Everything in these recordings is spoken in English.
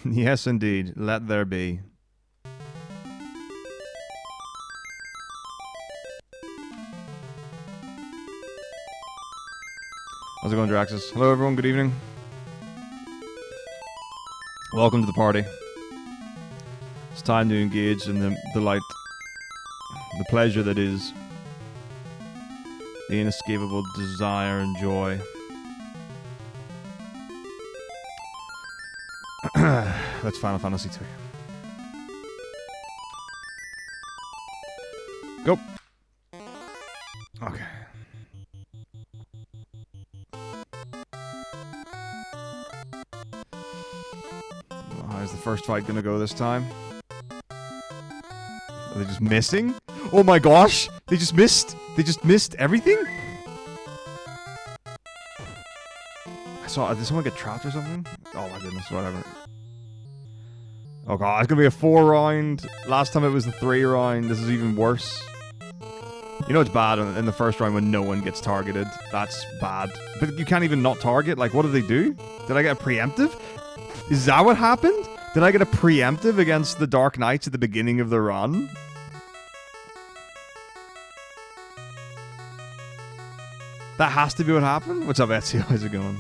Yes, indeed. Let there be. How's it going, Draxus? Hello, everyone. Good evening. Welcome to the party. It's time to engage in the delight, the pleasure that is the inescapable desire and joy. That's Final Fantasy 2. Go. Okay. How's the first fight gonna go this time? Are they just missing? Oh my gosh! They just missed! They just missed everything? I saw... Did someone get trapped or something? Oh my goodness, whatever. Oh god, it's gonna be a 4-round. Last time it was the 3-round. This is even worse. You know it's bad in the first round when no one gets targeted. That's bad. But you can't even not target. Like, what do they do? Did I get a preemptive? Is that what happened? Did I get a preemptive against the Dark Knights at the beginning of the run? That has to be what happened? What's up, Etsy? How's it going?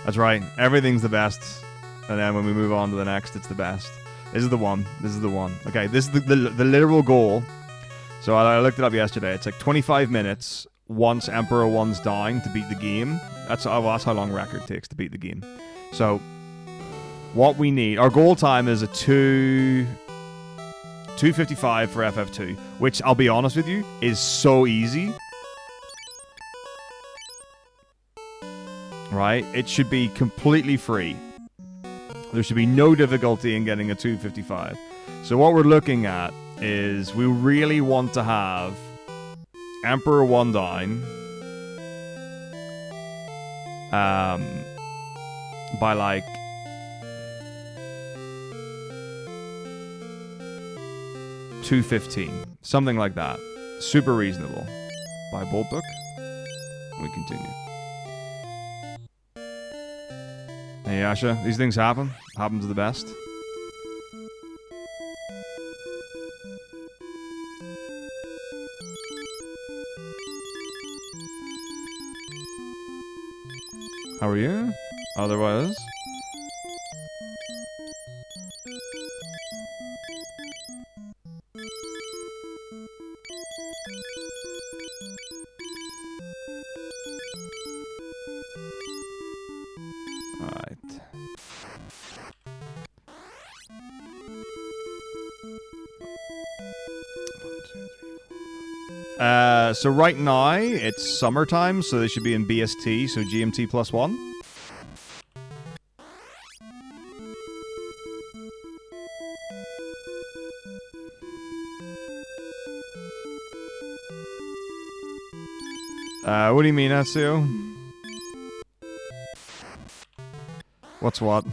That's right. Everything's the best. And then when we move on to the next, it's the best. This is the one. This is the one. Okay, this is the literal goal. So I looked it up yesterday. It's like 25 minutes once Emperor 1's dying to beat the game. That's how long record takes to beat the game. So... what we need, our goal time is a 2:55 for FF2, which I'll be honest with you is so easy. Right? It should be completely free. There should be no difficulty in getting a 2:55. So what we're looking at is we really want to have Emperor 1 down by like 2:15, something like that. Super reasonable. Buy Bolt Book. We continue. Hey Asha, these things happen. Happen to the best. How are you? Otherwise. So right now, it's summertime, so they should be in BST, so GMT +1. What do you mean, Ezio? What's what?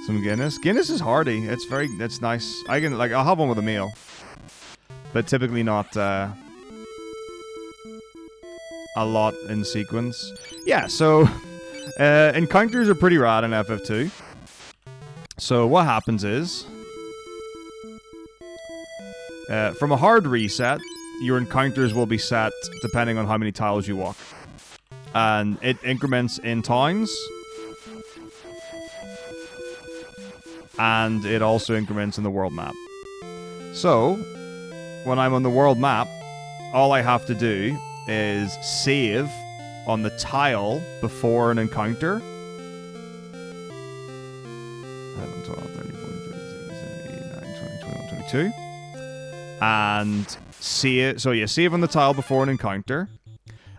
Some Guinness. Guinness is hearty. It's nice. I'll have one with a meal. But typically not a lot in sequence. Yeah, so encounters are pretty rad in FF2. So what happens is from a hard reset, your encounters will be set depending on how many tiles you walk. And it increments in towns. And it also increments in the world map. So, when I'm on the world map, all I have to do is save on the tile before an encounter. 11, 12, 13, 14, 15, 16, 17, 18, 19, 20, 21, 22. And save, so yeah, save on the tile before an encounter.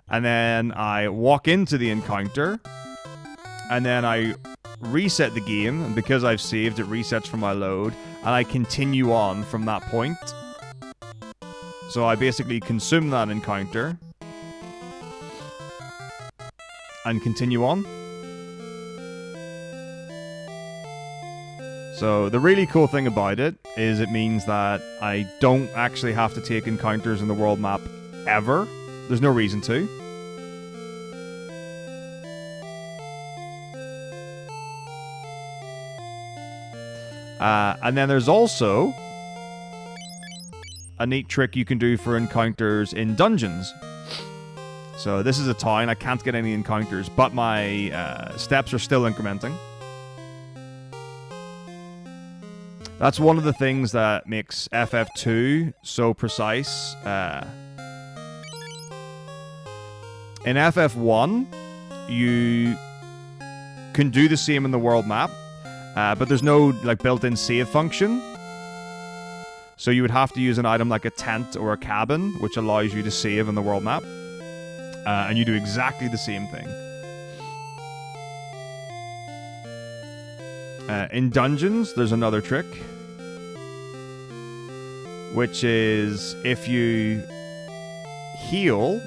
And then I walk into the encounter. And then I reset the game, and because I've saved, it resets from my load, and I continue on from that point. So I basically consume that encounter and continue on. So the really cool thing about it is it means that I don't actually have to take encounters in the world map ever. There's no reason to. And then there's also a neat trick you can do for encounters in dungeons. So this is a town. I can't get any encounters, but my steps are still incrementing. That's one of the things that makes FF2 so precise. In FF1, you can do the same in the world map, but there's no like built-in save function. So you would have to use an item like a tent or a cabin, which allows you to save in the world map. And you do exactly the same thing. In dungeons, there's another trick, which is if you heal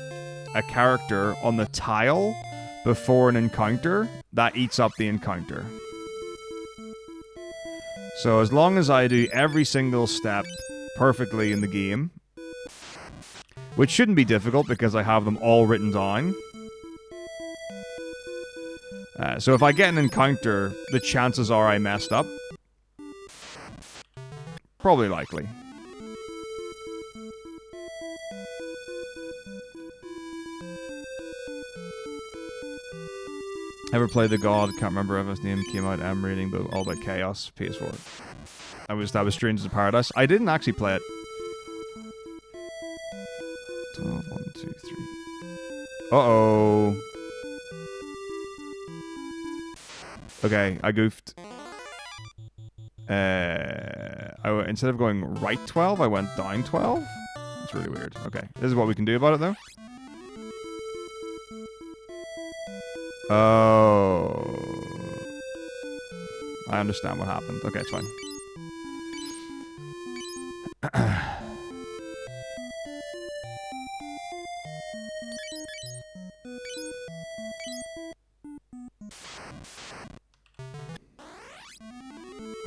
a character on the tile before an encounter, that eats up the encounter. So as long as I do every single step perfectly in the game, which shouldn't be difficult because I have them all written down. So if I get an encounter, the chances are I messed up. Probably likely. Ever played the God? Can't remember if his name came out. I'm reading the All About Chaos PS4. That was Strangers of Paradise. I didn't actually play it. 12, 1, 2, 3. Uh-oh. Okay, I goofed. Instead of going right 12, I went down 12? It's really weird. Okay, this is what we can do about it, though. Oh. I understand what happened. Okay, it's fine.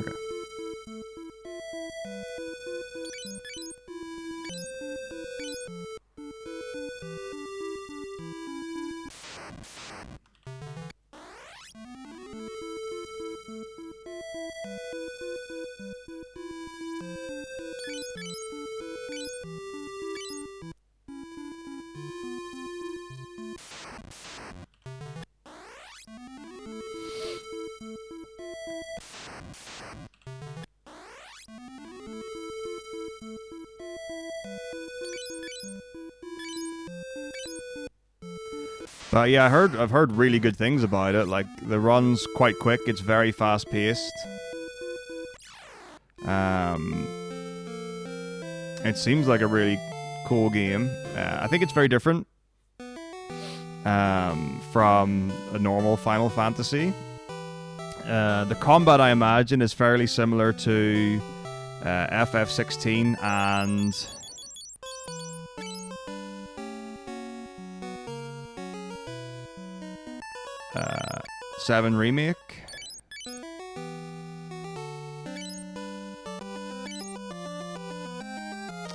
Okay. But yeah, I've heard really good things about it. Like the run's quite quick. It's very fast paced. It seems like a really cool game. I think it's very different from a normal Final Fantasy. The combat, I imagine, is fairly similar to FF16 and 7 Remake.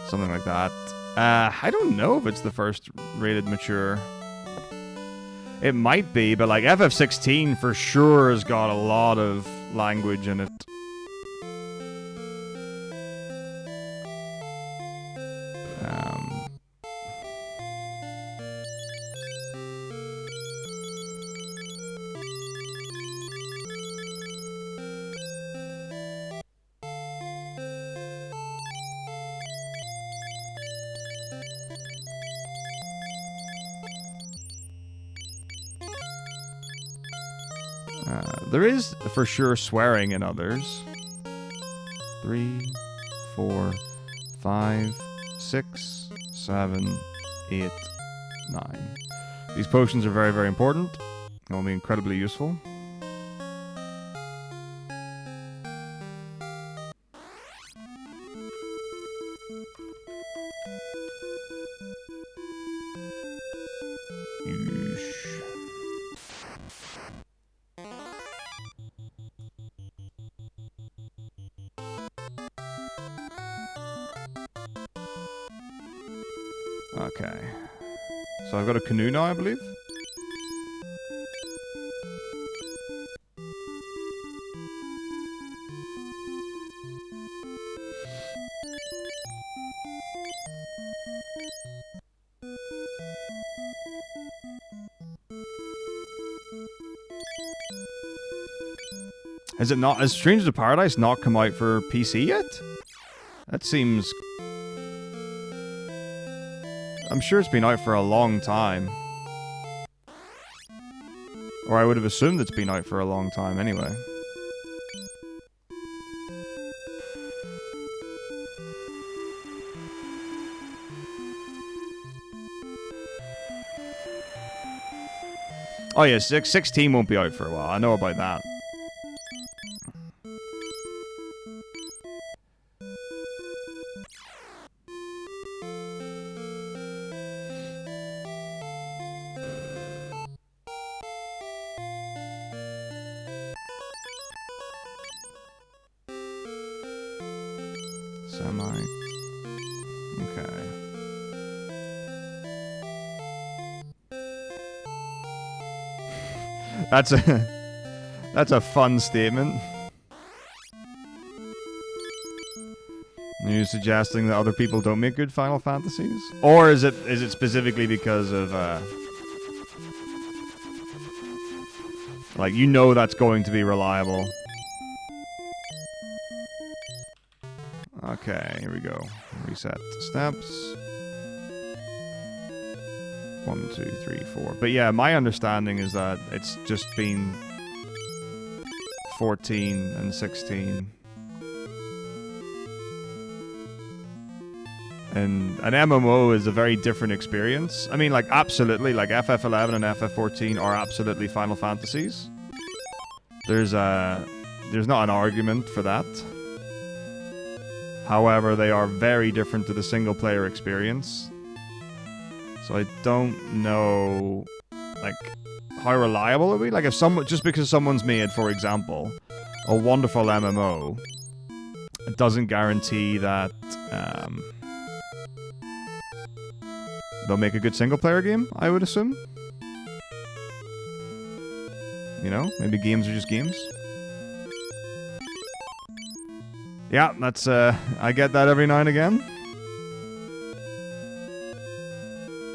Something like that. I don't know if it's the first rated mature. It might be, but like FF16 for sure has got a lot of language in it. There is for sure swearing in others. 3, 4, 5, 6, 7, 8, 9. These potions are very, very important. They'll be incredibly useful. Okay. So I've got a canoe now, I believe. Has it not? Has Stranger to Paradise not come out for PC yet? That seems... I'm sure it's been out for a long time. Or I would have assumed it's been out for a long time anyway. Oh yeah, 16 won't be out for a while. I know about that. That's a fun statement. Are you suggesting that other people don't make good Final Fantasies? Or is it specifically because of like, you know that's going to be reliable? Okay, here we go. Reset steps. 1, 2, 3, 4. But yeah, my understanding is that it's just been 14 and 16. And an MMO is a very different experience. I mean, like, absolutely, like, FF11 and FF14 are absolutely Final Fantasies. There's not an argument for that. However, they are very different to the single-player experience. So I don't know, like, how reliable are we? Like, if someone, just because someone's made, for example, a wonderful MMO, it doesn't guarantee that they'll make a good single-player game, I would assume. You know, maybe games are just games. Yeah, that's, I get that every now and again.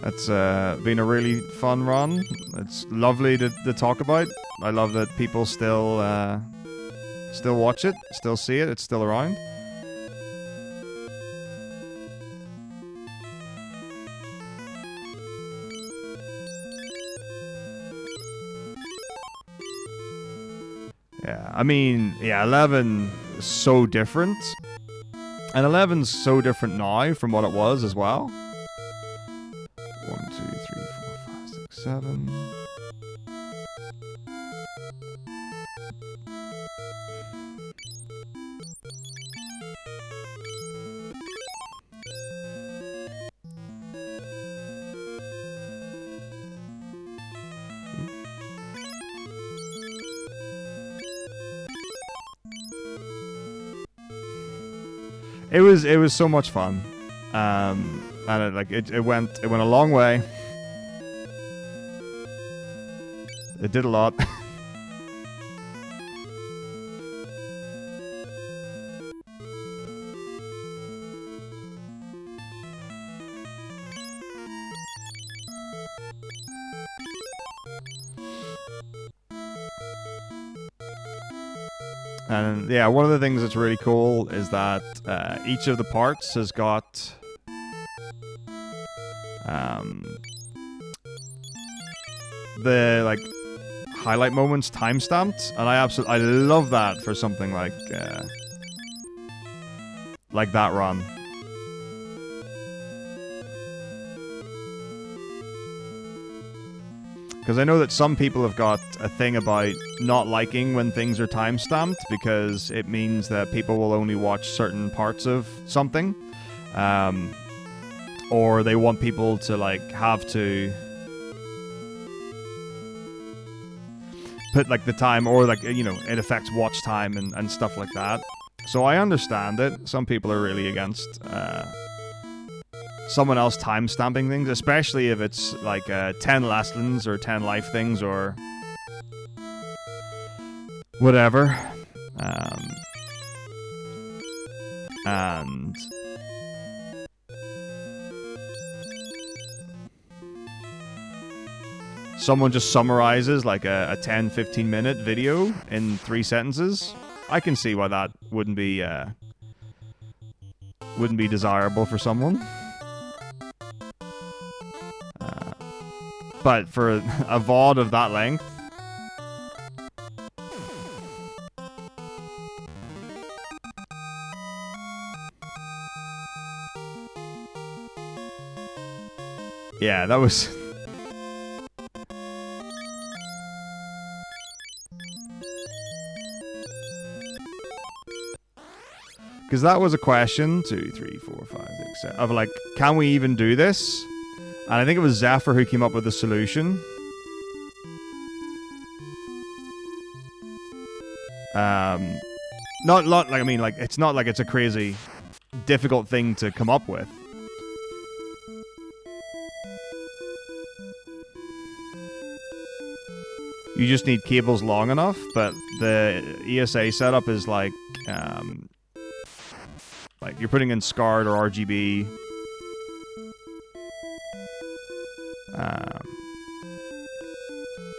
That's been a really fun run. It's lovely to talk about. I love that people still watch it, still see it, it's still around. Yeah, I mean, yeah, 11 is so different. And 11's so different now from what it was as well. 1, 2, 3, 4, 5, 6, 7. It was so much fun. And it went a long way. It did a lot. And yeah, one of the things that's really cool is that each of the parts has got the like highlight moments time-stamped, and I love that for something like that run. Because I know that some people have got a thing about not liking when things are time-stamped, because it means that people will only watch certain parts of something. Or they want people to, like, have to put, like, the time, or, like, you know, it affects watch time and stuff like that. So I understand it. Some people are really against someone else time stamping things, especially if it's like 10 lessons or 10 life things or whatever. And someone just summarizes like a 10-15 minute video in 3 sentences. I can see why that wouldn't be desirable for someone. But for a VOD of that length, yeah, that was... Because that was a question, 2, 3, 4, 5, 6, 7, of like, can we even do this? And I think it was Zephyr who came up with the solution. Not like, I mean, like, it's not like it's a crazy difficult thing to come up with. You just need cables long enough, but the ESA setup is like you're putting in SCART or RGB.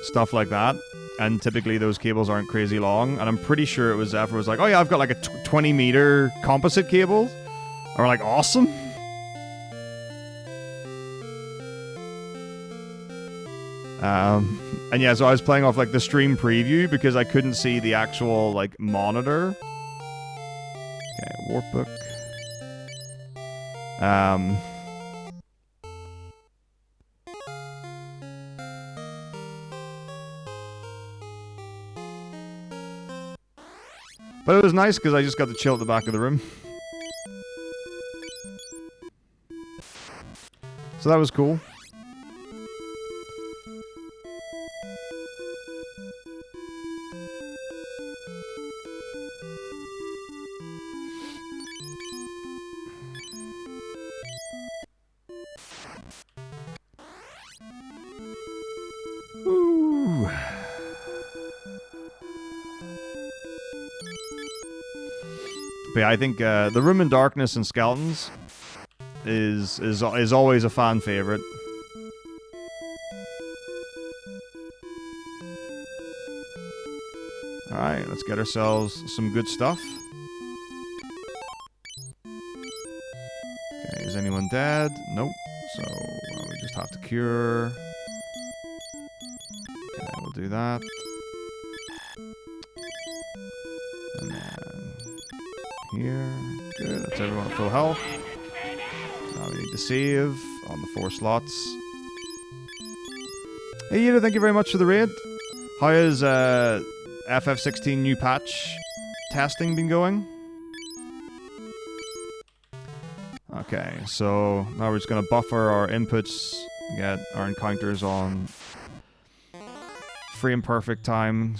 Stuff like that. And typically those cables aren't crazy long. And I'm pretty sure it was Zephyr was like, oh yeah, I've got like a 20 meter composite cable. And we're like, awesome. And yeah, so I was playing off like the stream preview because I couldn't see the actual like monitor. Okay, workbook. But it was nice because I just got to chill at the back of the room. So that was cool. Ooh. But yeah, I think the Room in Darkness and Skeletons is always a fan favorite. All right, let's get ourselves some good stuff. Okay, is anyone dead? Nope. So we just have to cure. Okay, we'll do that. And then here. Good, that's everyone at full health. Now we need to save on the 4 slots. Hey Yida, thank you very much for the raid. How has FF16 new patch testing been going? Okay, so now we're just going to buffer our inputs, get our encounters on frame perfect time,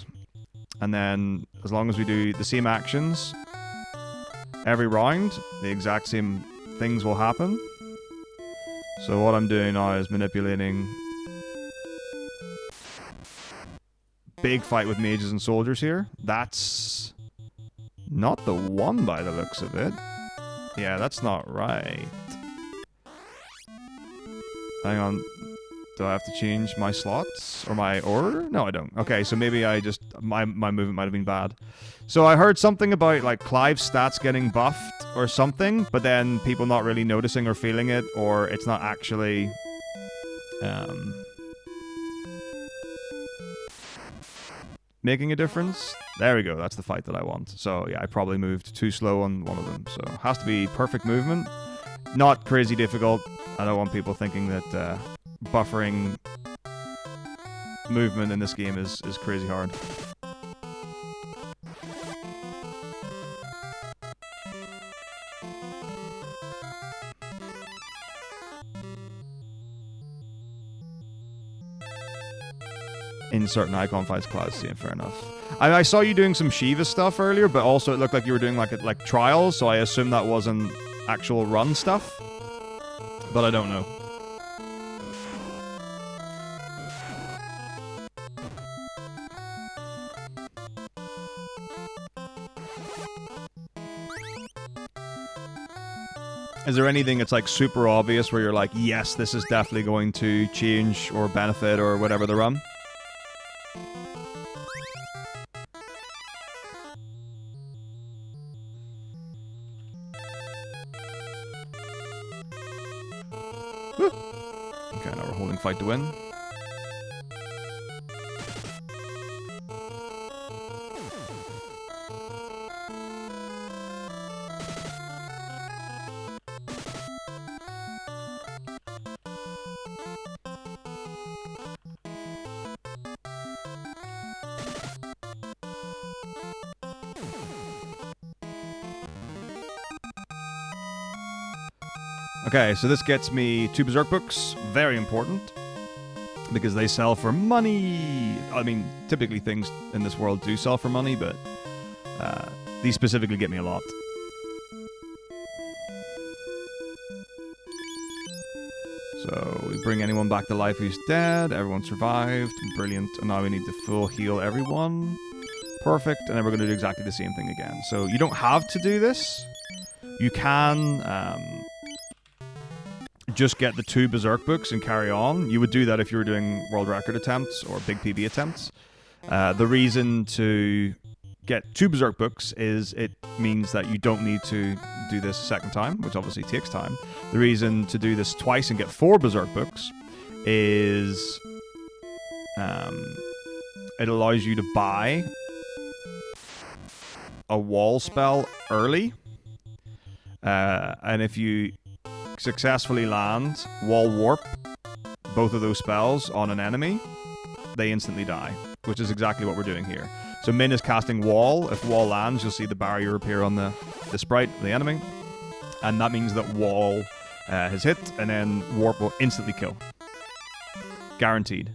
and then as long as we do the same actions every round, the exact same things will happen. So what I'm doing now is manipulating big fight with mages and soldiers here. That's not the one by the looks of it. Yeah, that's not right. Hang on. Do I have to change my slots? Or my order? No, I don't. Okay, so maybe I just... My movement might have been bad. So I heard something about, like, Clive's stats getting buffed or something, but then people not really noticing or feeling it, or it's not actually... making a difference. There we go. That's the fight that I want. So, yeah, I probably moved too slow on one of them. So, it has to be perfect movement. Not crazy difficult. I don't want people thinking that buffering movement in this game is crazy hard. In certain icon fights, Cloud's seeing, fair enough. I saw you doing some Shiva stuff earlier, but also it looked like you were doing like trials, so I assume that wasn't actual run stuff. but I don't know. Is there anything that's like super obvious where you're like, yes, this is definitely going to change or benefit or whatever the run? Whew. Okay, now we're holding fight to win. Okay, so this gets me 2 Berserk books. Very important. Because they sell for money. I mean, typically things in this world do sell for money, but these specifically get me a lot. So we bring anyone back to life who's dead. Everyone survived. Brilliant. And now we need to full heal everyone. Perfect. And then we're going to do exactly the same thing again. So you don't have to do this. You can just get the 2 Berserk books and carry on. You would do that if you were doing world record attempts or big PB attempts. The reason to get 2 Berserk books is it means that you don't need to do this a second time, which obviously takes time. The reason to do this twice and get 4 Berserk books is it allows you to buy a wall spell early. And if you successfully land Wall Warp, both of those spells, on an enemy, they instantly die, which is exactly what we're doing here. So Min is casting Wall. If Wall lands, you'll see the barrier appear on the sprite of the enemy, and that means that Wall has hit, and then Warp will instantly kill. Guaranteed.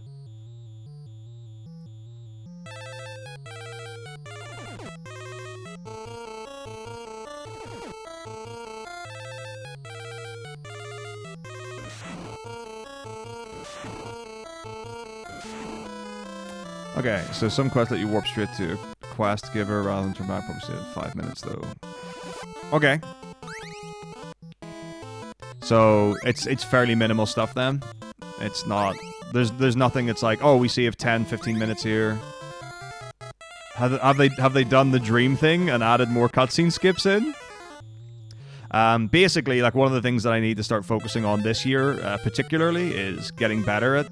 Okay, so some quests let you warp straight to a quest giver rather than turn back. Probably say 5 minutes though. Okay. So it's fairly minimal stuff then. It's not. There's nothing that's like, oh, we save 10, 15 minutes here. Have they done the dream thing and added more cutscene skips in? Basically, like, one of the things that I need to start focusing on this year, particularly, is getting better at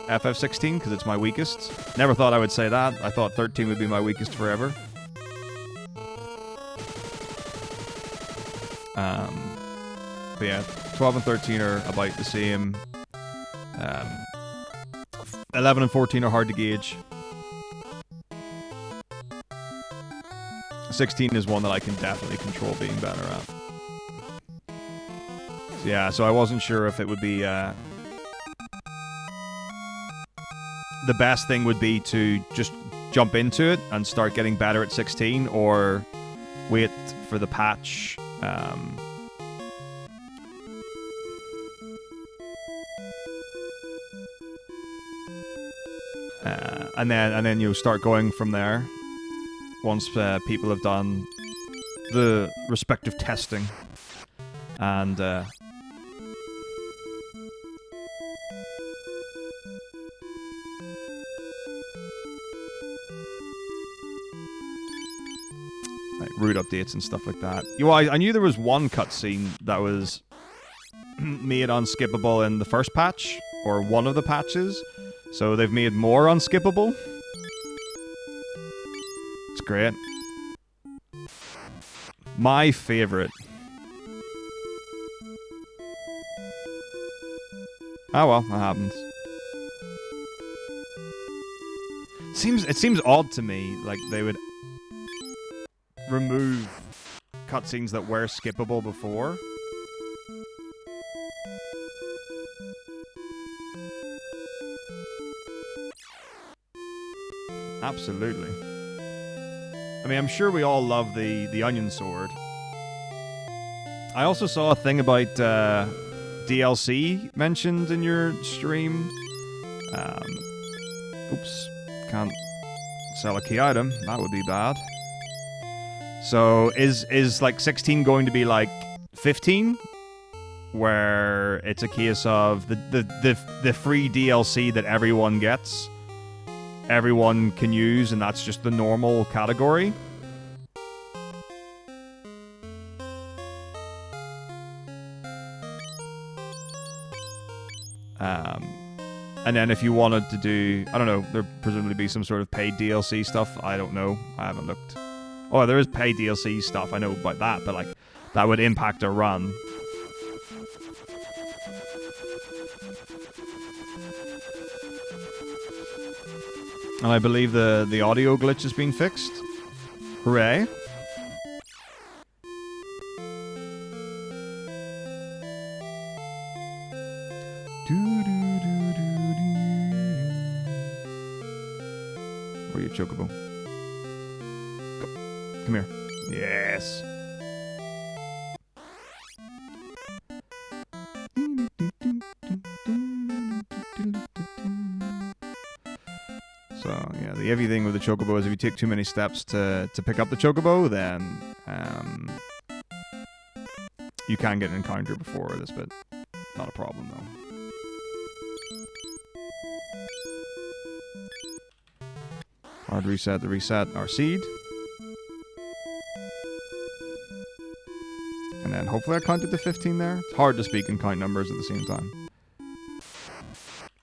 FF16, because it's my weakest. Never thought I would say that. I thought 13 would be my weakest forever. But yeah, 12 and 13 are about the same. 11 and 14 are hard to gauge. 16 is one that I can definitely control being better at. So yeah, so I wasn't sure if it would be... the best thing would be to just jump into it and start getting better at 16, or wait for the patch. And then you start going from there once people have done the respective testing and like route updates and stuff like that. You know, I knew there was one cutscene that was made unskippable in the first patch, or one of the patches. So they've made more unskippable. It's great. My favorite. Oh well, that happens. It seems odd to me, like they would remove cutscenes that were skippable before. Absolutely. I mean, I'm sure we all love the onion sword. I also saw a thing about DLC mentioned in your stream. Oops, can't sell a key item. That would be bad. So is like 16 going to be like 15, where it's a case of the free DLC that everyone gets, everyone can use, and that's just the normal category? And then if you wanted to do, I don't know, there'd presumably be some sort of paid DLC stuff. I don't know. I haven't looked. Oh, there is paid DLC stuff. I know about that, but like that would impact a run. And I believe the audio glitch has been fixed. Hooray. Where are you, Chocobo? Come here. Yes. So, yeah, the heavy thing with the Chocobo is if you take too many steps to pick up the Chocobo, then you can get an encounter before this bit. Not a problem, though. Hard reset to reset our seed. And then hopefully I counted to 15 there. It's hard to speak and count numbers at the same time.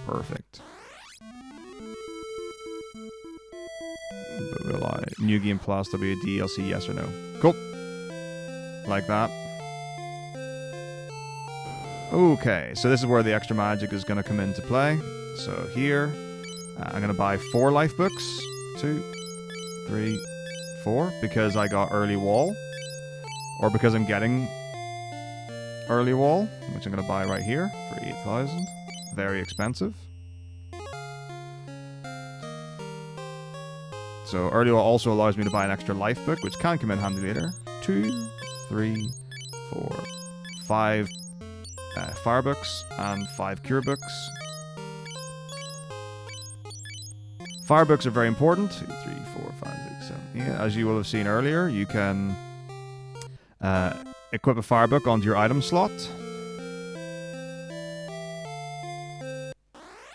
Perfect. But will I... New Game Plus, there'll be a DLC, yes or no? Cool. Like that. Okay, so this is where the extra magic is going to come into play. So here, I'm going to buy 4 life books. 2, 3, 4, because I got early wall, or because I'm getting early wall, which I'm going to buy right here for 8,000. Very expensive. So early wall also allows me to buy an extra life book, which can come in handy later. 2, 3, 4, 5 fire books and 5 cure books. Fire books are very important. 2, 3, 4, 5, 6, 7. Yeah, as you will have seen earlier, you can equip a fire book onto your item slot.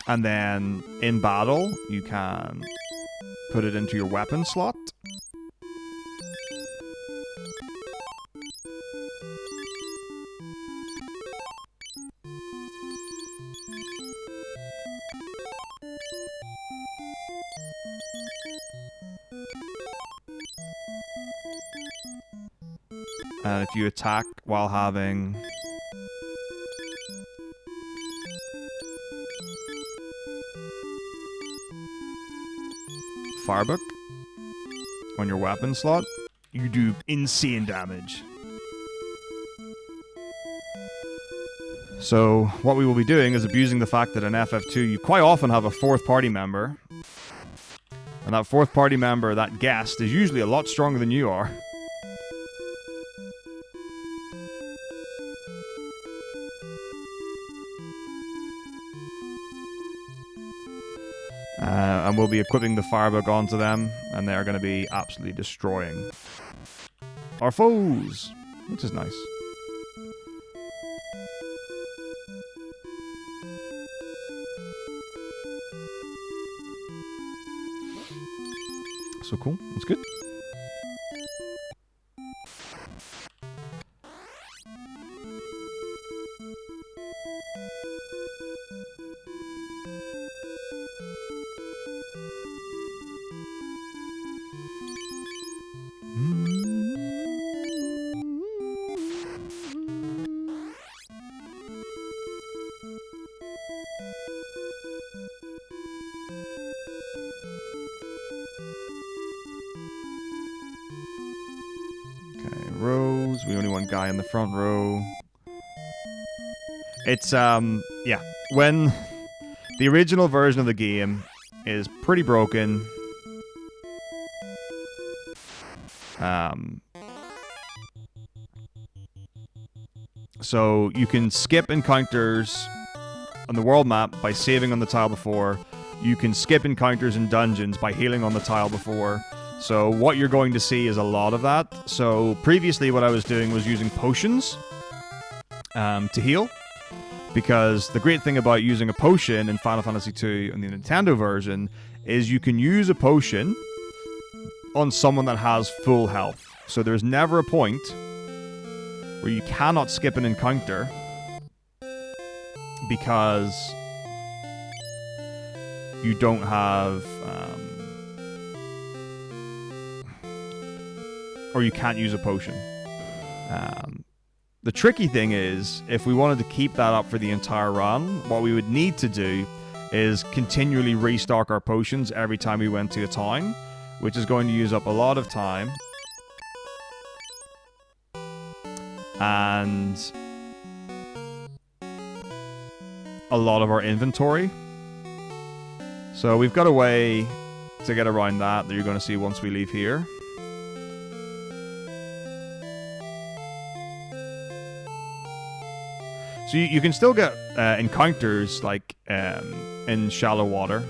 And then in battle, you can put it into your weapon slot. And if you attack while having Firebook on your weapon slot, you do insane damage. So what we will be doing is abusing the fact that in FF2 you quite often have a 4th party member. And that 4th party member, that guest, is usually a lot stronger than you are. And we'll be equipping the Firebook onto them, and they're going to be absolutely destroying our foes, which is nice. So cool, that's good. We only want guy in the front row. It's, yeah. When the original version of the game is pretty broken, So you can skip encounters on the world map by saving on the tile before. You can skip encounters in dungeons by healing on the tile before. So what you're going to see is a lot of that. So previously what I was doing was using potions to heal. Because the great thing about using a potion in Final Fantasy II in the Nintendo version is you can use a potion on someone that has full health. So there's never a point where you cannot skip an encounter because you don't have... or you can't use a potion. The tricky thing is, if we wanted to keep that up for the entire run, what we would need to do is continually restock our potions every time we went to a town, which is going to use up a lot of time. And a lot of our inventory. So we've got a way to get around that you're going to see once we leave here. So you can still get encounters like in shallow water.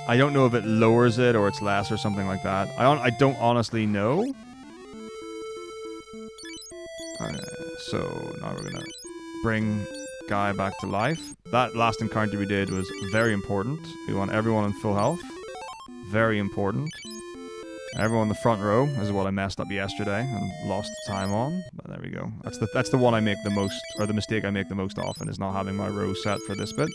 I don't know if it lowers it or it's less or something like that. I don't honestly know. So now we're gonna bring Guy back to life. That last encounter we did was very important. We want everyone in full health. Very important. Everyone in the front row. This is what I messed up yesterday and lost time on. But there we go. That's the one I make the most, or the mistake I make the most often, is not having my row set for this bit.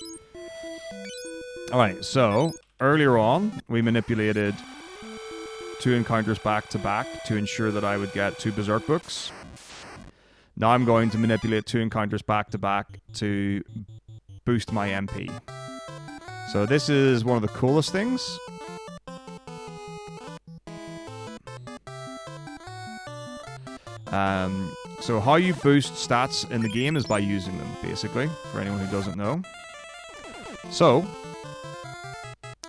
Alright, so earlier on we manipulated 2 encounters back to back to ensure that I would get 2 Berserk books. Now I'm going to manipulate 2 encounters back to back to boost my MP. So this is one of the coolest things. So how you boost stats in the game is by using them, basically, for anyone who doesn't know. So,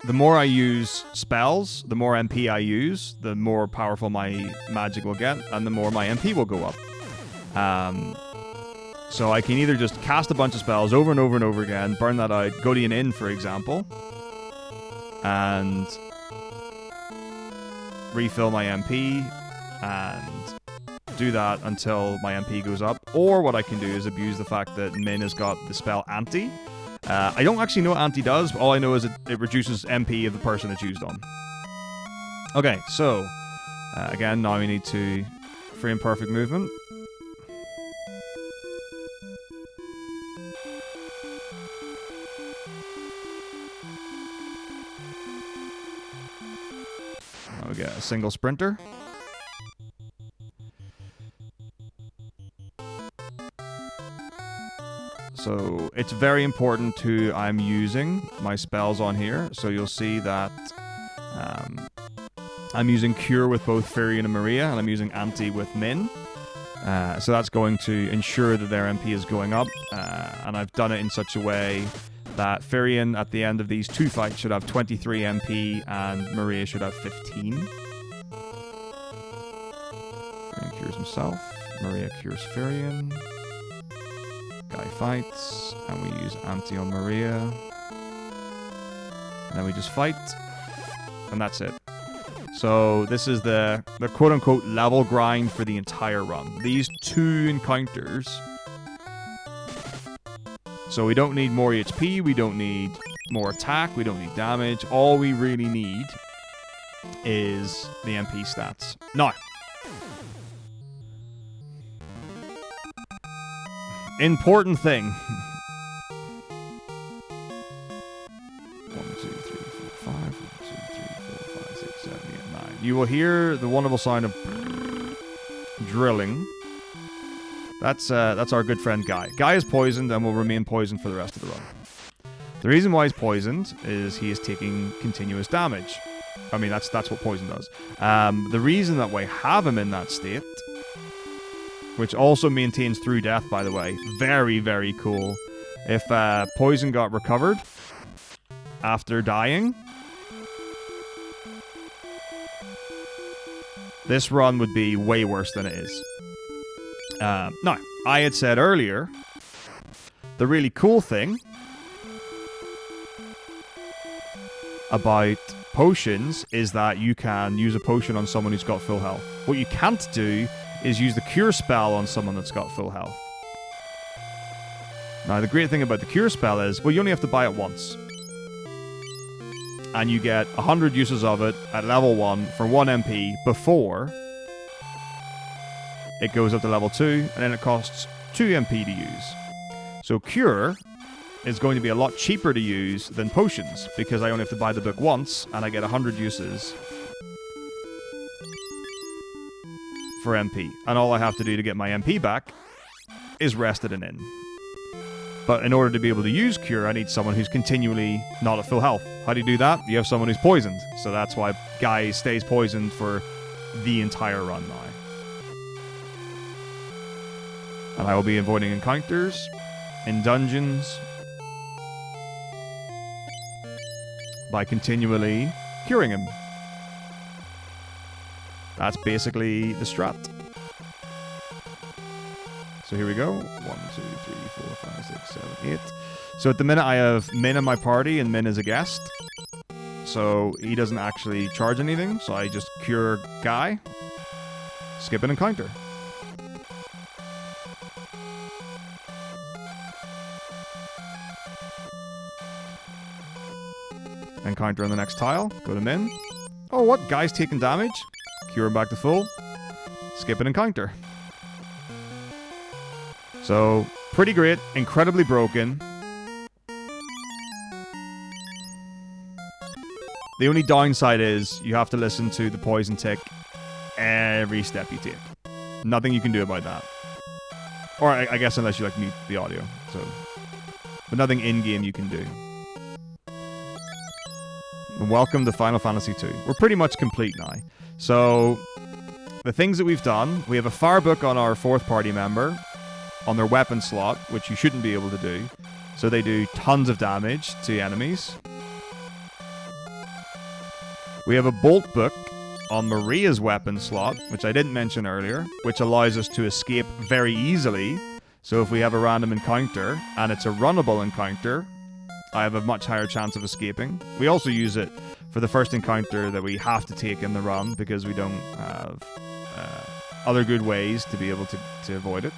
the more I use spells, the more MP I use, the more powerful my magic will get, and the more my MP will go up. So I can either just cast a bunch of spells over and over and over again, burn that out, go to an inn, for example, and refill my MP, and do that until my MP goes up. Or what I can do is abuse the fact that Min has got the spell Anti. I don't actually know what Anti does, but all I know is it reduces MP of the person it's used on. Okay, so, again, now we need to frame perfect movement. Now we get a single sprinter. So it's very important who I'm using my spells on here. So you'll see that I'm using Cure with both Furion and Maria, and I'm using Anti with Min. So that's going to ensure that their MP is going up. And I've done it in such a way that Furion at the end of these 2 fights should have 23 MP and Maria should have 15. Furion cures himself. Maria cures Furion. Guy fights, and we use Anti on Maria. And then we just fight, and that's it. So this is the quote-unquote level grind for the entire run. These 2 encounters. So we don't need more HP, we don't need more attack, we don't need damage. All we really need is the MP stats. Now, important thing. 1, 2, 3, 4, 5. 1, 2, 3, 4, 5, 6, 7, 8, 9. You will hear the wonderful sound of drilling. That's our good friend Guy. Guy is poisoned and will remain poisoned for the rest of the run. The reason why he's poisoned is he is taking continuous damage. I mean, that's what poison does. The reason that we have him in that state, which also maintains through death, by the way. Very, very cool. If poison got recovered, after dying, this run would be way worse than it is. Now, I had said earlier, the really cool thing about potions is that you can use a potion on someone who's got full health. What you can't do is use the cure spell on someone that's got full health. Now, the great thing about the cure spell is, well, you only have to buy it once. And you get 100 uses of it at level 1 for 1 MP before it goes up to level 2, and then it costs 2 MP to use. So cure is going to be a lot cheaper to use than potions, because I only have to buy the book once, and I get 100 uses for MP. And all I have to do to get my MP back is rest at an inn. But in order to be able to use cure, I need someone who's continually not at full health. How do you do that? You have someone who's poisoned. So that's why Guy stays poisoned for the entire run now. And I will be avoiding encounters in dungeons by continually curing him. That's basically the strat. So here we go. 1, 2, 3, 4, 5, 6, 7, 8. So at the minute I have Min in my party and Min is a guest. So he doesn't actually charge anything. So I just cure Guy, skip an encounter. Encounter on the next tile. Go to Min. Oh, what? Guy's taking damage. Cure him back to full. Skip an encounter. So, pretty great. Incredibly broken. The only downside is you have to listen to the poison tick every step you take. Nothing you can do about that. Or I guess unless you like mute the audio. So, but nothing in-game you can do. And welcome to Final Fantasy II. We're pretty much complete now. So, the things that we've done, we have a fire book on our 4th party member, on their weapon slot, which you shouldn't be able to do. So they do tons of damage to enemies. We have a bolt book on Maria's weapon slot, which I didn't mention earlier, which allows us to escape very easily. So if we have a random encounter, and it's a runnable encounter, I have a much higher chance of escaping. We also use it for the first encounter that we have to take in the run, because we don't have other good ways to be able to avoid it.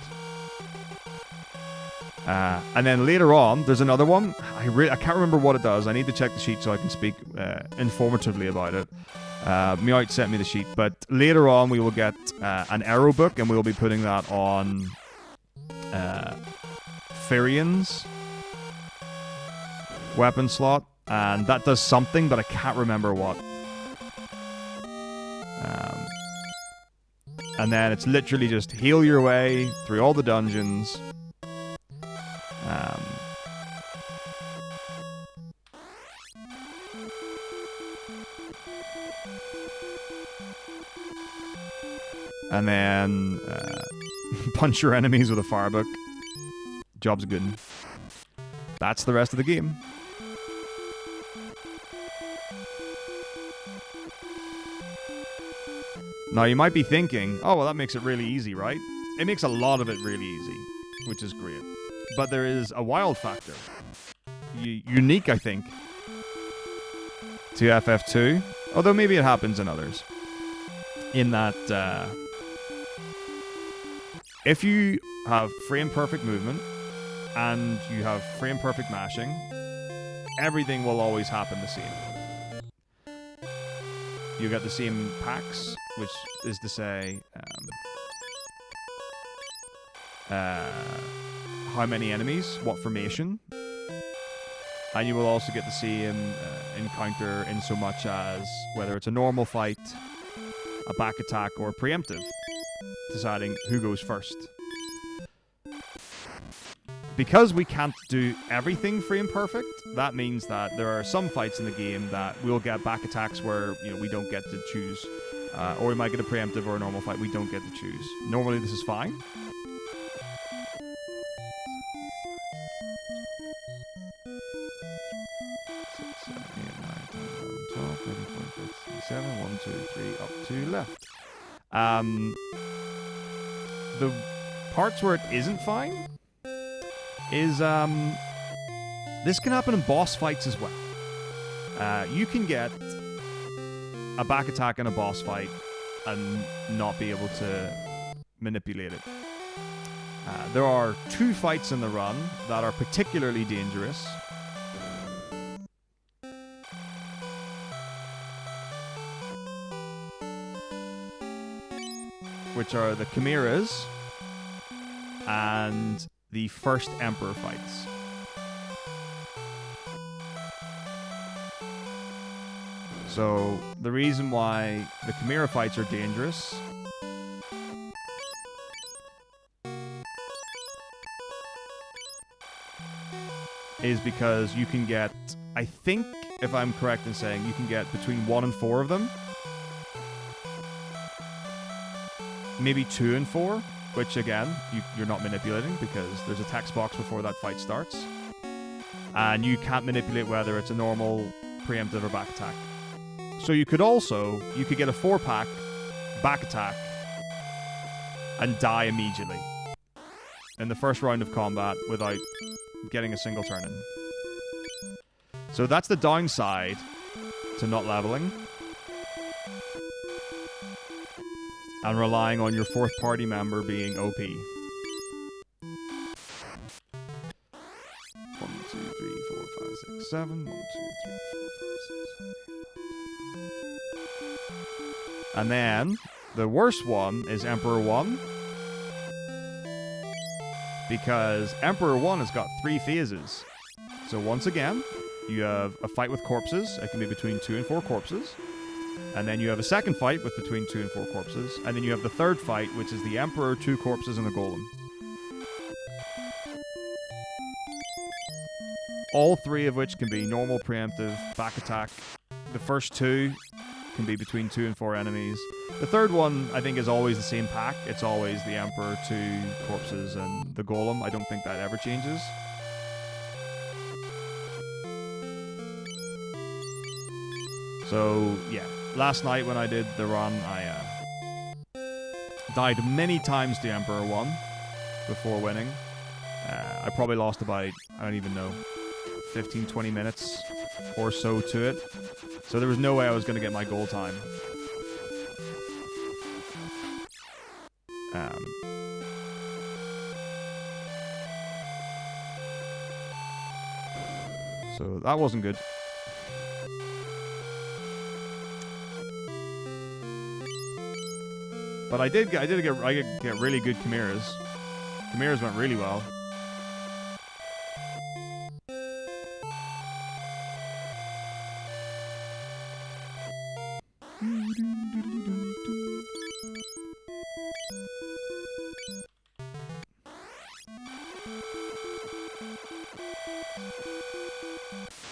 And then later on, there's another one. I can't remember what it does. I need to check the sheet so I can speak informatively about it. Meowth sent me the sheet. But later on, we will get an arrow book, and we will be putting that on Firian's weapon slot. And that does something, but I can't remember what. And then it's literally just heal your way through all the dungeons. And then punch your enemies with a firebook. Job's good. That's the rest of the game. Now you might be thinking, oh well, that makes it really easy, right? It makes a lot of it really easy, which is great. But there is a wild factor. Unique, I think, to FF2. Although maybe it happens in others. In that, if you have frame-perfect movement, and you have frame-perfect mashing, everything will always happen the same. You get the same packs, which is to say, how many enemies, what formation, and you will also get the same encounter in so much as whether it's a normal fight, a back attack, or a preemptive, deciding who goes first. Because we can't do everything frame perfect, that means that there are some fights in the game that we'll get back attacks where we don't get to choose, or we might get a preemptive or a normal fight we don't get to choose. Normally this is fine. 2, 3, up to left. The parts where it isn't fine is this can happen in boss fights as well. You can get a back attack in a boss fight and not be able to manipulate it. There are 2 fights in the run that are particularly dangerous. Which are the Chimeras and the first Emperor fights. So, the reason why the Chimera fights are dangerous is because you can get, I think, if I'm correct in saying, you can get between 1 and 4 of them. Maybe 2 and 4, which again, you're not manipulating because there's a text box before that fight starts. And you can't manipulate whether it's a normal, preemptive, or back attack. So you could get a 4-pack back attack and die immediately in the first round of combat without getting a single turn in. So that's the downside to not leveling and relying on your 4th party member being OP. 1, 2, 3, 4, 5, 6, 7. 1, 2, 3, 4, 5, 6. And then the worst one is Emperor 1. Because Emperor 1 has got 3 phases. So once again, you have a fight with corpses. It can be between 2 and 4 corpses. And then you have a second fight with between 2 and 4 corpses. And then you have the third fight, which is the Emperor, 2 corpses, and a golem. All 3 of which can be normal, preemptive, back attack. The first 2 can be between 2 and 4 enemies. The third one, I think, is always the same pack. It's always the Emperor, 2 corpses, and the golem. I don't think that ever changes. So, yeah. Last night when I did the run, I died many times to Emperor 1 before winning. I probably lost about, I don't even know, 15, 20 minutes or so to it. So there was no way I was going to get my goal time. So that wasn't good. But I did get really good Chimeras. Chimeras went really well.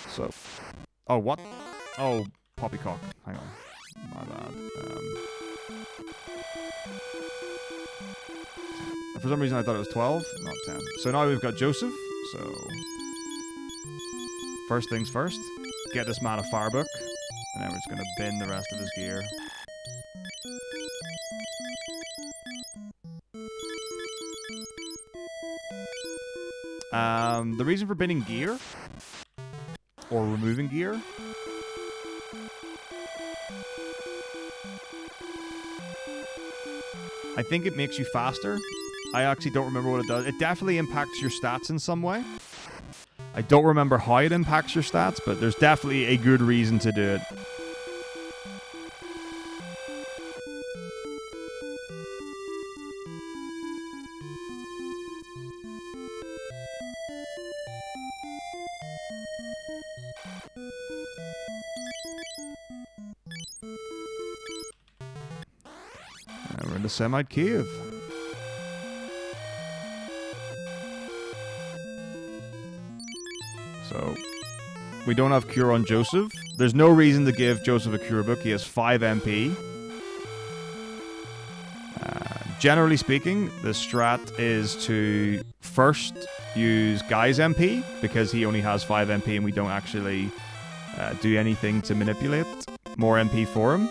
So, oh, what? Oh, poppycock. Hang on. My bad. For some reason I thought it was 12, not 10. So now we've got Joseph. So, first things first, get this man a firebook, and then we're just going to bin the rest of his gear. The reason for binning gear, or removing gear, I think it makes you faster. I actually don't remember what it does. It definitely impacts your stats in some way. I don't remember how it impacts your stats, but there's definitely a good reason to do it. And we're in the Semite Cave. So, we don't have cure on Joseph. There's no reason to give Joseph a cure book. He has 5 MP. Generally speaking, the strat is to first use Guy's MP, because he only has 5 MP and we don't actually do anything to manipulate more MP for him.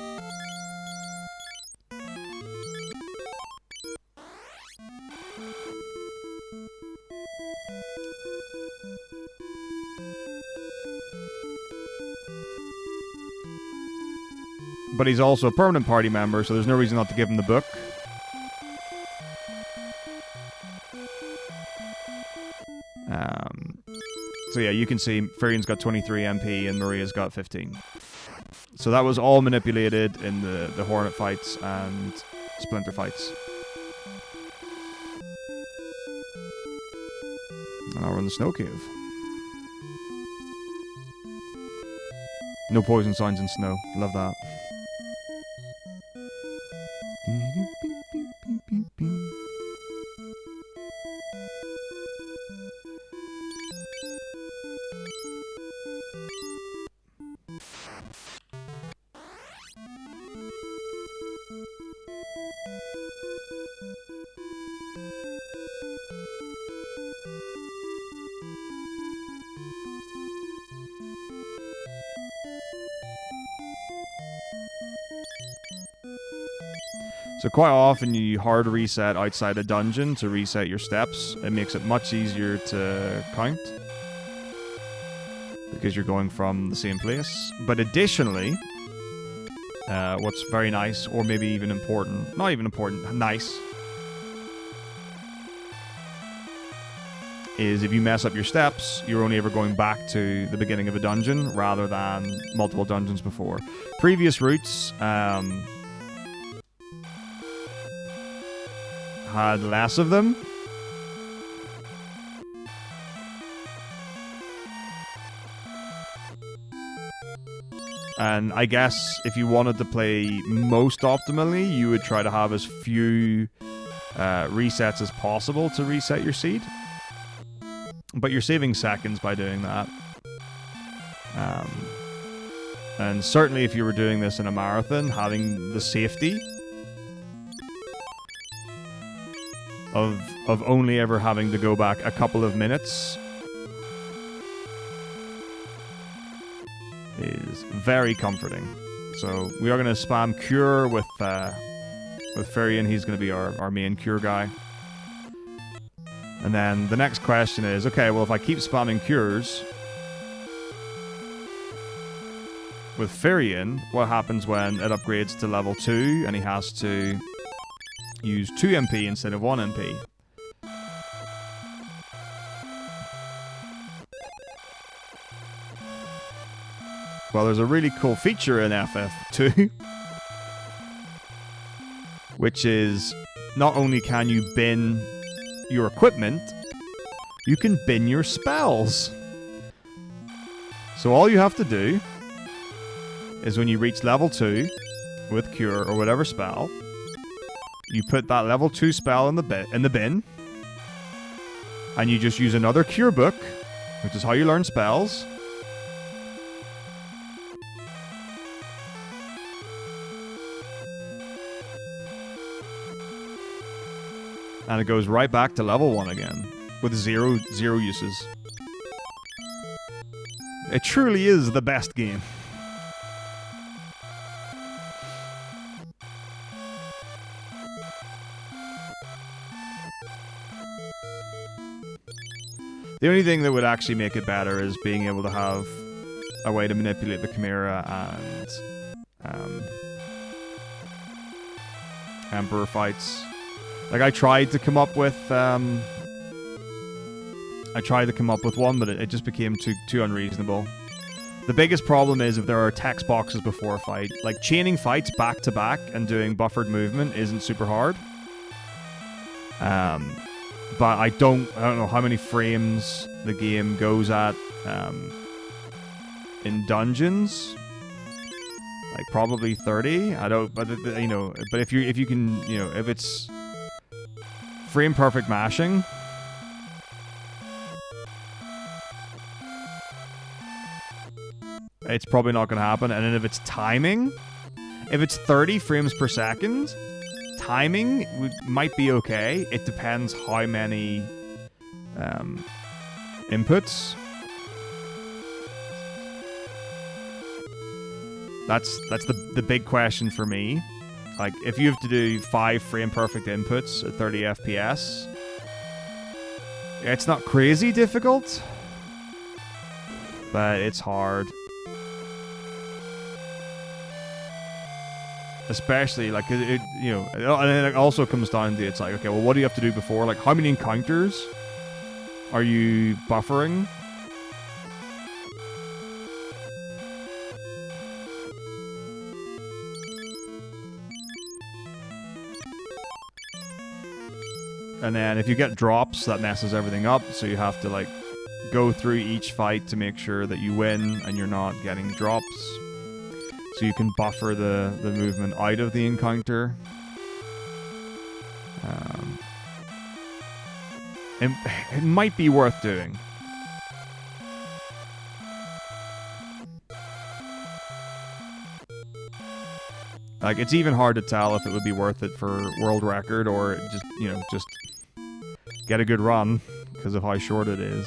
But he's also a permanent party member, so there's no reason not to give him the book. So yeah, you can see Furian's got 23 MP and Maria's got 15. So that was all manipulated in the Hornet fights and Splinter fights. And now we're in the snow cave. No poison signs in snow. Love that. So quite often you hard reset outside a dungeon to reset your steps. It makes it much easier to count because you're going from the same place. But additionally, what's very nice, or maybe even important, not even important, nice, is if you mess up your steps, you're only ever going back to the beginning of a dungeon rather than multiple dungeons before. Previous routes, had less of them. And I guess if you wanted to play most optimally, you would try to have as few resets as possible to reset your seed. But you're saving seconds by doing that. And certainly if you were doing this in a marathon, having the safety of only ever having to go back a couple of minutes is very comforting. So we are going to spam Cure with Furian. He's going to be our main Cure guy. And then the next question is, okay, well, if I keep spamming Cures with Furian, what happens when it upgrades to level 2 and he has to use 2 MP instead of 1 MP? Well, there's a really cool feature in FF2 which is not only can you bin your equipment, you can bin your spells. So all you have to do is when you reach level 2 with Cure or whatever spell, you put that level 2 spell in the bin, and you just use another Cure book, which is how you learn spells. And it goes right back to level 1 again, with zero uses. It truly is the best game. The only thing that would actually make it better is being able to have a way to manipulate the Chimera and Emperor fights. Like, I tried to come up with one, but it just became too unreasonable. The biggest problem is if there are text boxes before a fight. Like, chaining fights back to back and doing buffered movement isn't super hard. But I don't know how many frames the game goes at in dungeons. Like, probably 30. I don't, but you know, but if you can, you know, if it's frame perfect mashing, it's probably not going to happen. And then if it's timing, if it's 30 frames per second, timing might be okay. It depends how many inputs. That's the big question for me. Like, if you have to do 5 frame perfect inputs at 30 FPS, it's not crazy difficult, but it's hard. Especially, like, you know, and it also comes down to, it's like, okay, well, what do you have to do before? Like, how many encounters are you buffering? And then if you get drops, that messes everything up, so you have to, like, go through each fight to make sure that you win and you're not getting drops. So you can buffer the movement out of the encounter. It might be worth doing. Like, it's even hard to tell if it would be worth it for world record or just, you know, just get a good run because of how short it is.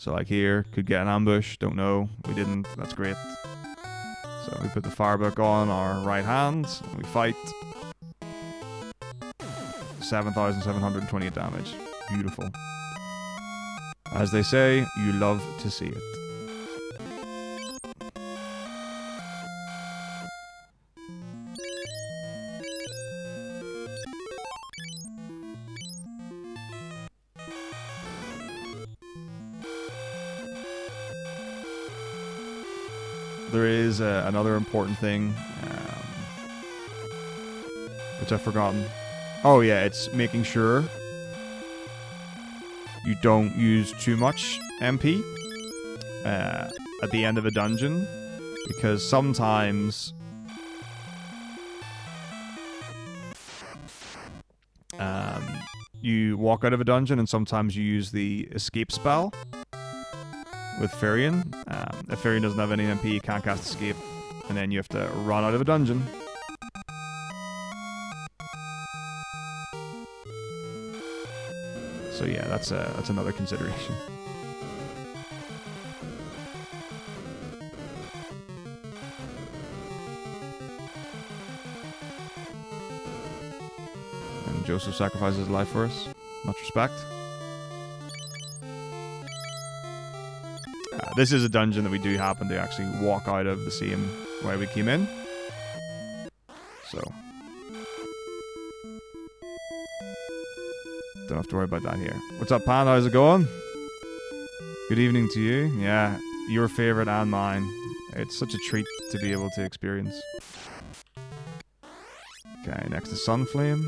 So like here, could get an ambush, don't know, we didn't, that's great. So we put the firebook on our right hand, and we fight. 7,728 damage. Beautiful. As they say, you love to see it. There is another important thing, which I've forgotten. Oh yeah, it's making sure you don't use too much MP at the end of a dungeon, because sometimes you walk out of a dungeon and sometimes you use the escape spell with Farian. If Farian doesn't have any MP, you can't cast escape, and then you have to run out of a dungeon. So yeah, that's another consideration. And Joseph sacrifices his life for us. Much respect. This is a dungeon that we do happen to actually walk out of the same way we came in. So don't have to worry about that here. What's up, Pan? How's it going? Good evening to you. Yeah, your favorite and mine. It's such a treat to be able to experience. Okay, next is Sunflame.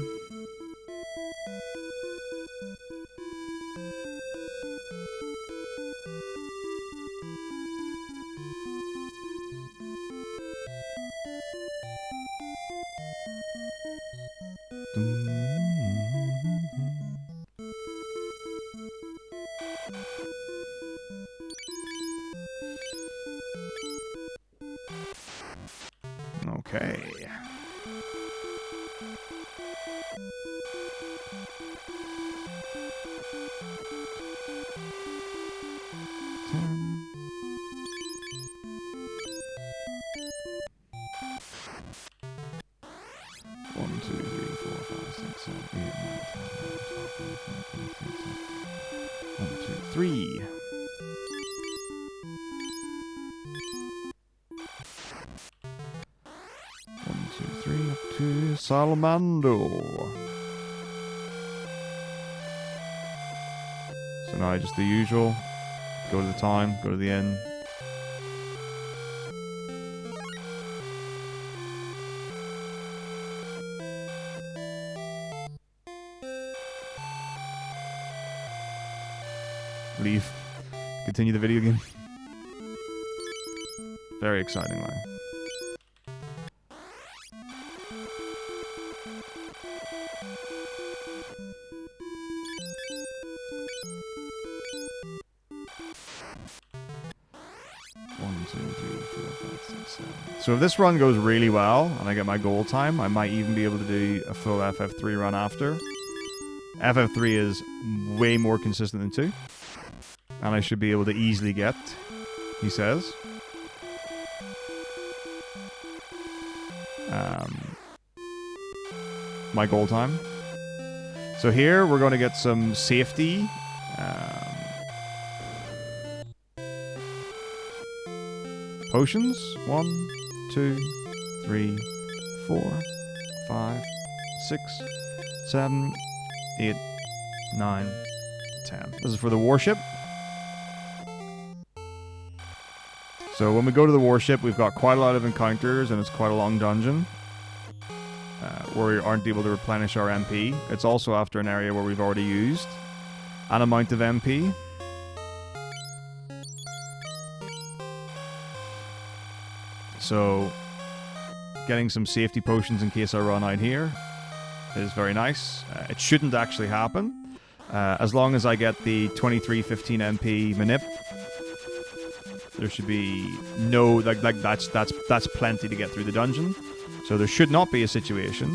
Okay. One, two, three, four, five, six, seven, 8, 9, 10, 11, 12, 13, 14, 15, 16. 1, 2, 3. Up to Salamando. So now just the usual. Go to the town, go to the inn. Leave. Continue the video game. Very exciting line. So if this run goes really well, and I get my goal time, I might even be able to do a full FF3 run after. FF3 is way more consistent than 2. And I should be able to easily get, he says. My goal time. So here we're going to get some safety. Potions. 1, 2, 3, 4, 5, 6, 7, 8, 9, 10. This is for the warship. So when we go to the warship, we've got quite a lot of encounters, and it's quite a long dungeon where we aren't able to replenish our MP. It's also after an area where we've already used an amount of MP. So getting some safety potions in case I run out here is very nice. It shouldn't actually happen. As long as I get the 2315 MP manip, there should be no that's plenty to get through the dungeon. So there should not be a situation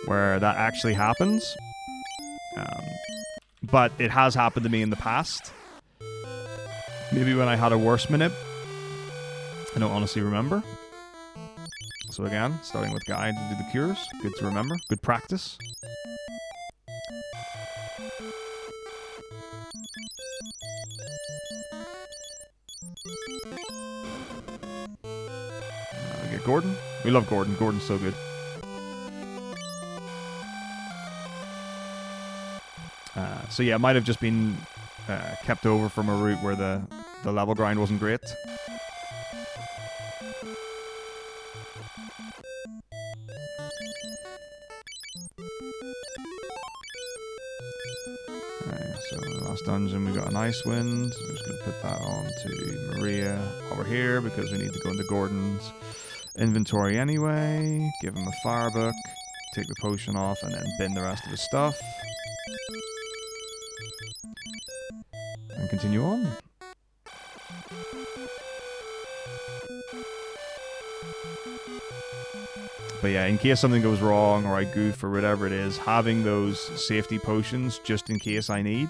where that actually happens. But it has happened to me in the past. Maybe when I had a worse manip. I don't honestly remember. So again, starting with guide to do the cures. Good to remember. Good practice. We get Gordon. We love Gordon. Gordon's so good. So yeah, it might have just been kept over from a route where the level grind wasn't great. So the last dungeon we got an ice wind. So we're just going to put that on to Maria over here because we need to go into Gordon's inventory anyway. Give him a fire book, take the potion off, and then bin the rest of his stuff. And continue on. But yeah, in case something goes wrong or I goof or whatever it is, having those safety potions just in case I need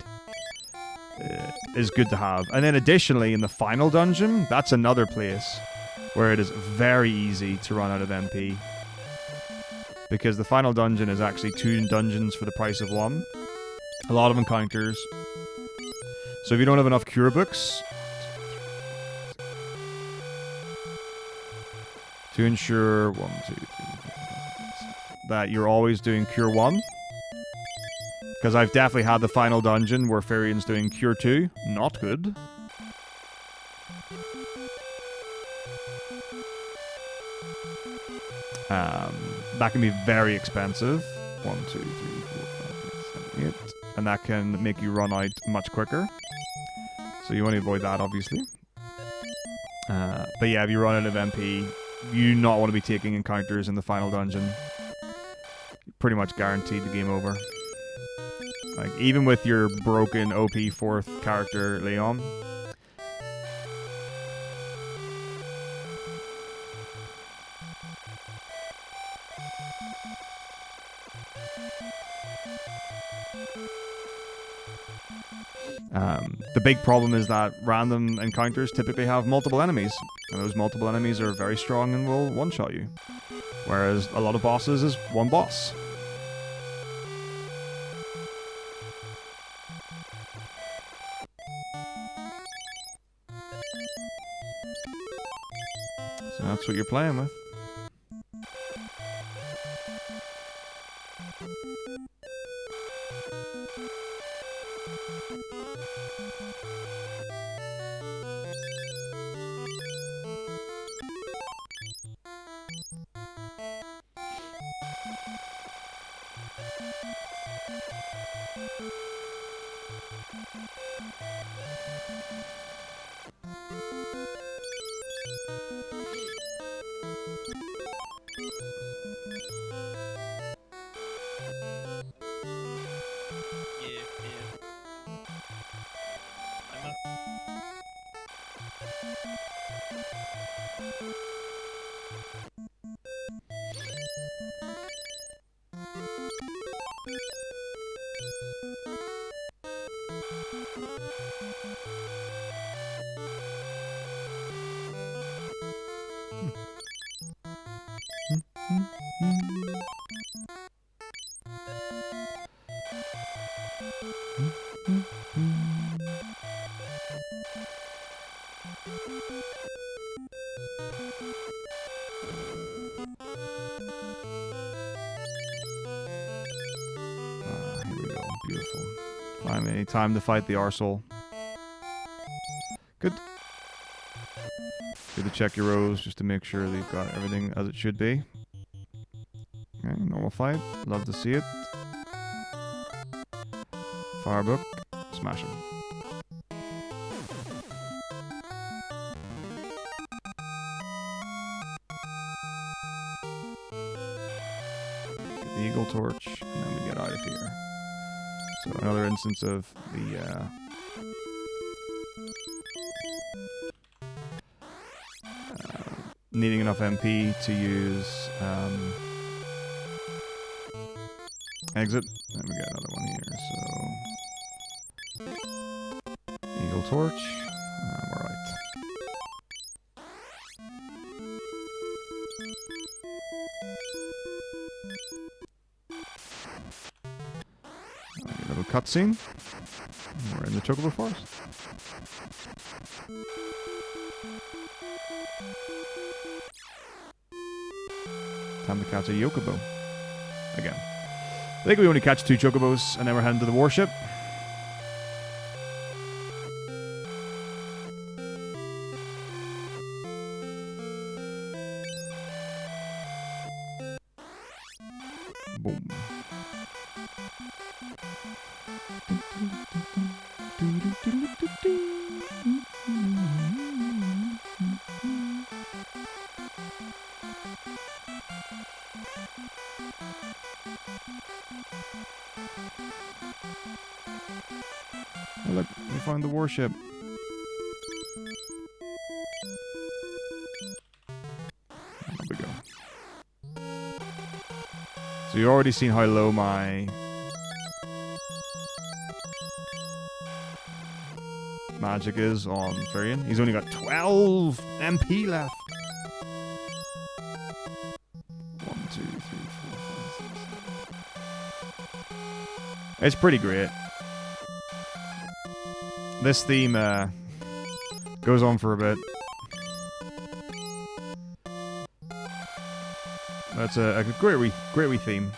is good to have. And then additionally, in the final dungeon, that's another place where it is very easy to run out of MP. Because the final dungeon is actually 2 dungeons for the price of 1. A lot of encounters. So if you don't have enough cure books, to ensure 1, 2, 3, 4, 5, 6, that you're always doing cure 1. Because I've definitely had the final dungeon where Firian's doing cure 2. Not good. That can be very expensive. 1, 2, 3, 4, 5, 6, 7, 8. And that can make you run out much quicker. So you want to avoid that, obviously. But yeah, if you run out of MP, you do not want to be taking encounters in the final dungeon. Pretty much guaranteed the game over. Like, even with your broken OP 4th character, Leon. The big problem is that random encounters typically have multiple enemies, and those multiple enemies are very strong and will one-shot you. Whereas a lot of bosses is one boss. So that's what you're playing with. Beautiful. Finally, time to fight the arsehole. Good. Good to check your rows just to make sure that you've got everything as it should be. Okay, normal fight. Love to see it. Firebook. Smash him. Get the eagle torch, and then we get out of here. So another instance of the needing enough MP to use exit. Then we got another one here. So eagle torch. We're right. A little cutscene. We're in the Chocobo Forest. Time to catch a Yokobo. Again. I think we only catch 2 Chocobos and then we're heading to the warship. Boom. Oh, look, we found the warship. There we go. So you've already seen how low my magic is on Furion. He's only got 12 MP left. 1, 2, 3, 4, 5, 6. It's pretty great. This theme goes on for a bit. That's a great wee theme.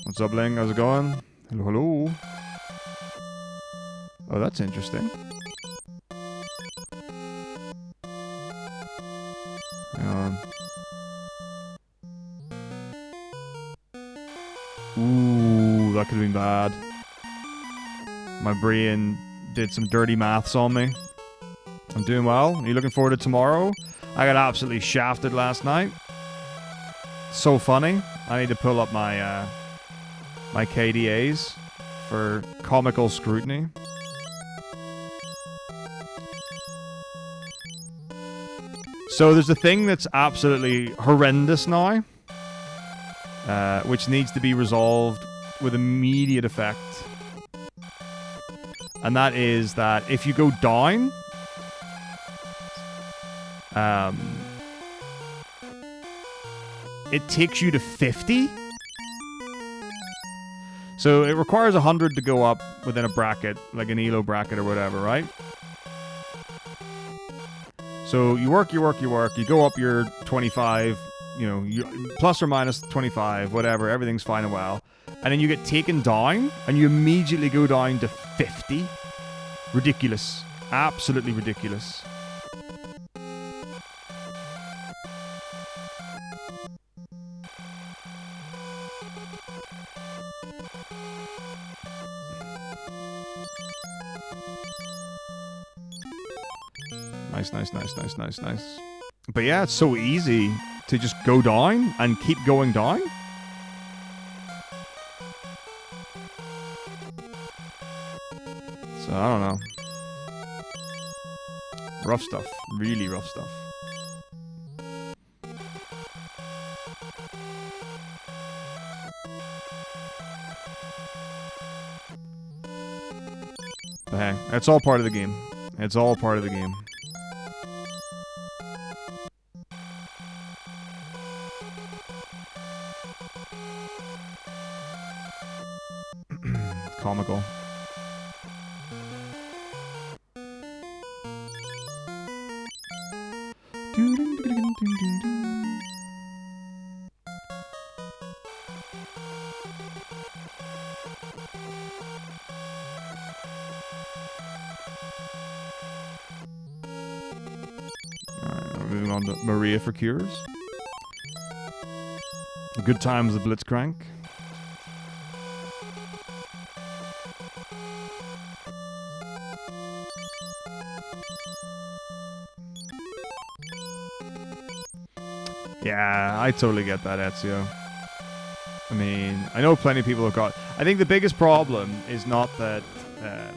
What's up, Ling? How's it going? Hello, hello. Oh, that's interesting. Hang on. Ooh, that could have been bad. My brain did some dirty maths on me. I'm doing well. Are you looking forward to tomorrow? I got absolutely shafted last night. So funny. I need to pull up my my KDAs for comical scrutiny. So there's a thing that's absolutely horrendous now, which needs to be resolved with immediate effect. And that is that if you go down, it takes you to 50. So it requires 100 to go up within a bracket, like an ELO bracket or whatever, right? So you work, you go up your 25, you know, plus or minus 25, whatever, everything's fine and well. And then you get taken down, and you immediately go down to 50. Ridiculous. Absolutely ridiculous. Nice. But yeah, it's so easy to just go down and keep going down. So, I don't know. Rough stuff. Really rough stuff. But hey, it's all part of the game. It's all part of the game. Comical. Moving on to Maria for cures. Good times the Blitzcrank. Yeah, I totally get that, Ezio. I mean, I know plenty of people have got... I think the biggest problem is not that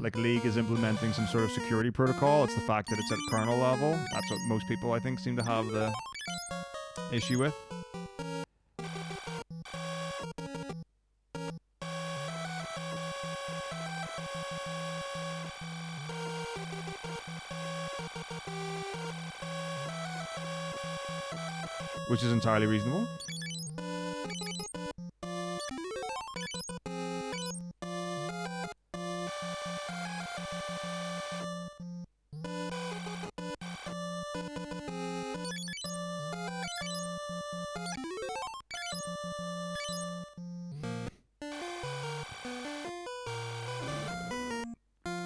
like League is implementing some sort of security protocol. It's the fact that it's at kernel level. That's what most people, I think, seem to have the issue with. Which is entirely reasonable.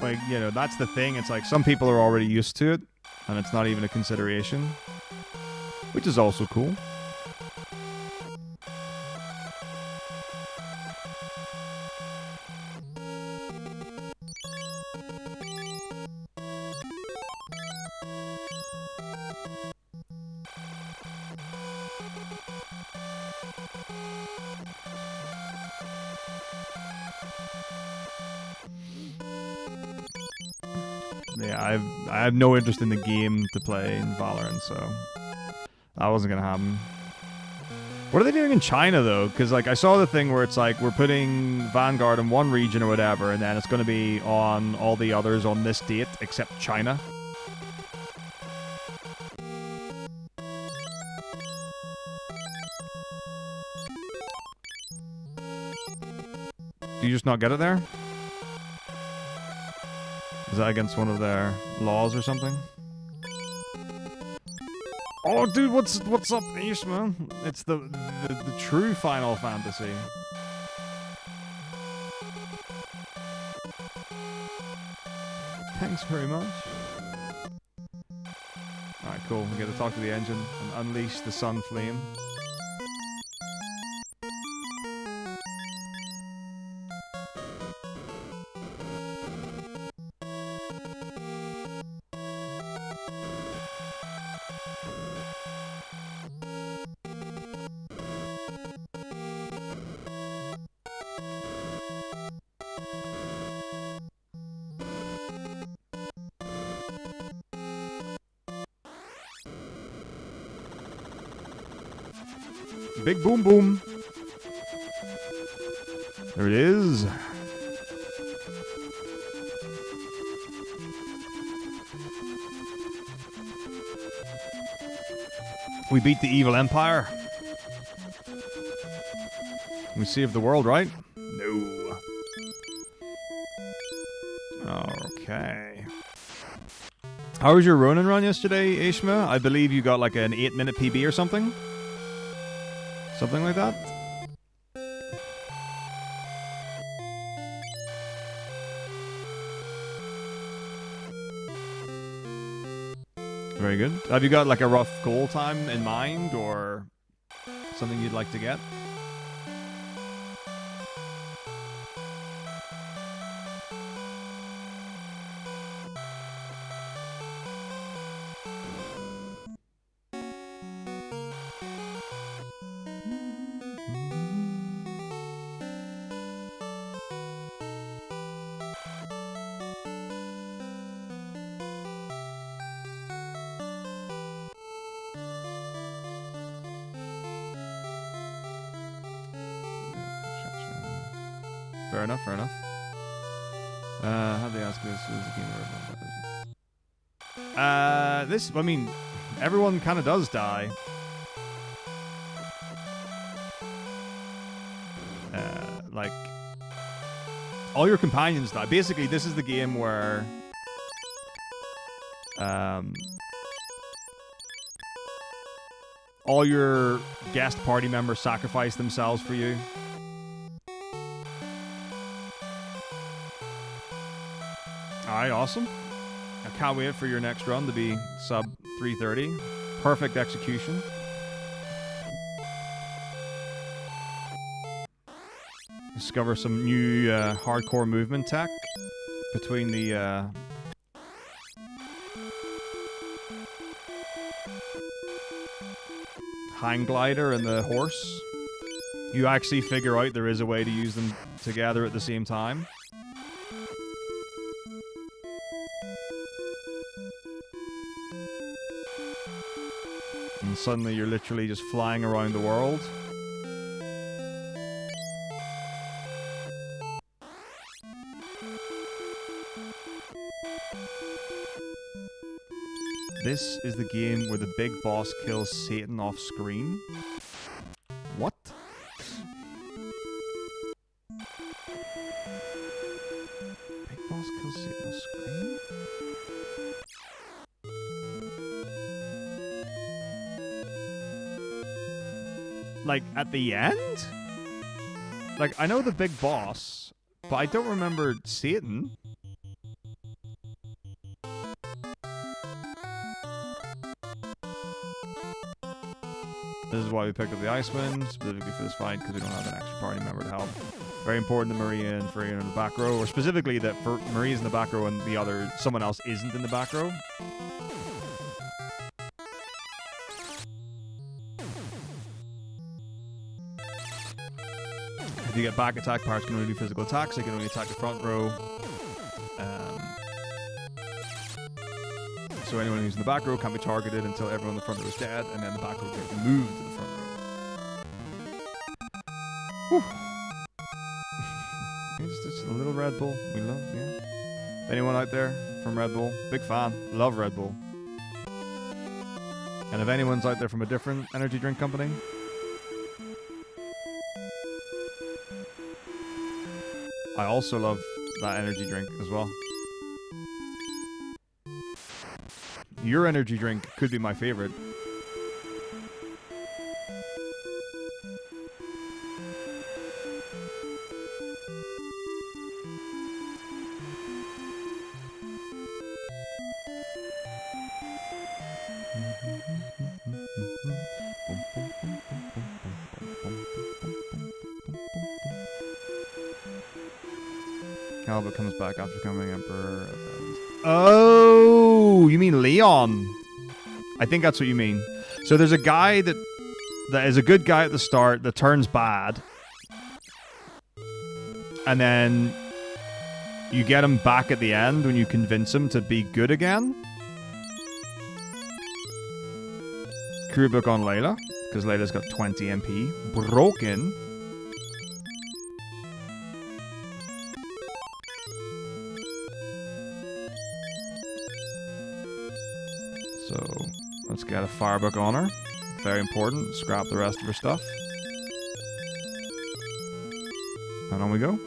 Like, you know, that's the thing. It's like some people are already used to it, and it's not even a consideration. Which is also cool. Yeah, I have no interest in the game to play in Valorant, so that wasn't gonna happen. What are they doing in China though? Because like I saw the thing where it's like we're putting Vanguard in one region or whatever, and then it's going to be on all the others on this date except China. Do you just not get it there? Is that against one of their laws or something? Oh, dude, what's up, Ish, man? It's the true Final Fantasy. Thanks very much. Alright, cool. We get to talk to the engine and unleash the sun flame. Big boom boom. There it is. We beat the evil empire. We saved the world, right? No. Okay. How was your Ronin run yesterday, Ishma? I believe you got like an 8-minute PB or something? Something like that? Very good. Have you got like a rough goal time in mind or something you'd like to get? Fair enough, fair enough. How'd they ask this? Was the game this, I mean, everyone kind of does die. Like, all your companions die. Basically, this is the game where all your guest party members sacrifice themselves for you. Alright, awesome. I can't wait for your next run to be sub 330. Perfect execution. Discover some new hardcore movement tech between the hang glider and the horse. You actually figure out there is a way to use them together at the same time. And suddenly you're literally just flying around the world. This is the game where the big boss kills Satan off screen. What? Big boss kills Satan off screen? Like, at the end? Like, I know the big boss, but I don't remember Satan. This is why we picked up the Iceman, specifically for this fight, because we don't have an extra party member to help. Very important that Maria and Freya are in the back row, or specifically that Maria's in the back row and the other, someone else isn't in the back row. If you get back attack, pirates can only do physical attacks, they can only attack the front row. So anyone who's in the back row can't be targeted until everyone in the front row is dead, and then the back row gets moved to the front row. It's just a little Red Bull. We love, yeah. Anyone out there from Red Bull? Big fan. Love Red Bull. And if anyone's out there from a different energy drink company, I also love that energy drink as well. Your energy drink could be my favorite. Calvert comes back after becoming Emperor. Oh, you mean Leon? I think that's what you mean. So there's a guy that is a good guy at the start that turns bad, and then you get him back at the end when you convince him to be good again. Crew book on Layla, because Layla's got 20 MP. Broken. So, let's get a firebook on her. Very important. Scrap the rest of her stuff. And on we go. 1,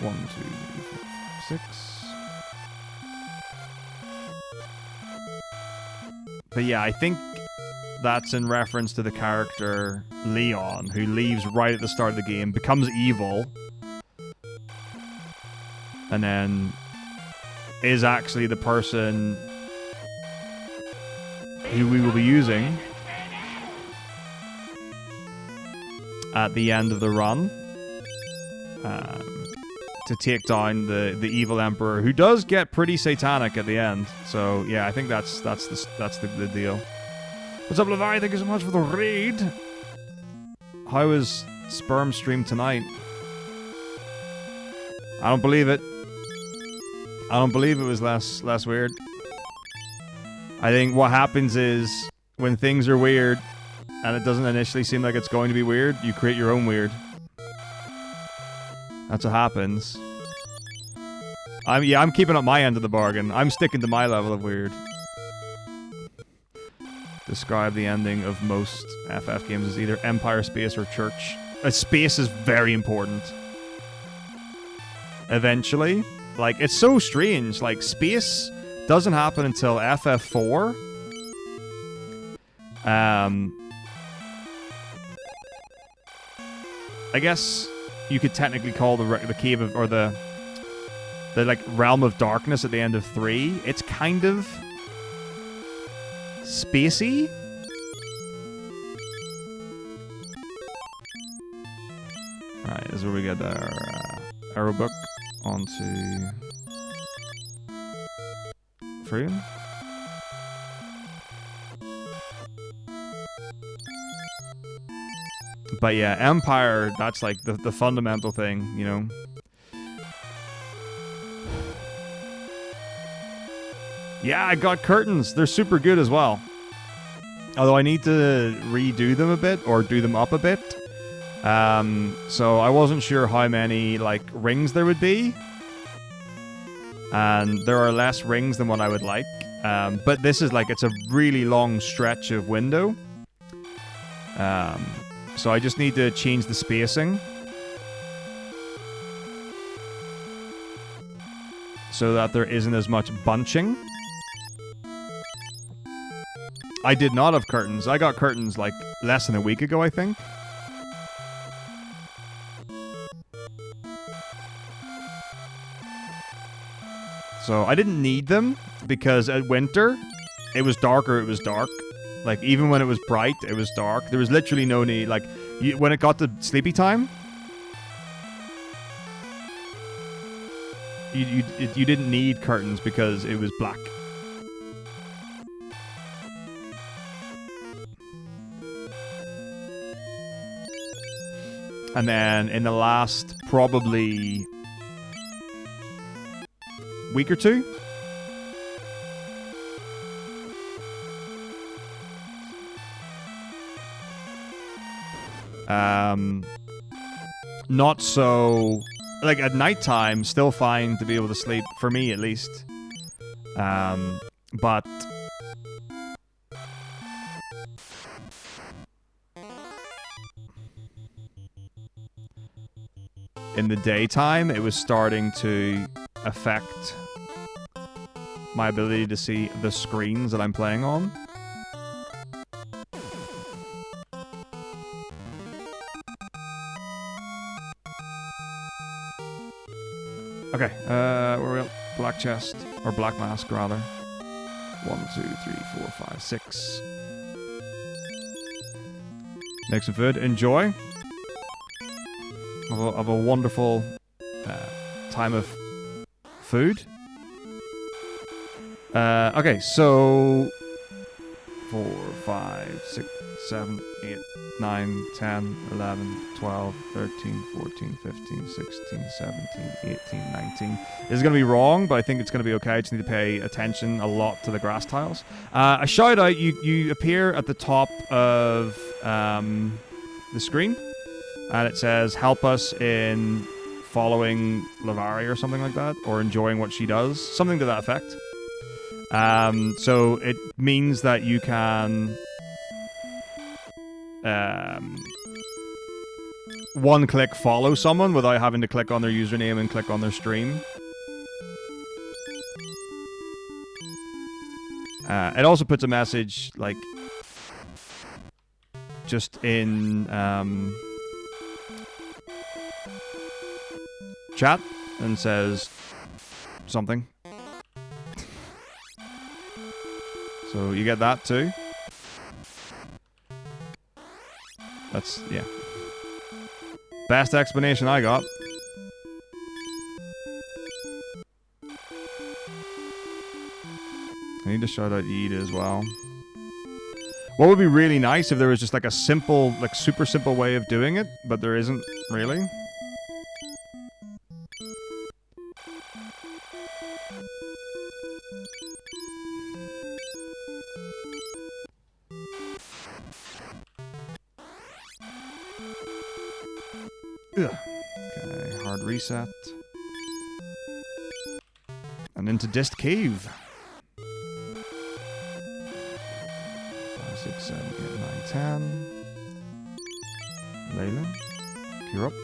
2, 3, 4, 6. But yeah, I think that's in reference to the character Leon, who leaves right at the start of the game, becomes evil, and then is actually the person who we will be using at the end of the run to take down the evil emperor, who does get pretty satanic at the end. So yeah, I think that's the deal. What's up, Levi? Thank you so much for the raid. How was Sperm stream tonight? I don't believe it. I don't believe it was less weird. I think what happens is when things are weird and it doesn't initially seem like it's going to be weird, you create your own weird. That's what happens. I'm keeping up my end of the bargain. I'm sticking to my level of weird. Describe the ending of most FF games as either Empire, Space, or Church. Space is very important. Eventually. Like, it's so strange. Like, Space doesn't happen until FF4. I guess you could technically call the cave of, or the like realm of darkness at the end of 3. It's kind of spacey. Alright, this is where we get our arrow book onto Freedom. But yeah, Empire, that's like the fundamental thing, you know? Yeah, I got curtains. They're super good as well. Although I need to redo them a bit, or do them up a bit. So I wasn't sure how many, like, rings there would be. And there are less rings than what I would like. But this is like, it's a really long stretch of window. So I just need to change the spacing. So that there isn't as much bunching. I did not have curtains. I got curtains like less than a week ago, I think. So I didn't need them because at winter, it was darker, it was dark. Like, even when it was bright, it was dark. There was literally no need. Like, when it got to sleepy time, you didn't need curtains because it was black. And then in the last probably week or two, not so, like, at nighttime, still fine to be able to sleep, for me at least. But in the daytime, it was starting to affect my ability to see the screens that I'm playing on. Okay, where are we at? Black chest, or black mask rather. 1, 2, 3, 4, 5, 6. Make some food. Enjoy. Of a wonderful time of food. Okay, so 4, 5, 6, 7, 8, 9, 10, 11, 12, 13, 14, 15, 16, 17, 18, 19. This is going to be wrong, but I think it's going to be okay. I just need to pay attention a lot to the grass tiles. A shout out, you appear at the top of the screen, and it says, help us in following Lavari or something like that, or enjoying what she does. Something to that effect. So it means that you can one-click follow someone without having to click on their username and click on their stream. It also puts a message, like, just in chat and says something. So you get that too. That's, yeah. Best explanation I got. I need to shout out Ida as well. What would be really nice if there was just like a simple, like super simple way of doing it, but there isn't really. Ugh. Okay, hard reset. And into Dist Cave. 5, 6, 7, 8, 9, 10. Layla, you're up.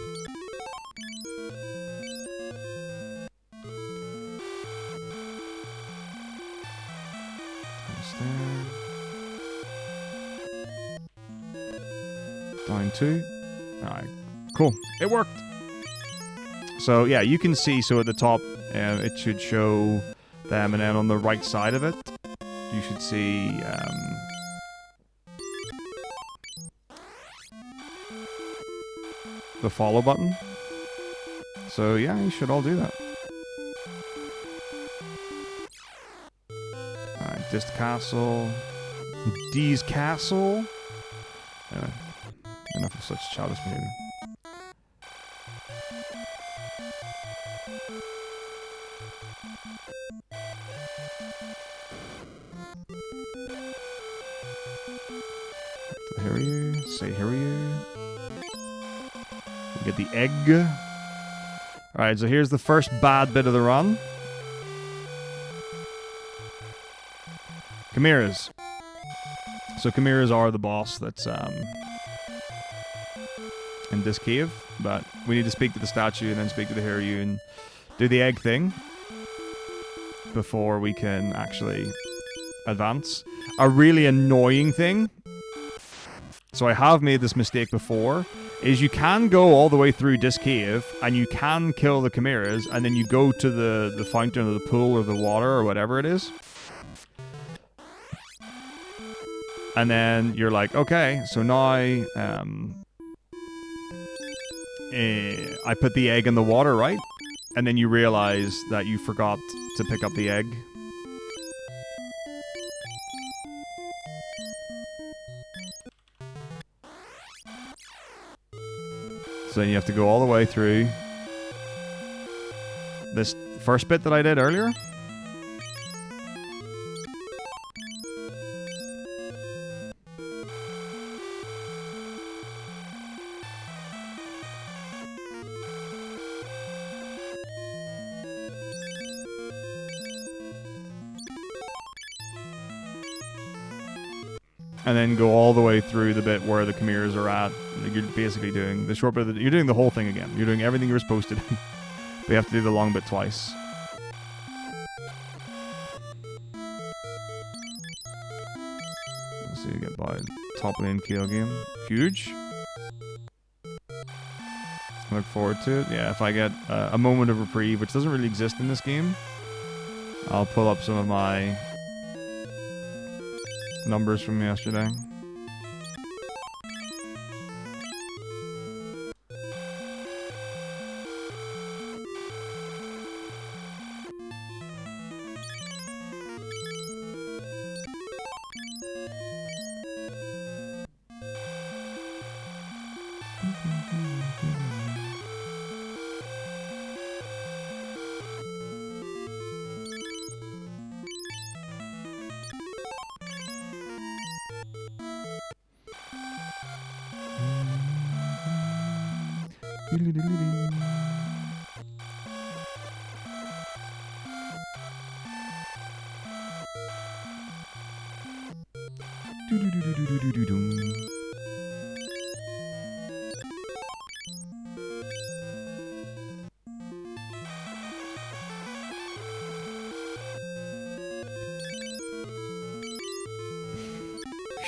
Down 2. Alright, cool. It worked. So yeah, you can see, so at the top, it should show them, and then on the right side of it, you should see the follow button. So yeah, you should all do that. Alright, Dist Castle. D's Castle. Anyway, enough of such childish behavior. Here are you. Say here are you. We get the egg. Alright, so here's the first bad bit of the run. Chimeras. So chimeras are the boss that's in this cave, but we need to speak to the statue and then speak to the Hiryu and do the egg thing before we can actually advance. A really annoying thing, so I have made this mistake before, is you can go all the way through this cave and you can kill the chimeras and then you go to the fountain or the pool or the water or whatever it is. And then you're like, okay, so now I put the egg in the water, right? And then you realize that you forgot to pick up the egg. So then you have to go all the way through this first bit that I did earlier. And then go all the way through the bit where the chimeras are at. You're basically doing the short bit of you're doing the whole thing again. You're doing everything you were supposed to do. But you have to do the long bit twice. So you get by top lane kill game. Huge. I look forward to it. Yeah, if I get a moment of reprieve, which doesn't really exist in this game, I'll pull up some of my numbers from yesterday.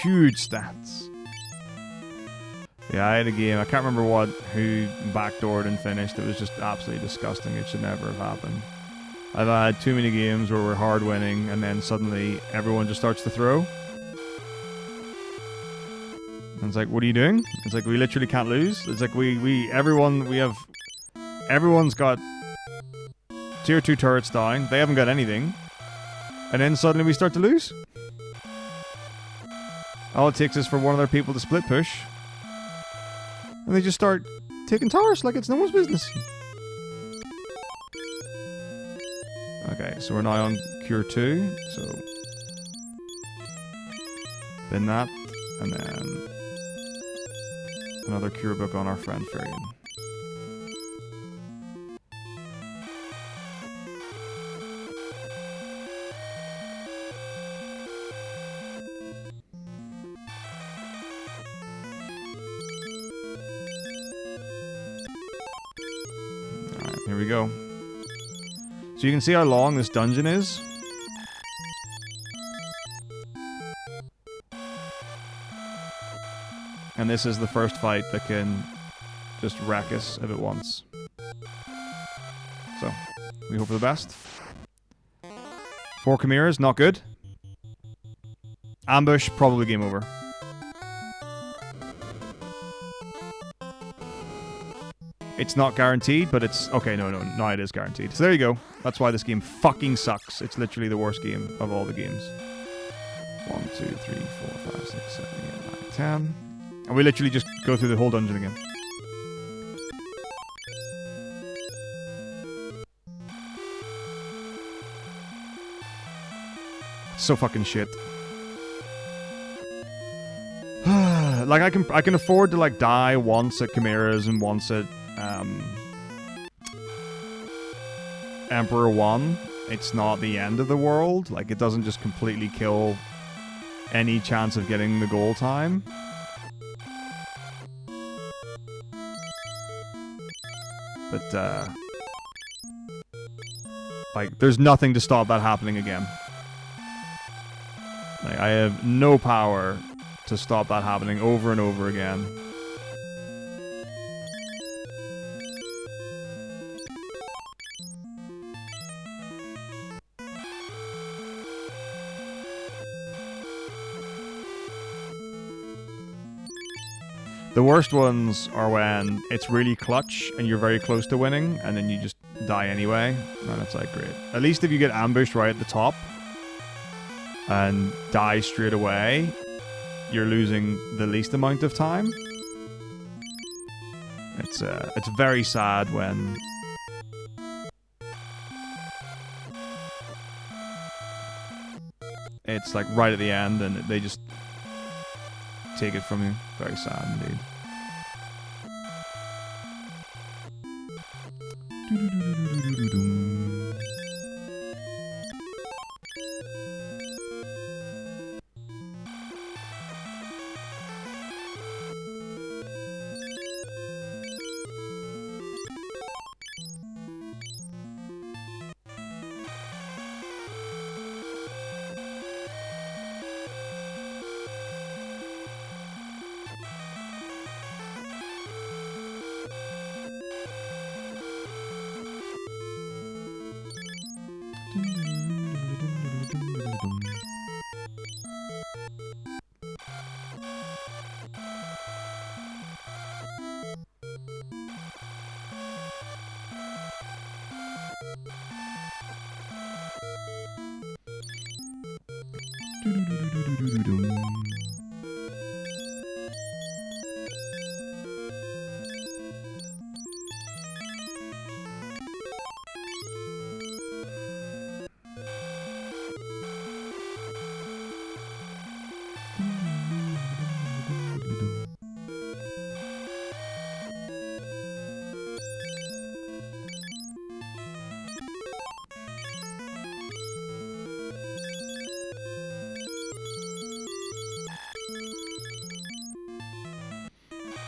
Huge stats. Yeah, I had a game. I can't remember who backdoored and finished. It was just absolutely disgusting. It should never have happened. I've had too many games where we're hard winning and then suddenly everyone just starts to throw. And it's like, what are you doing? It's like, we literally can't lose. It's like everyone's got tier 2 turrets down. They haven't got anything. And then suddenly we start to lose. All it takes is for one of their people to split push. And they just start taking towers like it's no one's business. Okay, so we're now on cure 2. So then that, and then another cure book on our friend Farian. we go. So you can see how long this dungeon is. And this is the first fight that can just wreck us if it wants. So, we hope for the best. 4 chimeras, not good. Ambush, probably game over. It's not guaranteed, but it's... Okay, no, it is guaranteed. So there you go. That's why this game fucking sucks. It's literally the worst game of all the games. 1, 2, 3, 4, 5, 6, 7, 8, 9, 10. And we literally just go through the whole dungeon again. So fucking shit. Like I can afford to like die once at Chimeras and once at Emperor 1. It's not the end of the world. Like it doesn't just completely kill any chance of getting the goal time. But like there's nothing to stop that happening again. Like, I have no power to stop that happening over and over again. The worst ones are when it's really clutch and you're very close to winning and then you just die anyway. And it's like, great. At least if you get ambushed right at the top and die straight away, you're losing the least amount of time. It's very sad when it's like right at the end and they just take it from you. Very sad indeed.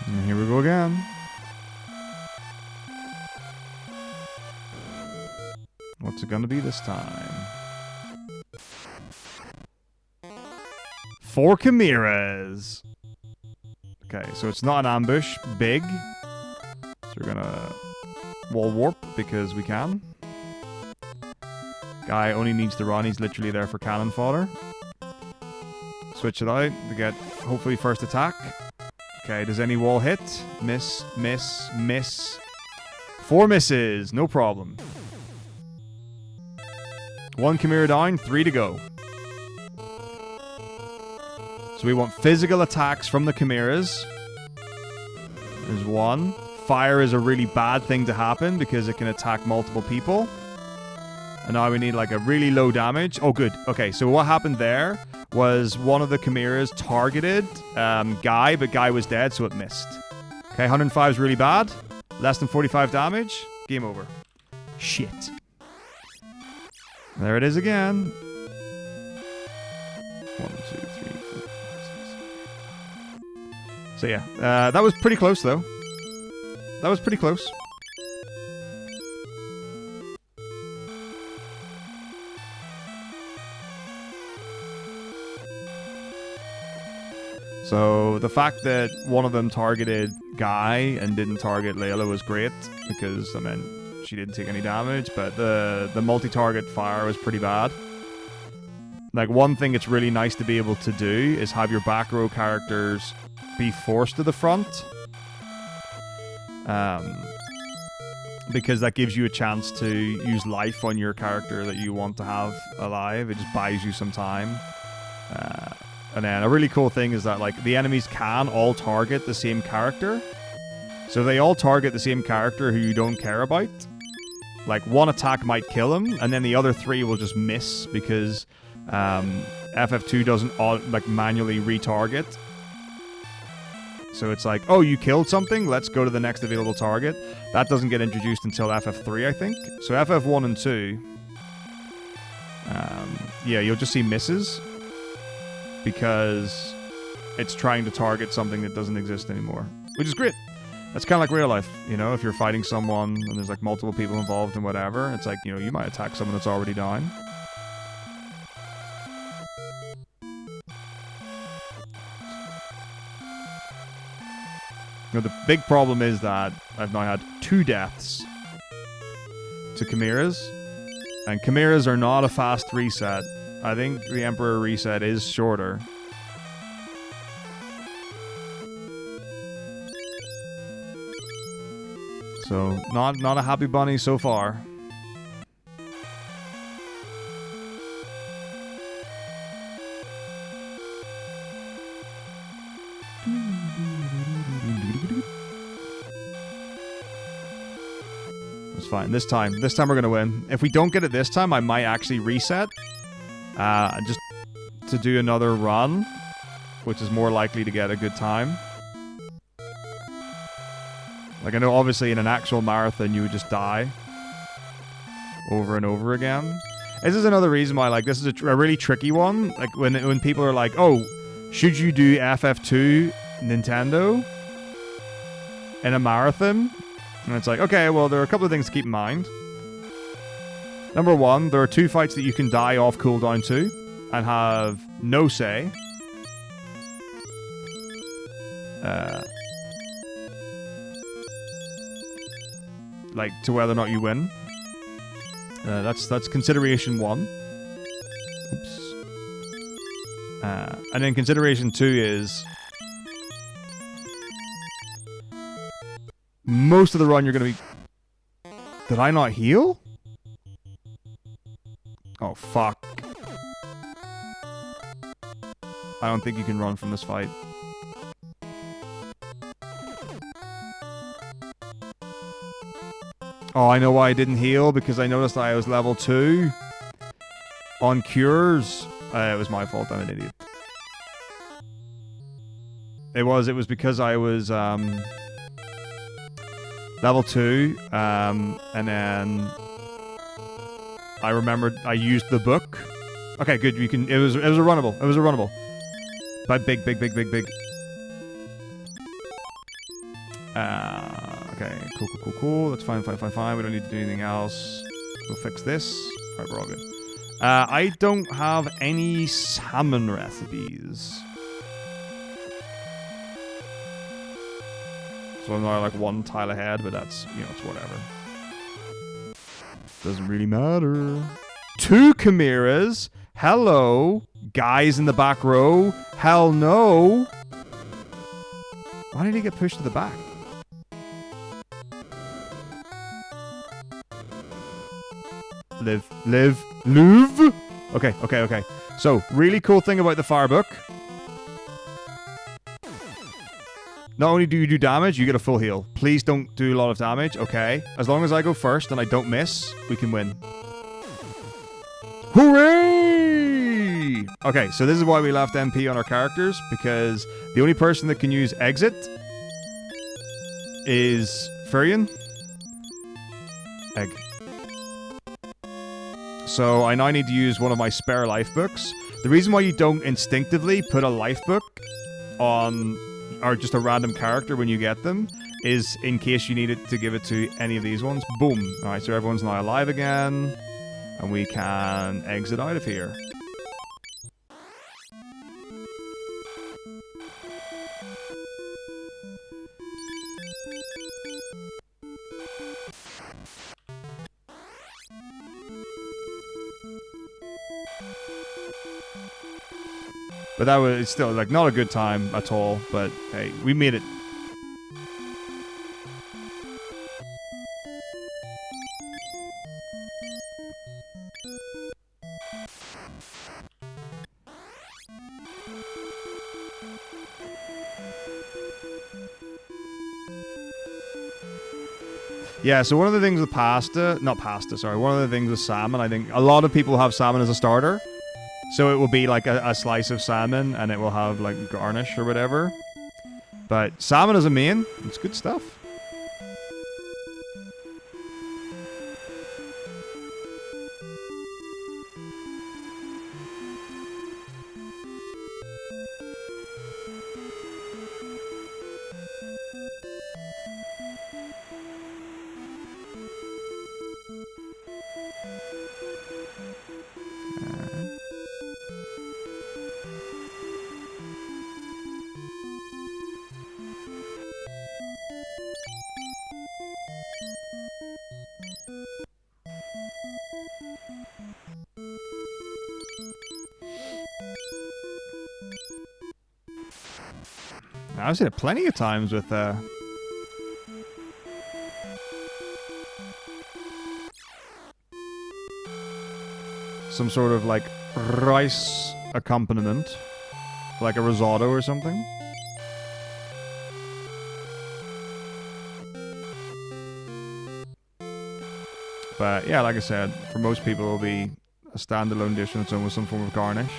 And here we go again. What's it gonna be this time? 4 chimeras. Okay, so it's not an ambush. Big. So we're gonna wall warp because we can. Guy only needs to run. He's literally there for cannon fodder. Switch it out to get hopefully first attack. Okay, does any wall hit? Miss, miss, miss. 4 misses, no problem. 1 chimera down, 3 to go. So we want physical attacks from the chimeras. There's 1. Fire is a really bad thing to happen because it can attack multiple people. And now we need like a really low damage. Oh, good. Okay, so what happened there was one of the chimeras targeted Guy, but Guy was dead, so it missed. Okay, 105 is really bad. Less than 45 damage. Game over. Shit. There it is again. 1, 2, 3, 4, 5, 6. So yeah, that was pretty close though. That was pretty close. So the fact that one of them targeted Guy and didn't target Layla was great, because I mean she didn't take any damage, but the multi-target fire was pretty bad. Like, one thing it's really nice to be able to do is have your back row characters be forced to the front. Because that gives you a chance to use life on your character that you want to have alive. It just buys you some time. And then a really cool thing is that, like, the enemies can all target the same character. So they all target the same character who you don't care about. Like, one attack might kill him, and then the other three will just miss because FF2 doesn't like manually retarget. So it's like, oh, you killed something? Let's go to the next available target. That doesn't get introduced until FF3, I think. So FF1 and 2, yeah, you'll just see misses because it's trying to target something that doesn't exist anymore, which is great. That's kind of like real life, you know, if you're fighting someone and there's like multiple people involved and whatever, it's like, you know, you might attack someone that's already down. Now, the big problem is that I've now had 2 deaths to Chimeras, and Chimeras are not a fast reset. I think the Emperor reset is shorter. So, not a happy bunny so far. It's fine. This time we're gonna win. If we don't get it this time, I might actually reset. Just to do another run, which is more likely to get a good time. Like, I know obviously in an actual marathon you would just die over and over again. This is another reason why, like, this is a really tricky one. Like, when people are like, oh, should you do FF2 Nintendo in a marathon? And it's like, okay, well, there are a couple of things to keep in mind. Number 1, there are 2 fights that you can die off cooldown to and have no say. Like, to whether or not you win. That's consideration 1. Oops. And then consideration 2 is most of the run you're going to be... Did I not heal? Oh, fuck. I don't think you can run from this fight. Oh, I know why I didn't heal, because I noticed I was level 2 on cures. It was my fault, I'm an idiot. It was because I was level 2, and then I remembered I used the book. Okay, good. You can. It was a runnable. It was a runnable. But big. Okay, cool. That's fine. We don't need to do anything else. We'll fix this. Alright, we're all good. I don't have any salmon recipes. So I'm now like 1 tile ahead, but that's, you know, it's whatever. Doesn't really matter. 2 chimeras. Hello. Guys in the back row. Hell no. Why did he get pushed to the back? Live. Okay. So, really cool thing about the fire book. Not only do you do damage, you get a full heal. Please don't do a lot of damage, okay? As long as I go first and I don't miss, we can win. Hooray! Okay, so this is why we left MP on our characters, because the only person that can use exit is Furion. Egg. So I now need to use one of my spare life books. The reason why you don't instinctively put a life book on, or just a random character when you get them, is in case you need it to give it to any of these ones. Boom. Alright, so everyone's now alive again. And we can exit out of here. But that was still like not a good time at all. But hey, we made it. Yeah, so one of the things with one of the things with salmon, I think a lot of people have salmon as a starter. So it will be like a slice of salmon and it will have like garnish or whatever. But salmon as a main, it's good stuff. I've seen it plenty of times with some sort of like rice accompaniment, like a risotto or something. But yeah, like I said, for most people it'll be a standalone dish on its own with some form of garnish.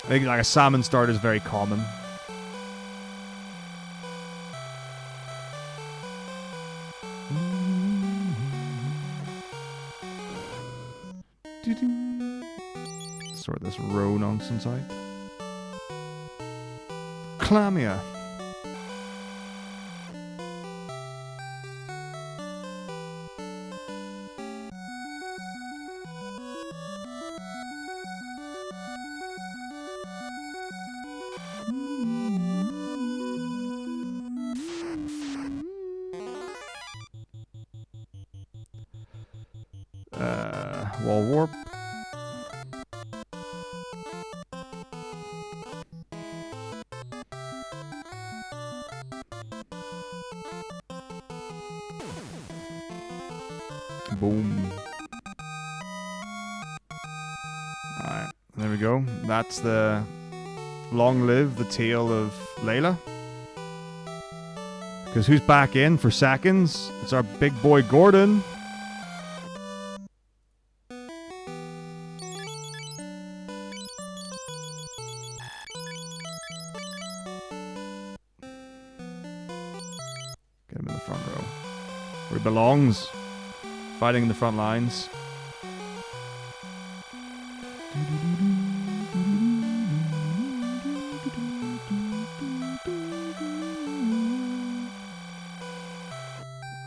I think like a salmon starter is very common. Sort this row nonsense out. Clamia. Wall warp. Boom. Alright, there we go. That's the long live the tale of Layla. Because who's back in for seconds? It's our big boy Gordon. Get him in the front row. Where he belongs. Fighting in the front lines.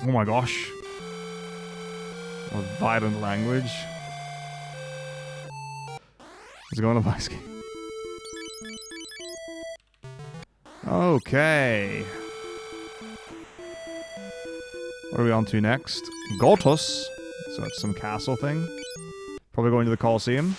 Oh my gosh. What violent language. Let's go on a vice game. Okay. What are we on to next? Gotos. So it's some castle thing. Probably going to the Colosseum.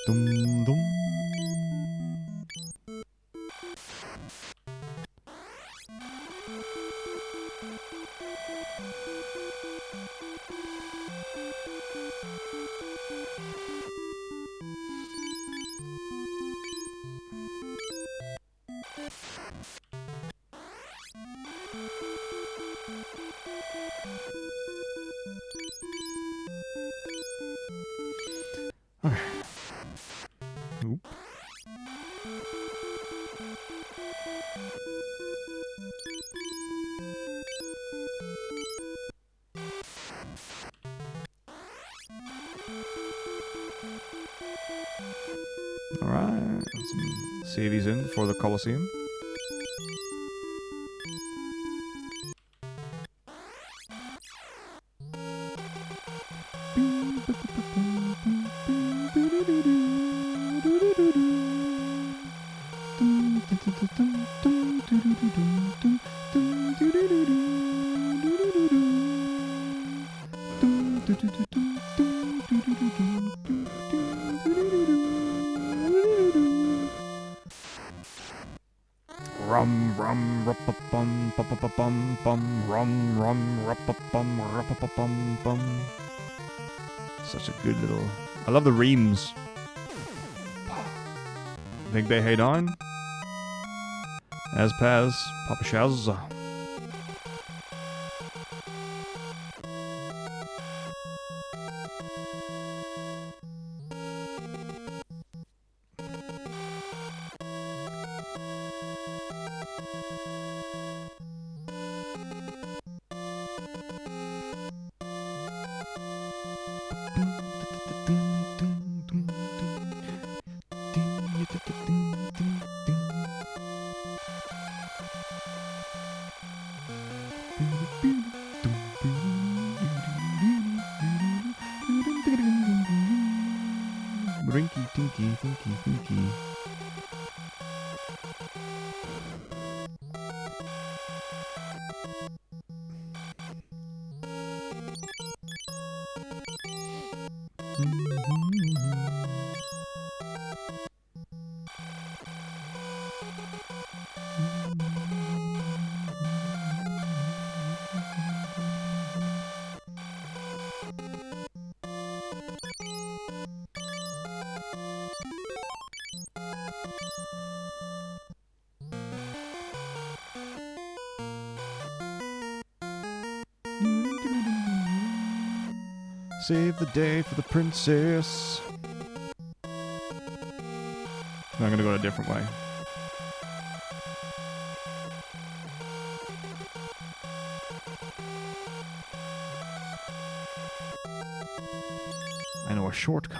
Dum dum. Okay. Oop. Alright. See if he's in for the Coliseum. Rum rum rupa bum bum bum bum rum rum rupa bum rupa bum bum. Such a good little. I love the reams. Big Bay Hey Don. As Paz, Papa Shaz. Rinky tinky thinky thinky. Save the day for the princess. I'm gonna go a different way. I know a shortcut.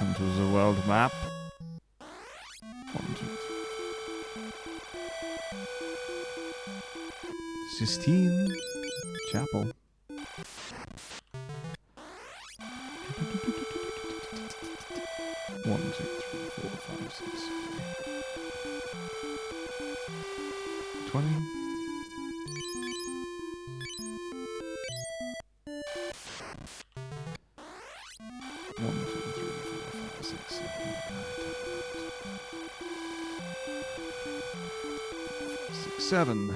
Into the world map. 1, 2, 3. Sistine Chapel. One, two, three, 4, 5, 6, 20. Seven.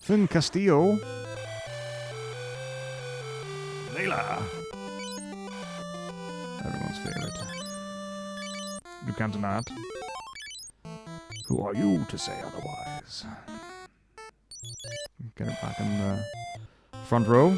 Finn Castillo. Layla. Everyone's favorite. You can't deny it. Who are you to say otherwise? Get it back in the front row.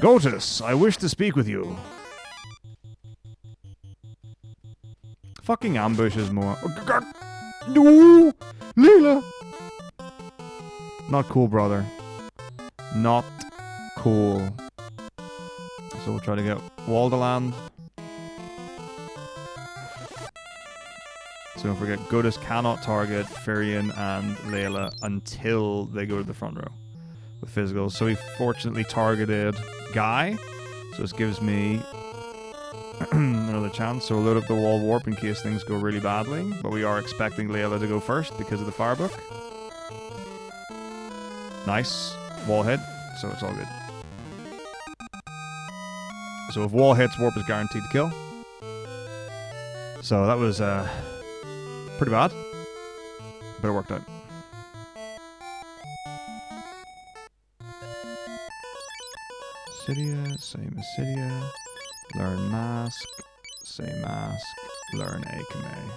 Gotus, I wish to speak with you. Fucking ambushes more. Oh, God. No! Leela! Not cool, brother. Not cool. So we'll try to get Walderland. So don't forget, Gotus cannot target Firion and Layla until they go to the front row with physicals. So he fortunately targeted Guy. So this gives me another chance. So we'll load up the wall warp in case things go really badly. But we are expecting Layla to go first because of the firebook. Nice. Wall hit. So it's all good. So if wall hits, warp is guaranteed to kill. So that was pretty bad. But it worked out. Cydia, same as Cydia. Learn Mask, say Mask, learn Akame.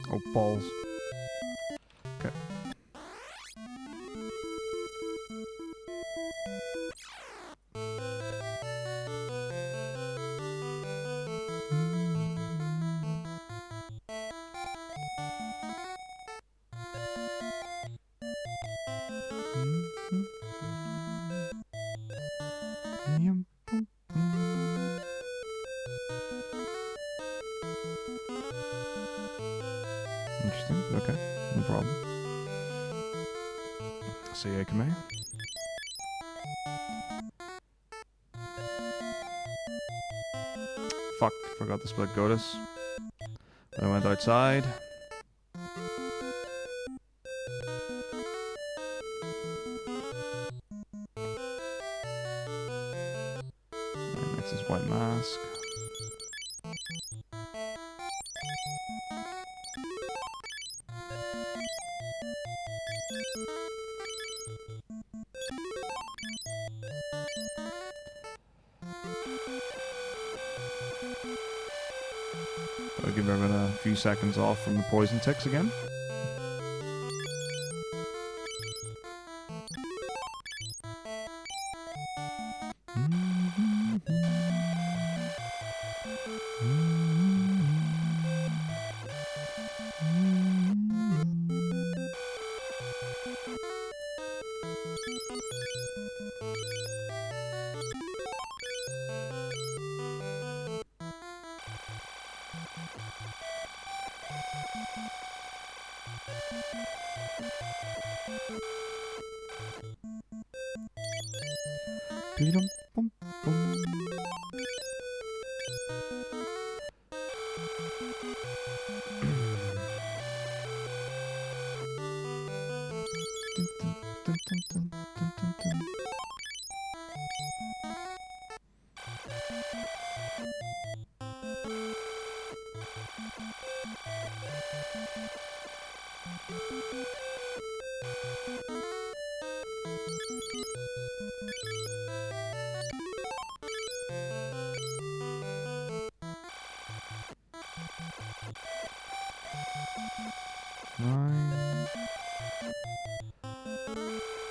Oh, balls. Okay. Interesting. Okay. No problem. See Akame. Fuck. Forgot to split Gotus. I went outside. And next is White Mask. I'll give everyone a few seconds off from the poison ticks again.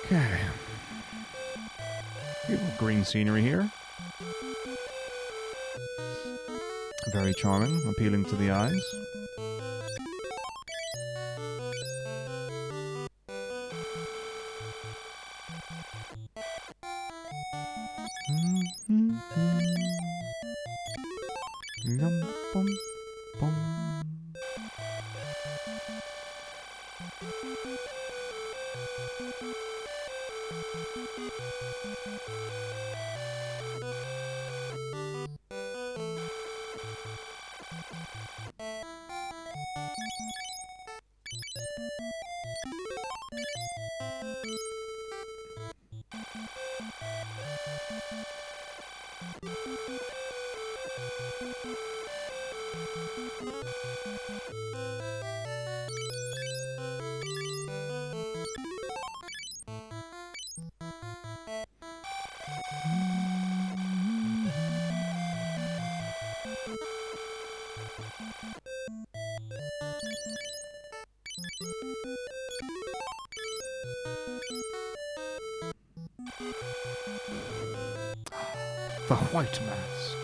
Okay. Beautiful green scenery here. Very charming, appealing to the eyes. The white mask.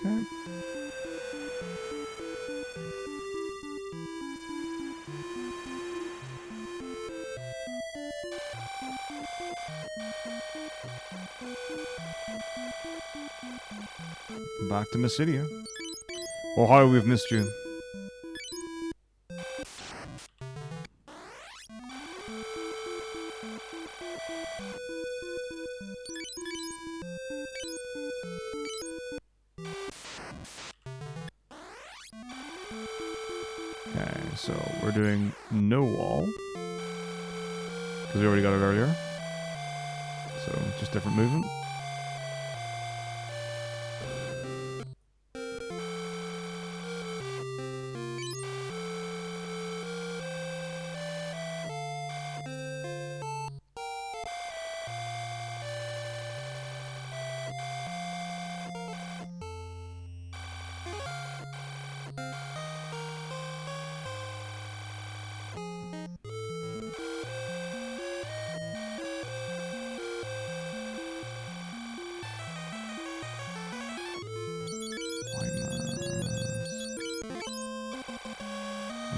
Okay. Back to Mysidia. Oh, how we've missed you. Okay, so we're doing no wall. Because we already got it earlier. So, just different movement.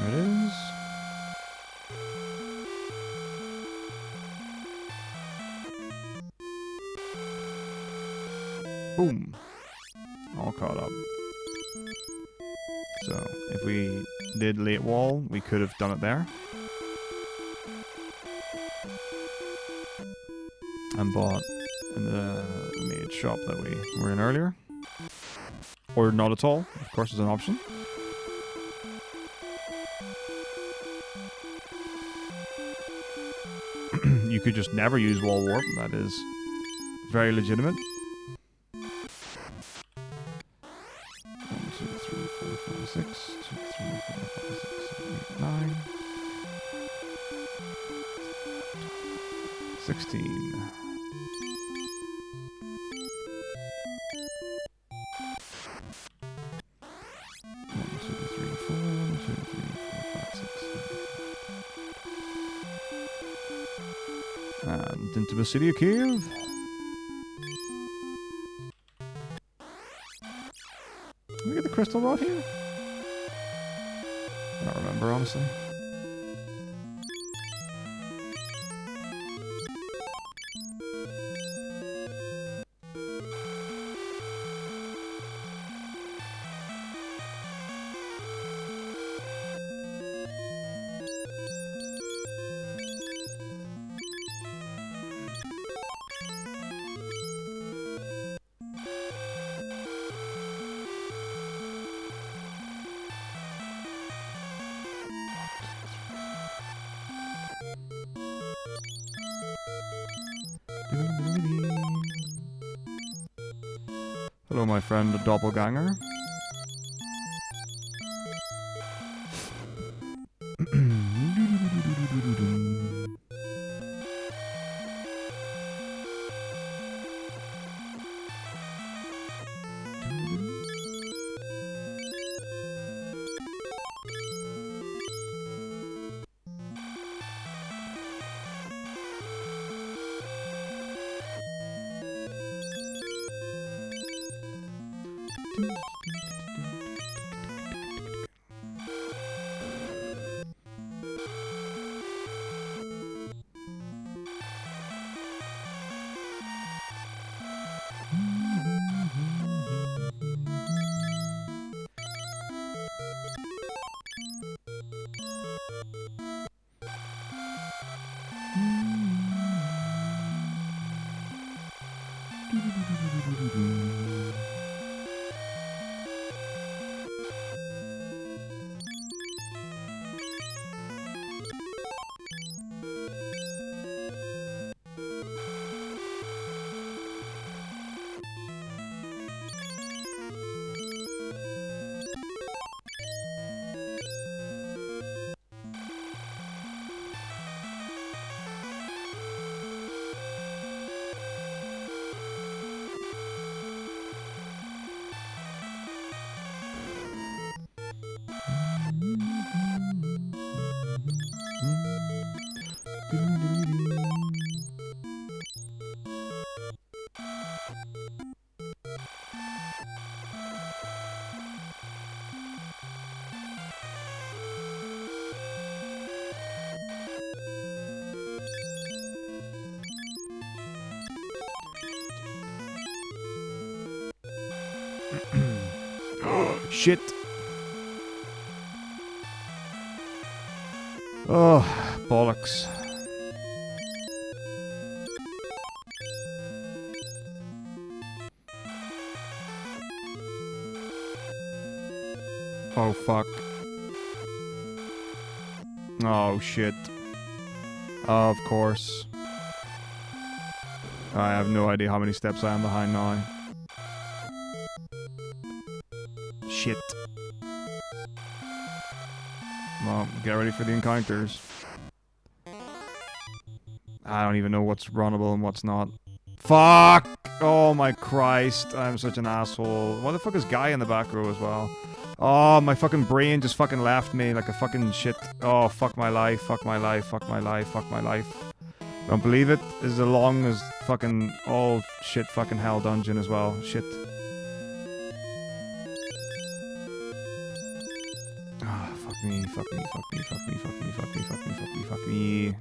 There it is. Boom. All caught up. So, if we did late wall, we could have done it there. And bought in the maid shop that we were in earlier. Or not at all, of course, is an option. You could just never use wall warp, that is very legitimate. 1, 2, 3, 4, 5, 6. 2, 3, 4, 5, 6, 7, 8, 9. 16. And into the city cave. Did we get the crystal rod here? I don't remember, honestly. Hello, my friend, the doppelganger. Shit. Oh, bollocks. Oh, fuck. Oh, shit. Of course. I have no idea how many steps I am behind now. Shit. Well, get ready for the encounters. I don't even know what's runnable and what's not. Fuck! Oh my Christ, I'm such an asshole. Why the fuck is Guy in the back row as well? Oh, my fucking brain just fucking left me like a fucking shit. Oh, fuck my life, fuck my life, fuck my life, fuck my life. Don't believe it. This is as long as fucking all shit fucking hell dungeon as well. Shit. Ah, fuck me, fuck me, fuck me, fuck me, fuck me, fuck me, fuck me, fuck me, fuck me.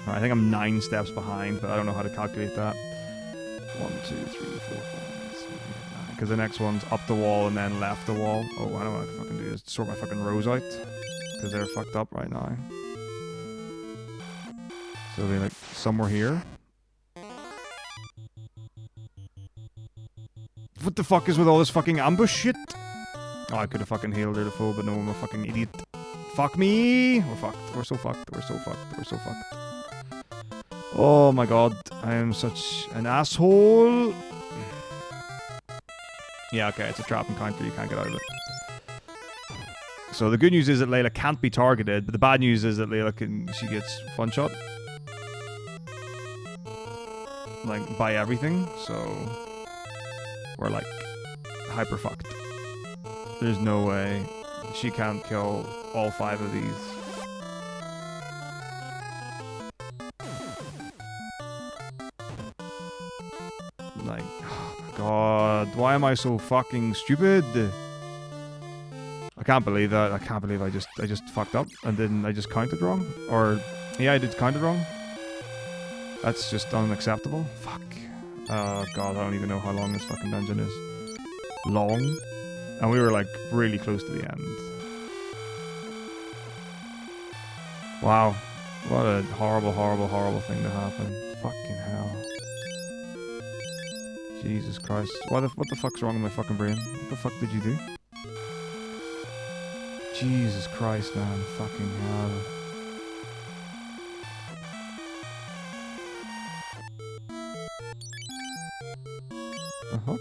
I think I'm 9 steps behind, but I don't know how to calculate that. 1, 2, 3, 4, 5, 6, 7, 8, 9. Because the next one's up the wall and then left the wall. Oh, I know what I can fucking do is sort my fucking rows out. Because they're fucked up right now. So they'll be like somewhere here. What the fuck is with all this fucking ambush shit? Oh, I could have fucking healed her to full, but no, I'm a fucking idiot. Fuck me! We're fucked. We're so fucked. We're so fucked. We're so fucked. Oh my god, I am such an asshole. Yeah, okay, it's a trap encounter, you can't get out of it. So the good news is that Layla can't be targeted, but the bad news is that Layla she gets fun shot. Like, by everything, so we're like hyper fucked. There's no way she can't kill all 5 of these. Like, oh my god, why am I so fucking stupid? I can't believe that. I can't believe I just fucked up and I just counted wrong. Or, yeah, I did count it wrong. That's just unacceptable. Fuck. Oh god, I don't even know how long this fucking dungeon is. Long. And we were like really close to the end. Wow. What a horrible, horrible, horrible thing to happen. Fucking hell. Jesus Christ. What the fuck's wrong with my fucking brain? What the fuck did you do? Jesus Christ, man. Fucking hell. The fuck?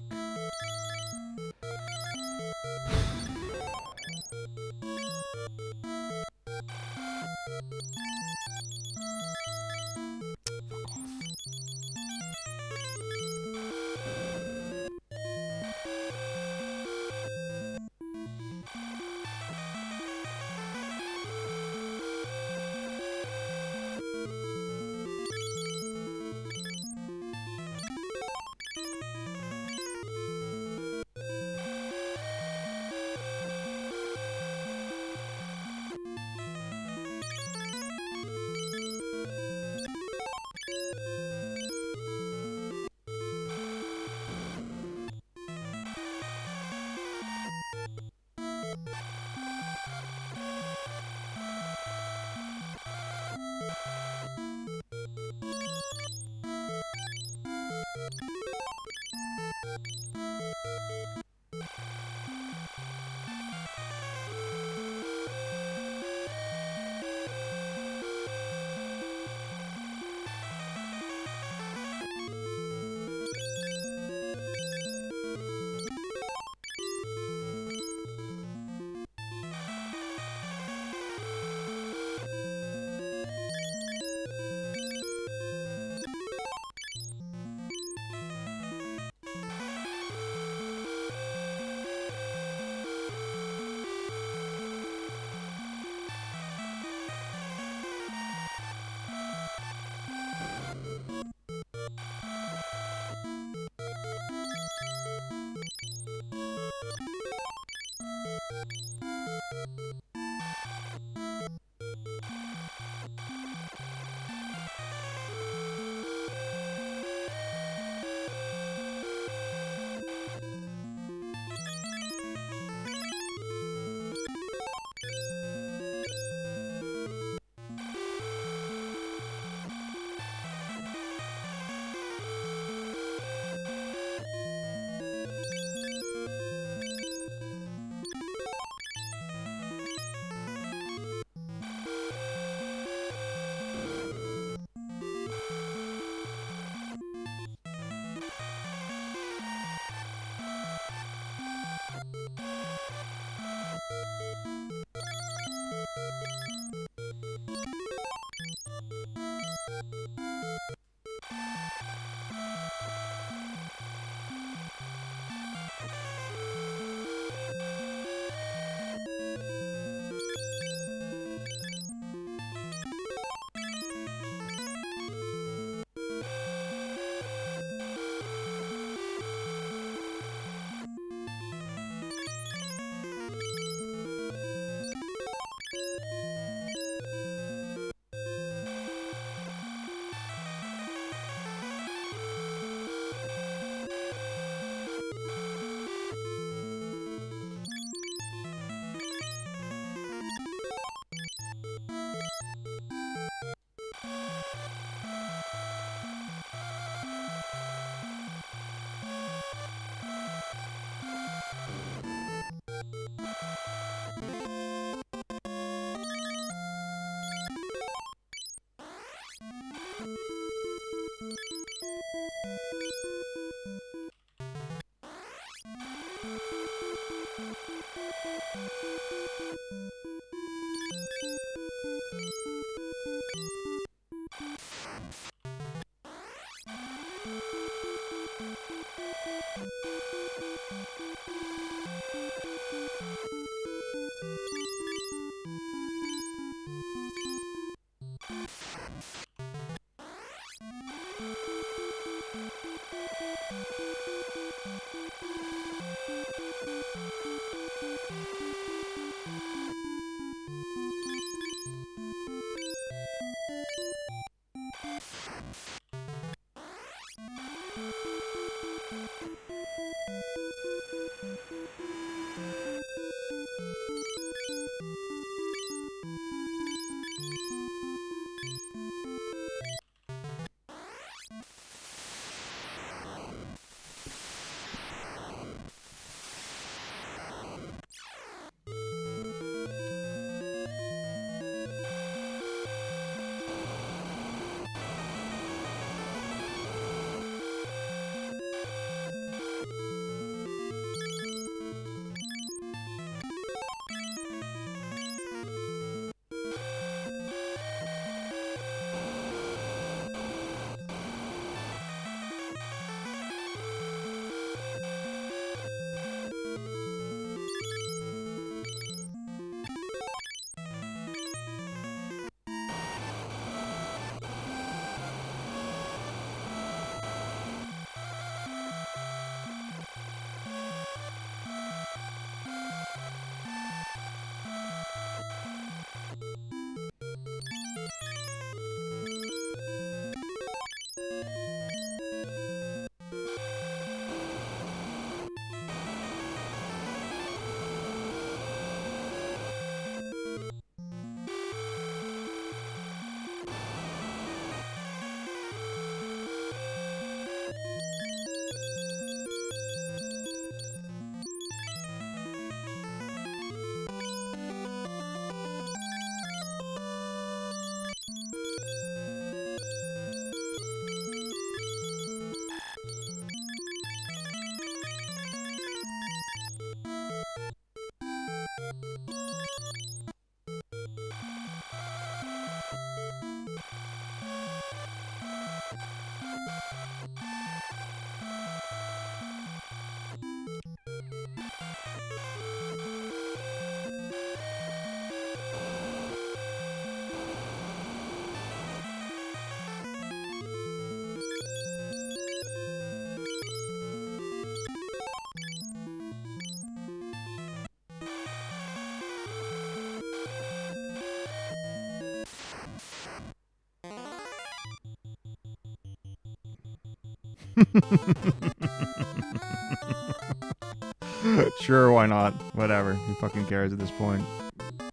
Sure, why not? Whatever. Who fucking cares at this point?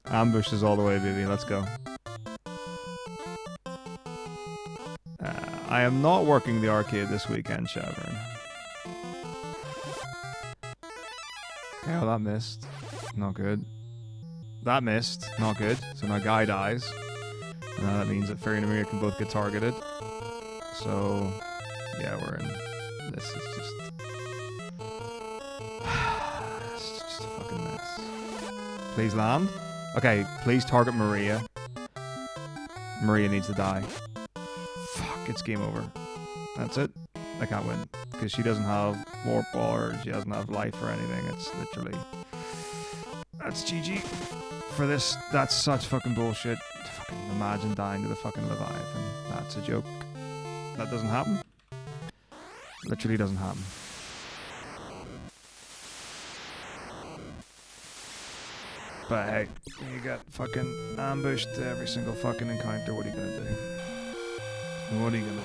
Ambushes all the way, baby. Let's go. I am not working the arcade this weekend, Shavern. Okay, well, that missed. Not good. That missed. Not good. So now Guy dies. And now that means that Fairy and Amir can both get targeted. So, yeah, we're in. This is just... it's just a fucking mess. Please land. Okay, please target Maria. Maria needs to die. Fuck, it's game over. That's it. I can't win. Because she doesn't have warp or she doesn't have life or anything. It's literally... That's GG. For this, that's such fucking bullshit. Fucking imagine dying to the fucking Leviathan. That's a joke. That doesn't happen. Literally doesn't happen. But hey, you got fucking ambushed every single fucking encounter. What are you gonna do? What are you gonna do?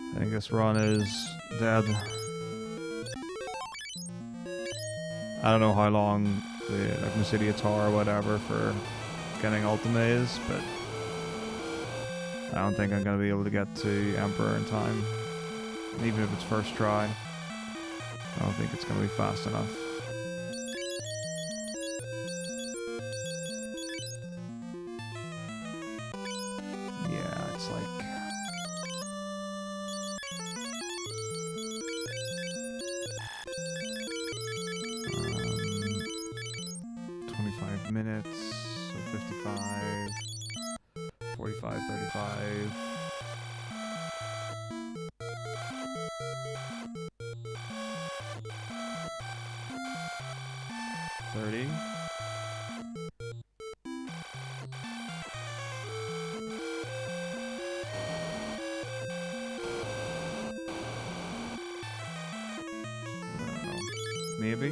I think this run is dead. I don't know how long the like Mysidia Tower or whatever for getting Ultima is, but I don't think I'm gonna be able to get to Emperor in time. Even if it's first try, I don't think it's gonna be fast enough. Yeah, it's like 25 minutes, so 55, 45, 35. Maybe.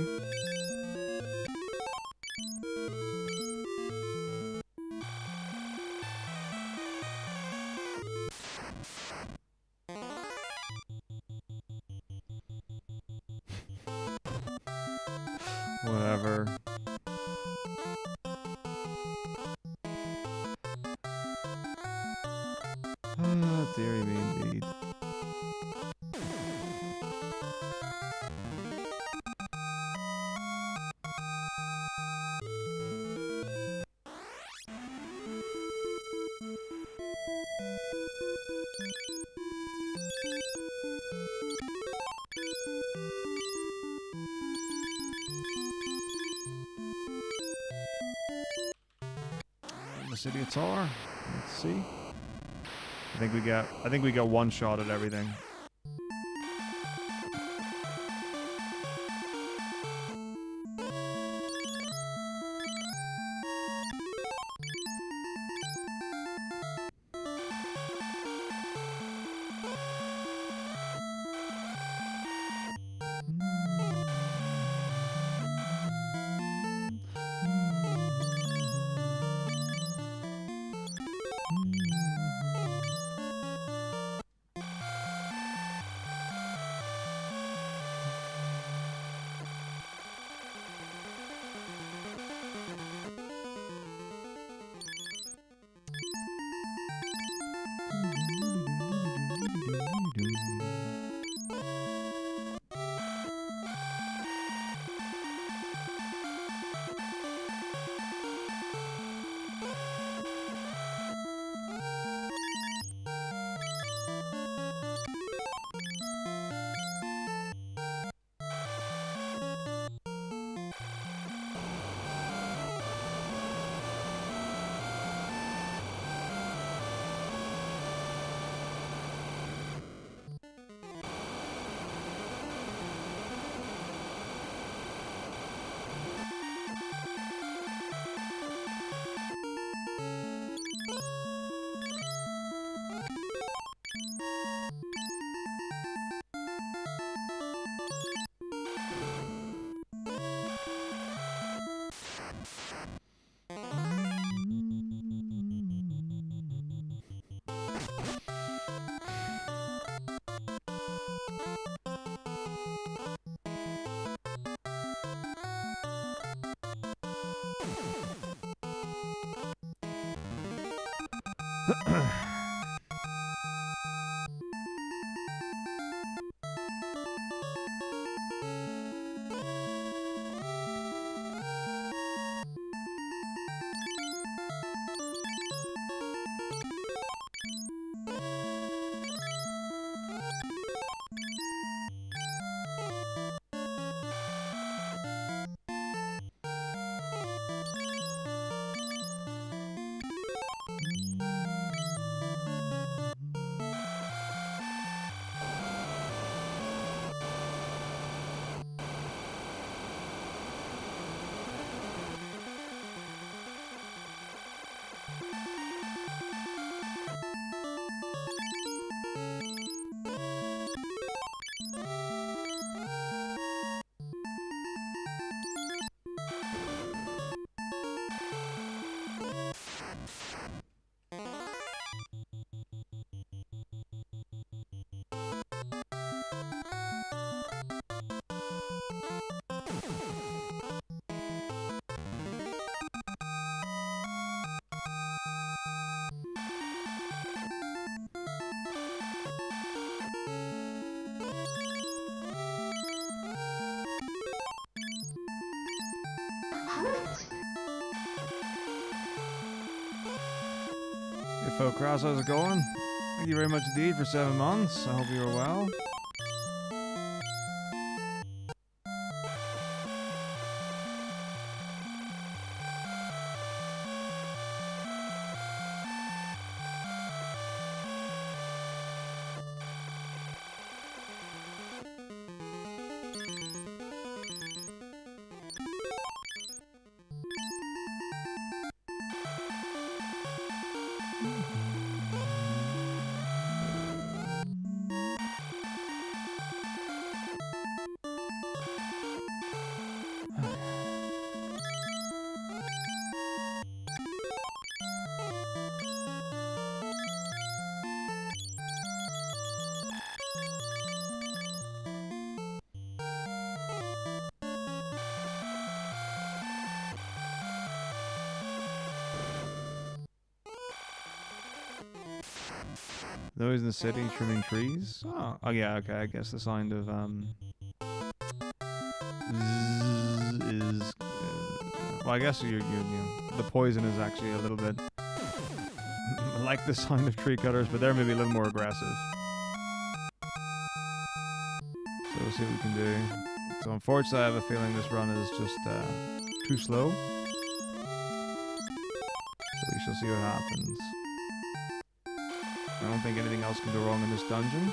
Whatever. Ah, dearie me indeed. Mysidia Tower. Let's see. I think we got one shot at everything. Hey folk, Cross, how's it going? Thank you very much indeed for 7 months. I hope you are well. Those in the city trimming trees. Oh yeah, okay. I guess the sound of is well, I guess you the poison is actually a little bit like the sound of tree cutters, but they're maybe a little more aggressive. So we'll see what we can do. So unfortunately, I have a feeling this run is just too slow. So we shall see what happens. I don't think anything else can go wrong in this dungeon.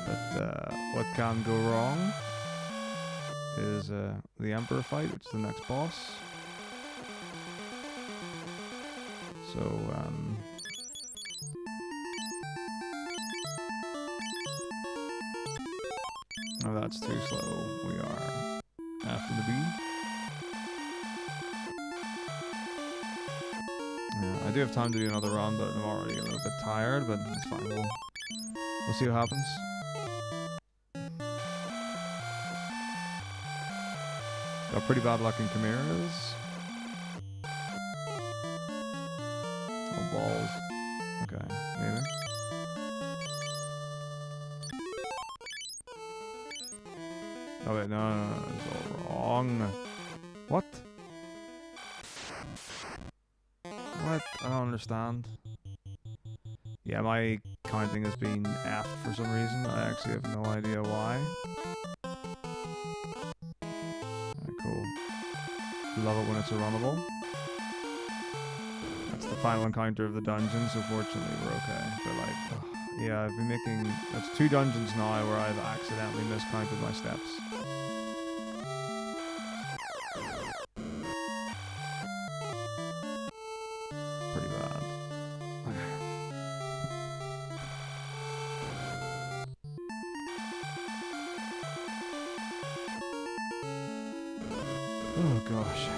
But what can go wrong is the Emperor fight, which is the next boss. So, oh, that's too slow. We are after the bee. Yeah, I do have time to do another run, but I'm already a little bit tired, but it's fine. We'll see what happens. Got pretty bad luck in chimeras. Oh, balls. Okay, maybe. Oh wait, no, it's all wrong. What? What? I don't understand. Yeah, my counting has been effed for some reason. I actually have no idea why. Cool. Love it when it's a runnable. That's the final encounter of the dungeon, so fortunately we're okay. But like, ugh, yeah, I've been making... That's 2 dungeons now where I've accidentally miscounted my steps. Pretty bad. Oh gosh.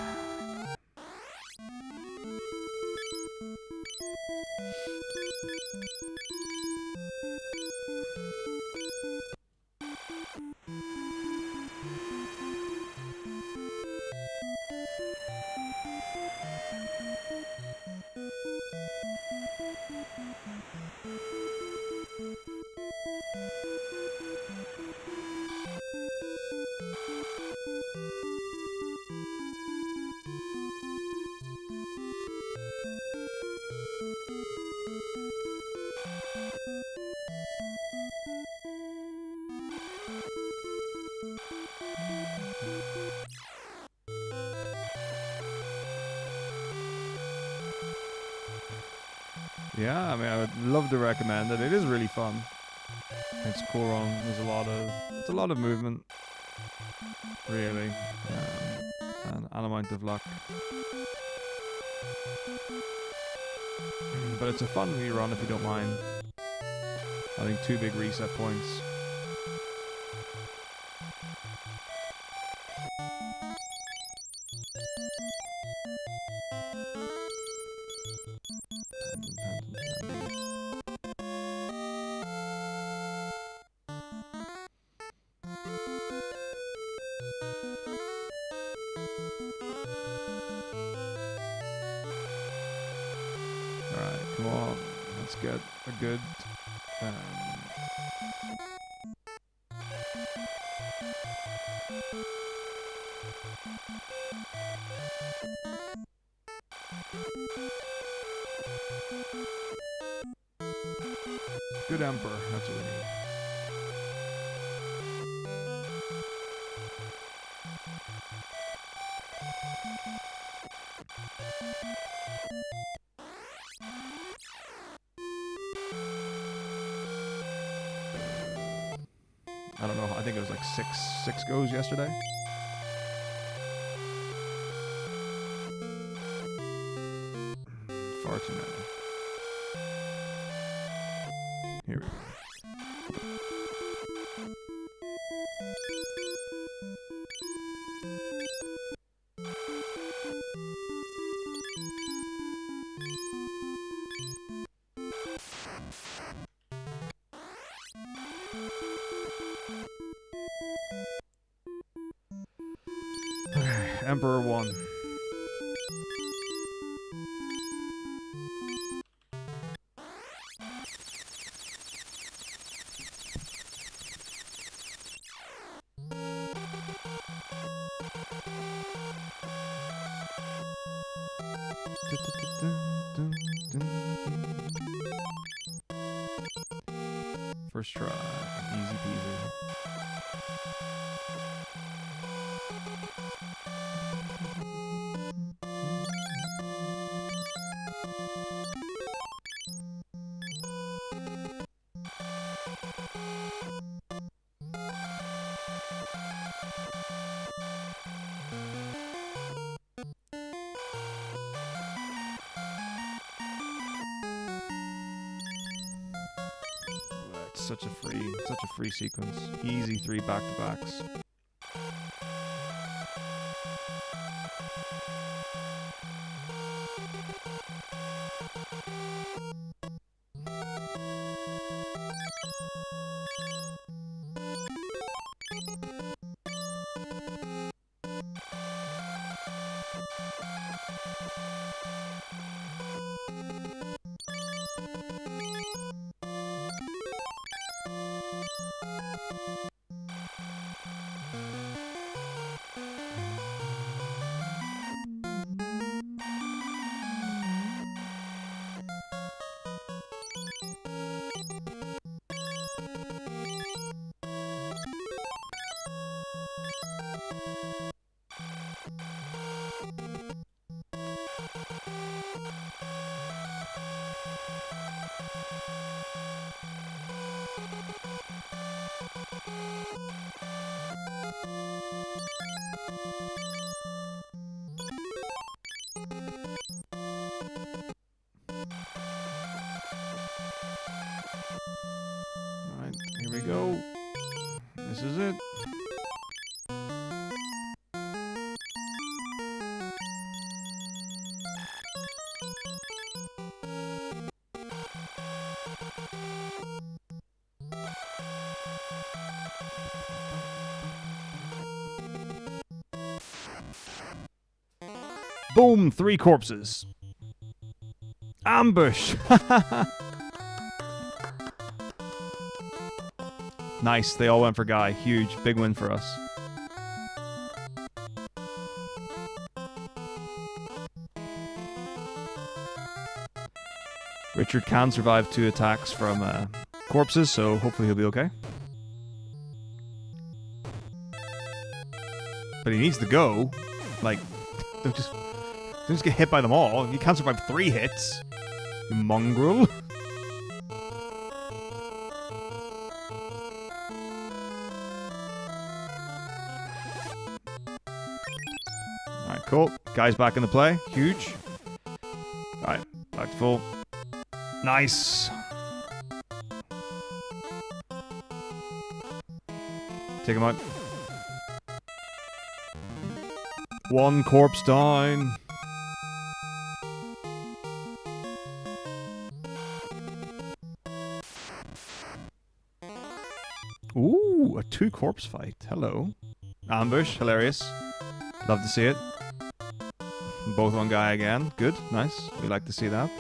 Yeah, I mean, I would love to recommend it. It is really fun. It's a cool run. There's a lot of movement, really, and an amount of luck. But it's a fun wee run if you don't mind. I think 2 big reset points. Alright, come on. Let's get a good... good Emperor, that's what we need. I don't know, I think it was like six goes yesterday. Far too many. Here we go. Okay, Emperor 1. First try, easy peasy. Such a free sequence. Easy 3 back-to-backs. Alright, here we go. This is it. Boom! 3 corpses. Ambush! Nice, they all went for Guy. Huge, big win for us. Richard can survive 2 attacks from corpses, so hopefully he'll be okay. But he needs to go. Like, don't just get hit by them all. You can't survive 3 hits. You mongrel. Alright, cool. Guy's back in the play. Huge. Alright, back to full. Nice. Take him out. 1 corpse down. Ooh, a 2 corpse fight. Hello. Ambush, hilarious. Love to see it. Both on Guy again. Good, nice. We like to see that.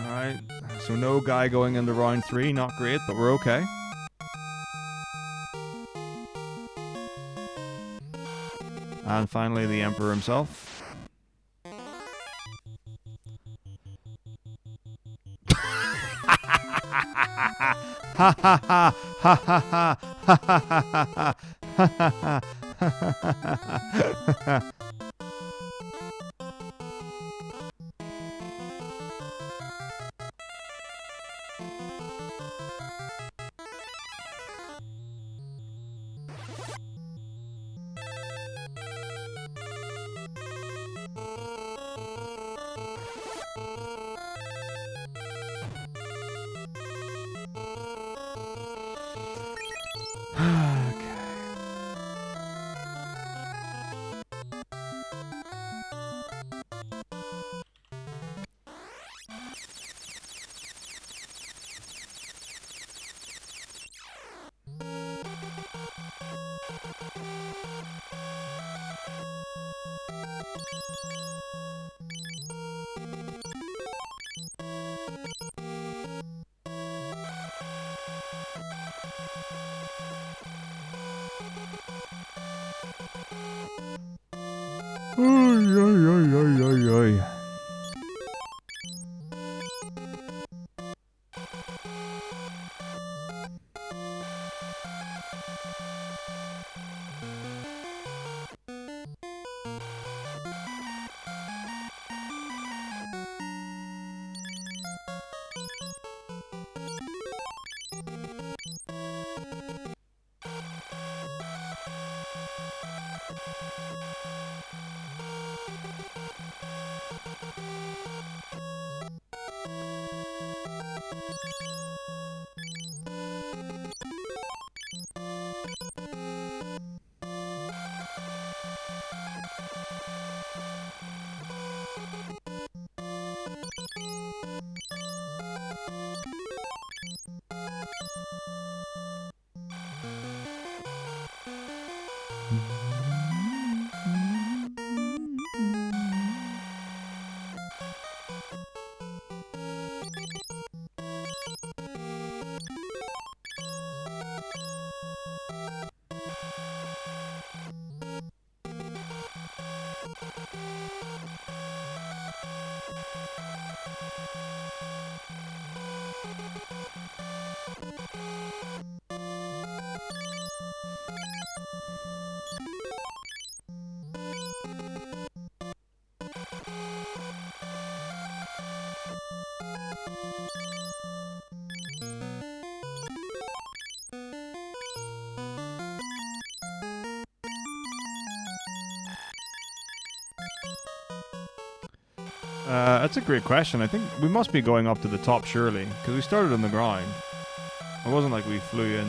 Alright, so no Guy going into round 3, not great, but we're okay. And finally the Emperor himself. Ha ha ha ha ha ha ha ha ha ha. That's a great question. I think we must be going up to the top, surely, because we started on the ground. It wasn't like we flew in.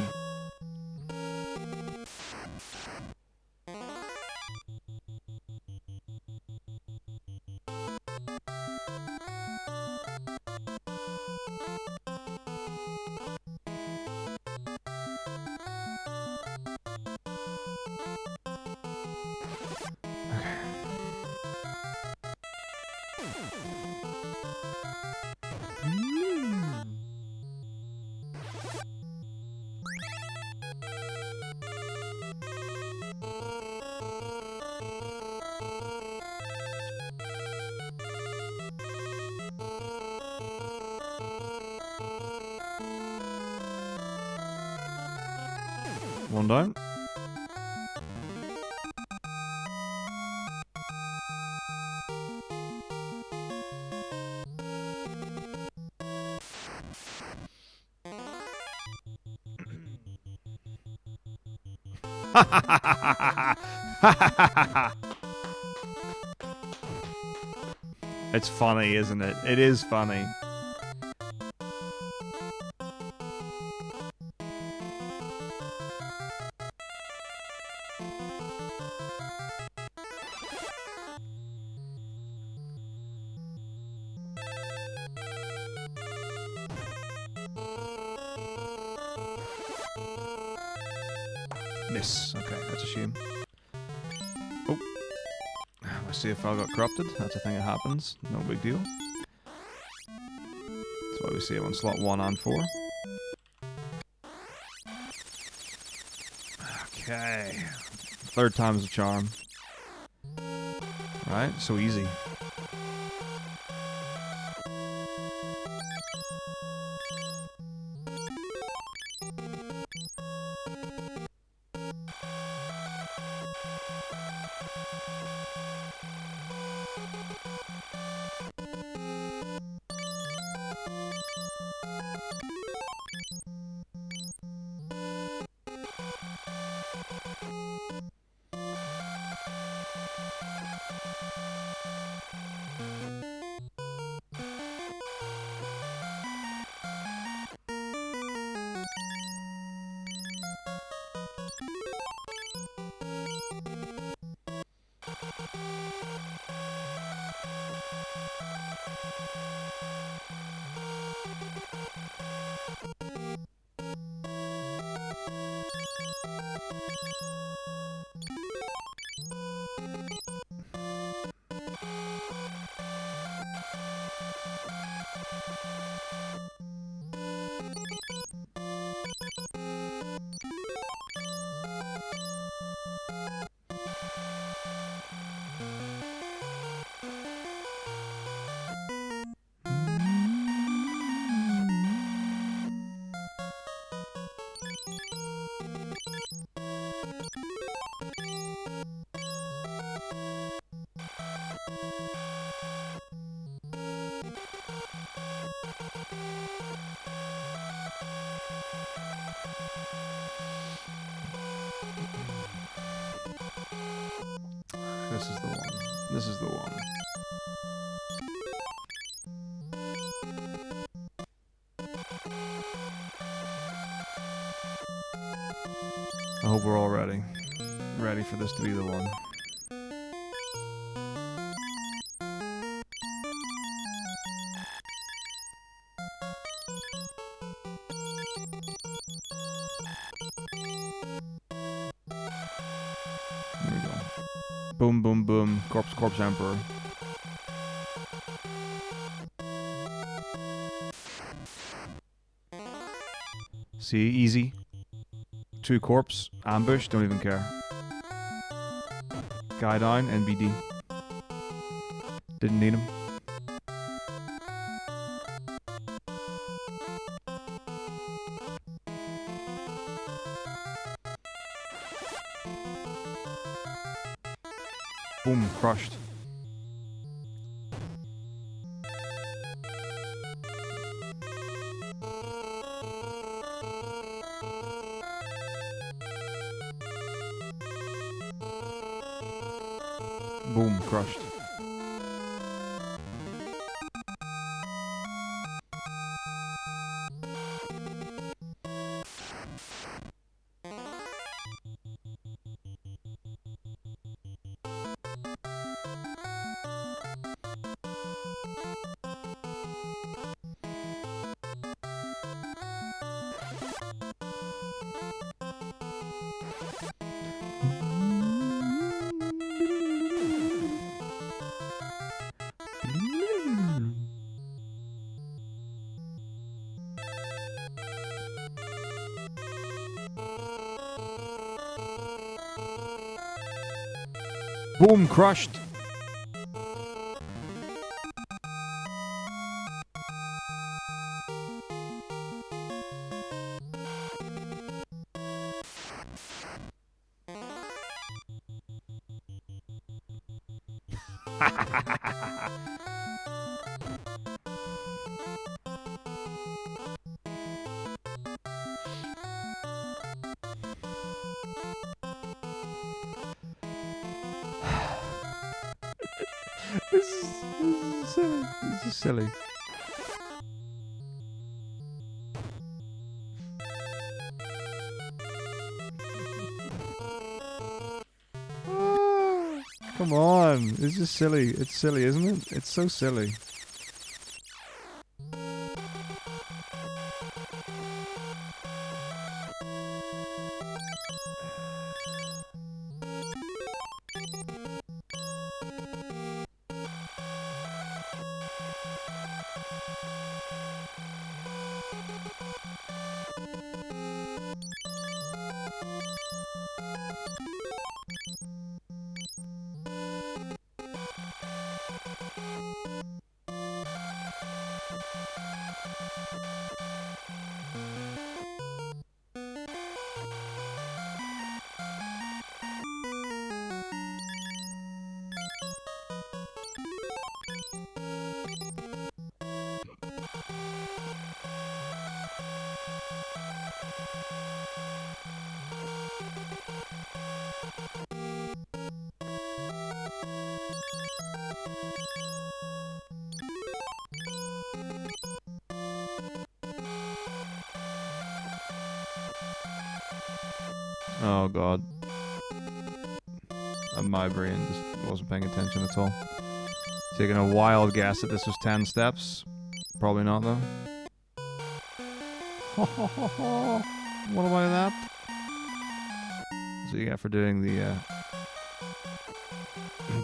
One down. It's funny, isn't it? It is funny. Miss. Okay, that's a shame. Oh. My CFL got corrupted. That's a thing that happens. No big deal. That's why we see it on slot 1 and 4. Okay. Third time's a charm. Right, so easy. This is the one. This is the one. I hope we're all ready. Ready for this to be the one. Here we go. Boom, boom, boom. Corpse, corpse, emperor. See, easy. 2 corpse, ambush, don't even care. Guy down, NBD. Didn't need him. Boom, crushed. Boom, crushed. Boom, crushed. This is silly. This is silly. Come on. This is silly. It's silly, isn't it? It's so silly. Oh god. And my brain just wasn't paying attention at all. Taking a wild guess that this was 10 steps. Probably not though. What about that? So you get for doing the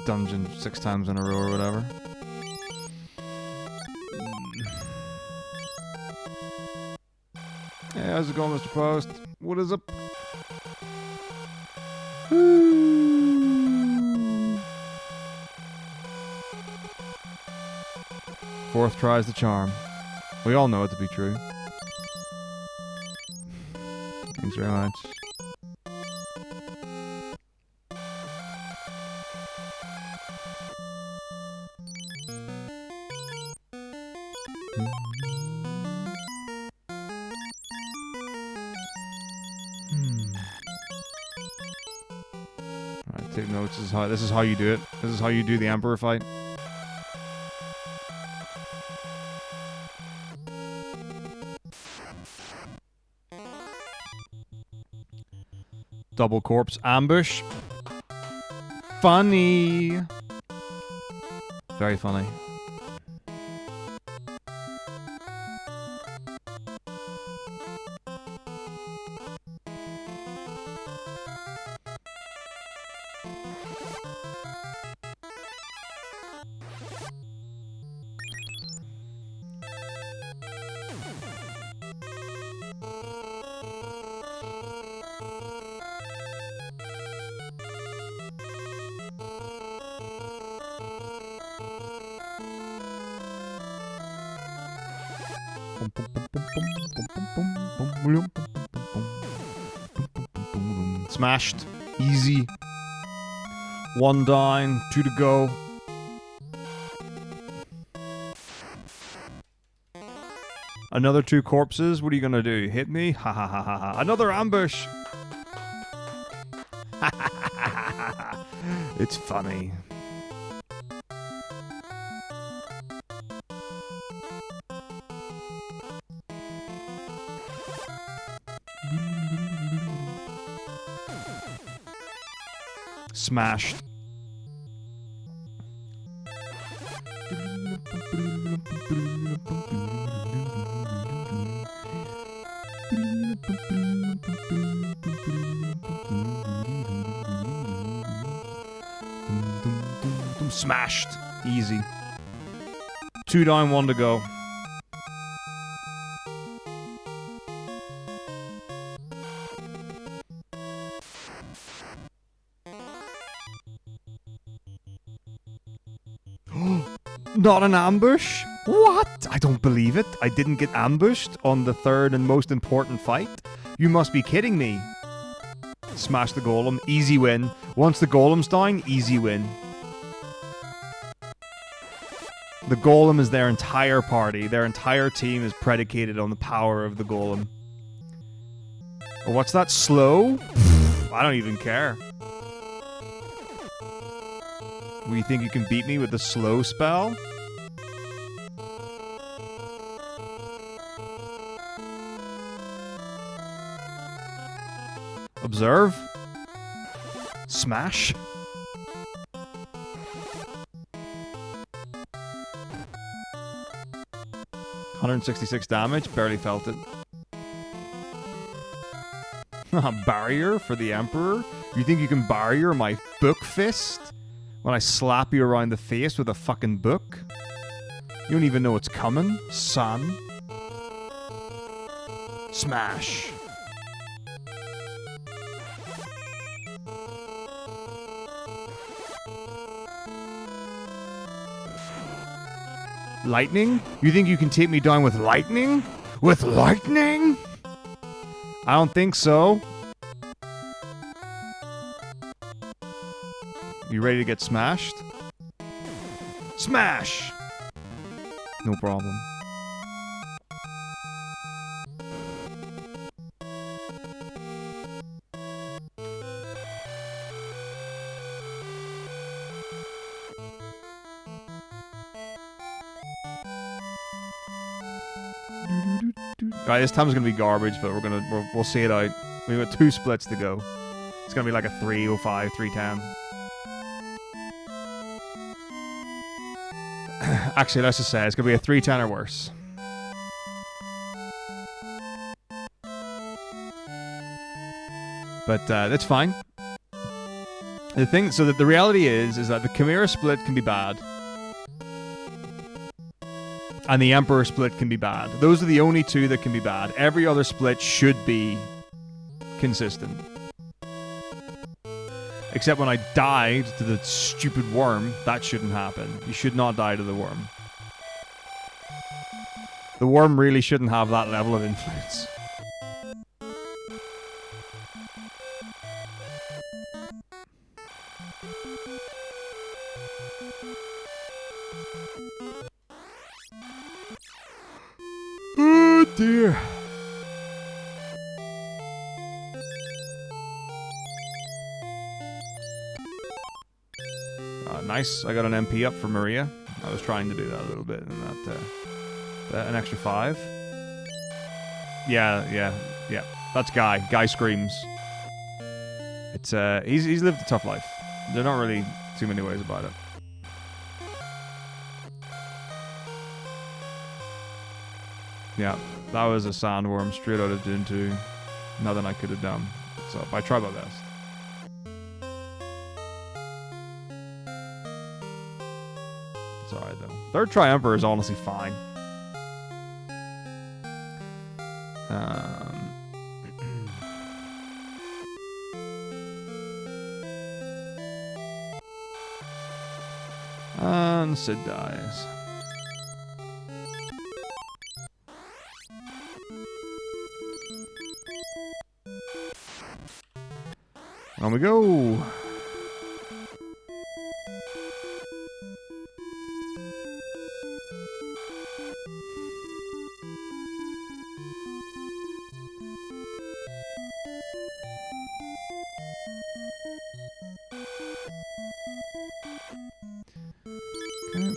dungeon 6 times in a row or whatever. Hey, how's it going, Mr. Post? What is up? Fourth tries the charm. We all know it to be true. Thanks very much. Alright, take notes. This is how you do it. This is how you do the Emperor fight. Double corpse ambush. Funny. Very funny. Smashed. Easy. 1 down, 2 to go. Another 2 corpses? What are you gonna do? Hit me? Ha ha ha ha ha. Another ambush! It's funny. Smashed. Smashed. Easy. 2 down, 1 to go. Not an ambush? What? I don't believe it. I didn't get ambushed on the third and most important fight. You must be kidding me. Smash the golem. Easy win. Once the golem's down, easy win. The golem is their entire party. Their entire team is predicated on the power of the golem. Oh, what's that? Slow? I don't even care. You think you can beat me with the slow spell? Observe. Smash. $166 damage. Barely felt it. Barrier for the Emperor? You think you can barrier my book fist? When I slap you around the face with a fucking book? You don't even know it's coming, son. Smash. Lightning? You think you can take me down with lightning? With lightning? I don't think so. You ready to get smashed? Smash! No problem. Right, this time's gonna be garbage, but we'll see it out. We've got 2 splits to go. It's gonna be like a 305, 310. Actually, let's just say it's gonna be a 310 or worse. But that's fine. The reality is that the Chimera split can be bad. And the Emperor split can be bad. Those are the only 2 that can be bad. Every other split should be consistent. Except when I died to the stupid worm, that shouldn't happen. You should not die to the worm. The worm really shouldn't have that level of influence. Oh dear. Nice. I got an MP up for Maria. I was trying to do that a little bit, and that an extra 5. Yeah. That's Guy. Guy screams. It's he's lived a tough life. There are not really too many ways about it. Yeah, that was a sandworm straight out of Dune 2. Nothing I could have done. So I tried my best. It's alright though. Third try Emperor is honestly fine. And Sid dies. On we go. Okay.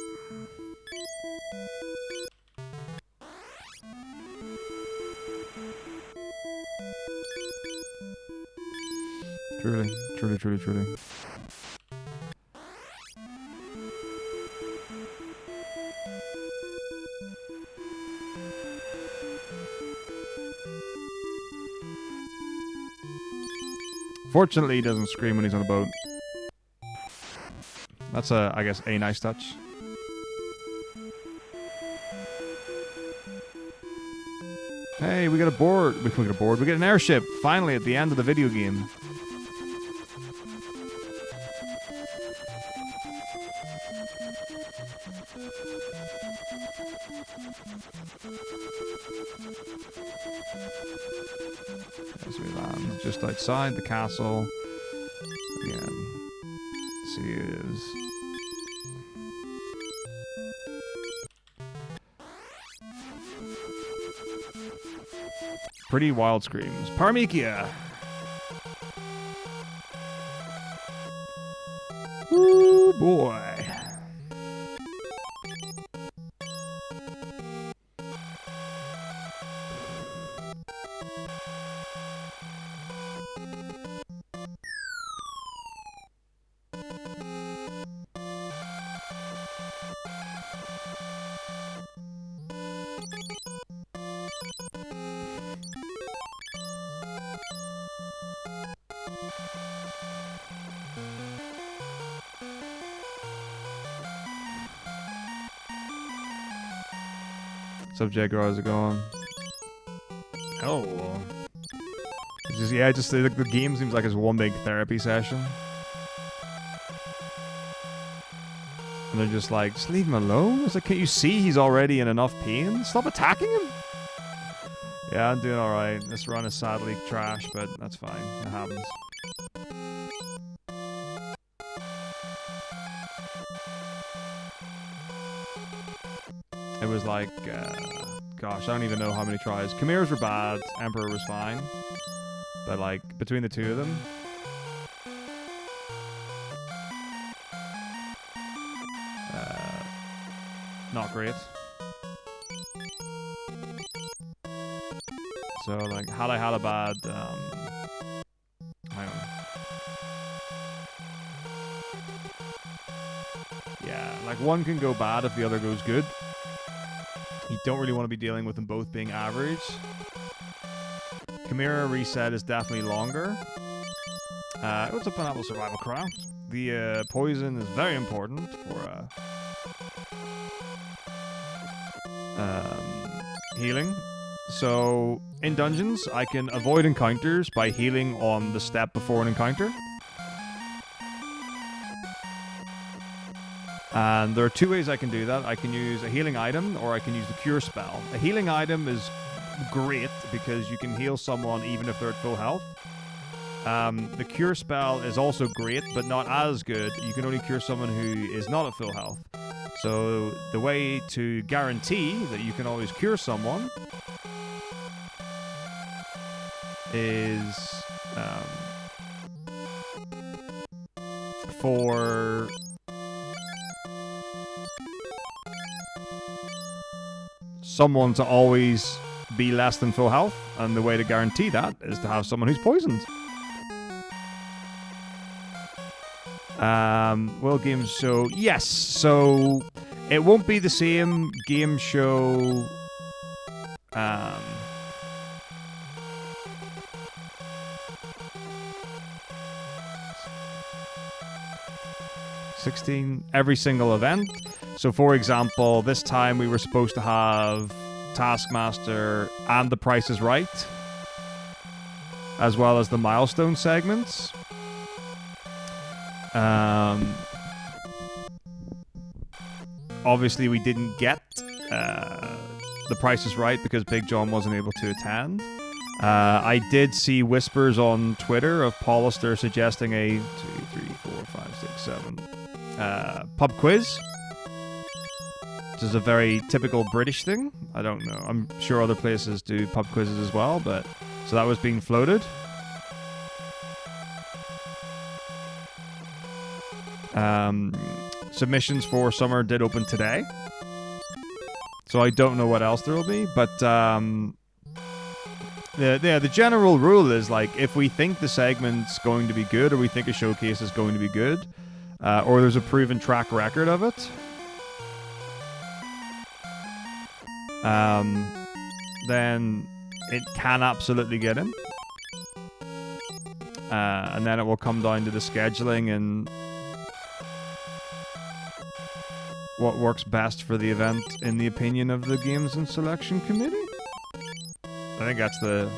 Truly. Fortunately, he doesn't scream when he's on a boat. That's I guess, a nice touch. Hey, we got a board. We get a board. We get an airship. Finally, at the end of the video game. As we land just outside the castle. Again. See is. Pretty wild screams. Parmikia! Ooh, boy. What's up, Jaguar? How's it going? Oh. It's just, yeah, just the game seems like it's one big therapy session. And they're just like, just leave him alone? It's like, can't you see he's already in enough pain? Stop attacking him! Yeah, I'm doing alright. This run is sadly trash, but that's fine. It happens. It was like, gosh, I don't even know how many tries. Chimera's were bad, Emperor was fine. But like, between the two of them... not great. So like, had I had a bad, hang on. Yeah, like one can go bad if the other goes good. You don't really want to be dealing with them both being average. Chimera reset is definitely longer. What's a Pineapple Survival Craft? The poison is very important for healing. So in dungeons, I can avoid encounters by healing on the step before an encounter. And there are two ways I can do that. I can use a healing item, or I can use the cure spell. A healing item is great because you can heal someone even if they're at full health. The cure spell is also great, but not as good. You can only cure someone who is not at full health. So the way to guarantee that you can always cure someone is for someone to always be less than full health, and the way to guarantee that is to have someone who's poisoned. Will game show? Yes. So it won't be the same game show. 16 every single event. So for example, this time we were supposed to have Taskmaster and The Price is Right, as well as the milestone segments. Obviously we didn't get The Price is Right because Big John wasn't able to attend. I did see whispers on Twitter of Paulister suggesting a 2, 3, 4, 5, 6, 7 pub quiz, which is a very typical British thing. I don't know. I'm sure other places do pub quizzes as well, but so that was being floated. Submissions for summer did open today, so I don't know what else there will be, but the general rule is, like, if we think the segment's going to be good, or we think a showcase is going to be good, or there's a proven track record of it, then it can absolutely get in. And then it will come down to the scheduling and what works best for the event in the opinion of the Games and Selection Committee. I think that's the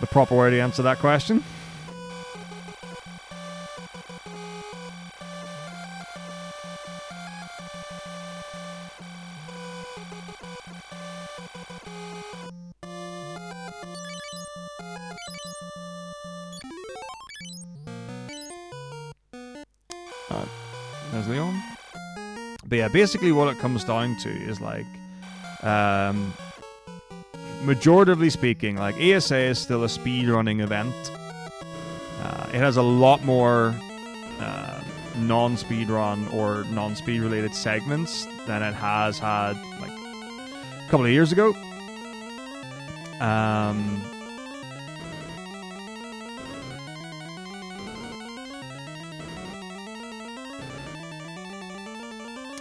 proper way to answer that question. There's Leon. But yeah, basically what it comes down to is like, majoritively speaking, like ASA is still a speedrunning event. It has a lot more non-speedrun or non-speed related segments than it has had like a couple of years ago.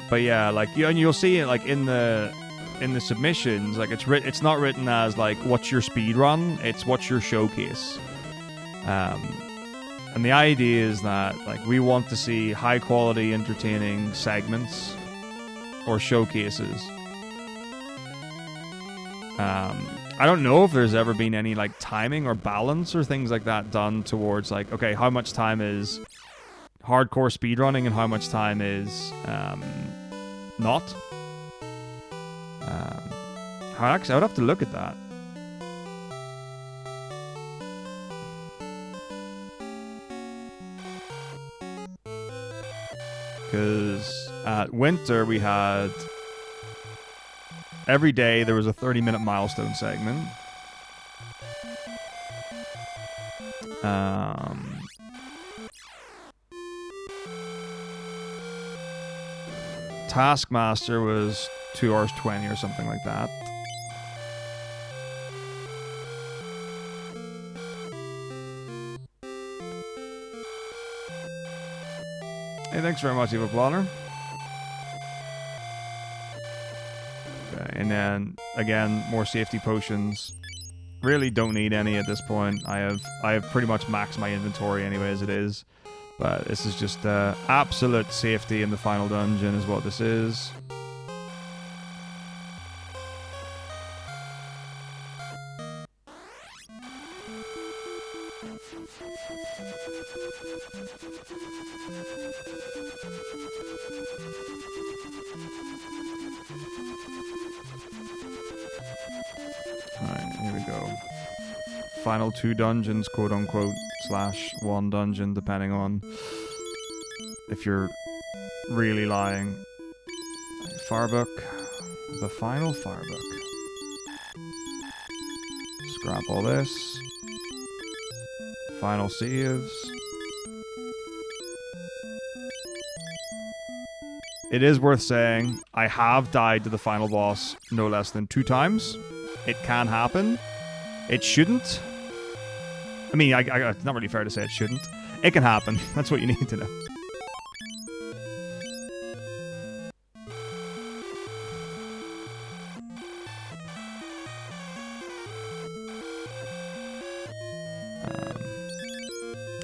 But yeah, like and you'll see it like in the submissions, like it's not written as like what's your speed run, it's what's your showcase. And the idea is that like we want to see high quality entertaining segments or showcases. I don't know if there's ever been any like timing or balance or things like that done towards like, okay, how much time is hardcore speedrunning and how much time is not. Actually, I would have to look at that. Because at Winter we had every day there was a 30-minute milestone segment. Taskmaster was 2 hours 20 or something like that. Hey, thanks very much, Eva Plotter. Okay, and then again, more safety potions. Really don't need any at this point. I have pretty much maxed my inventory anyway as it is. But this is just absolute safety in the final dungeon is what this is. Alright, here we go. Final 2 dungeons, quote unquote, / 1 dungeon, depending on if you're really lying. Firebook. The final Firebook. Scrap all this. Final saves. It is worth saying, I have died to the final boss no less than 2 times. It can happen. It shouldn't. I mean, it's not really fair to say it shouldn't. It can happen. That's what you need to know.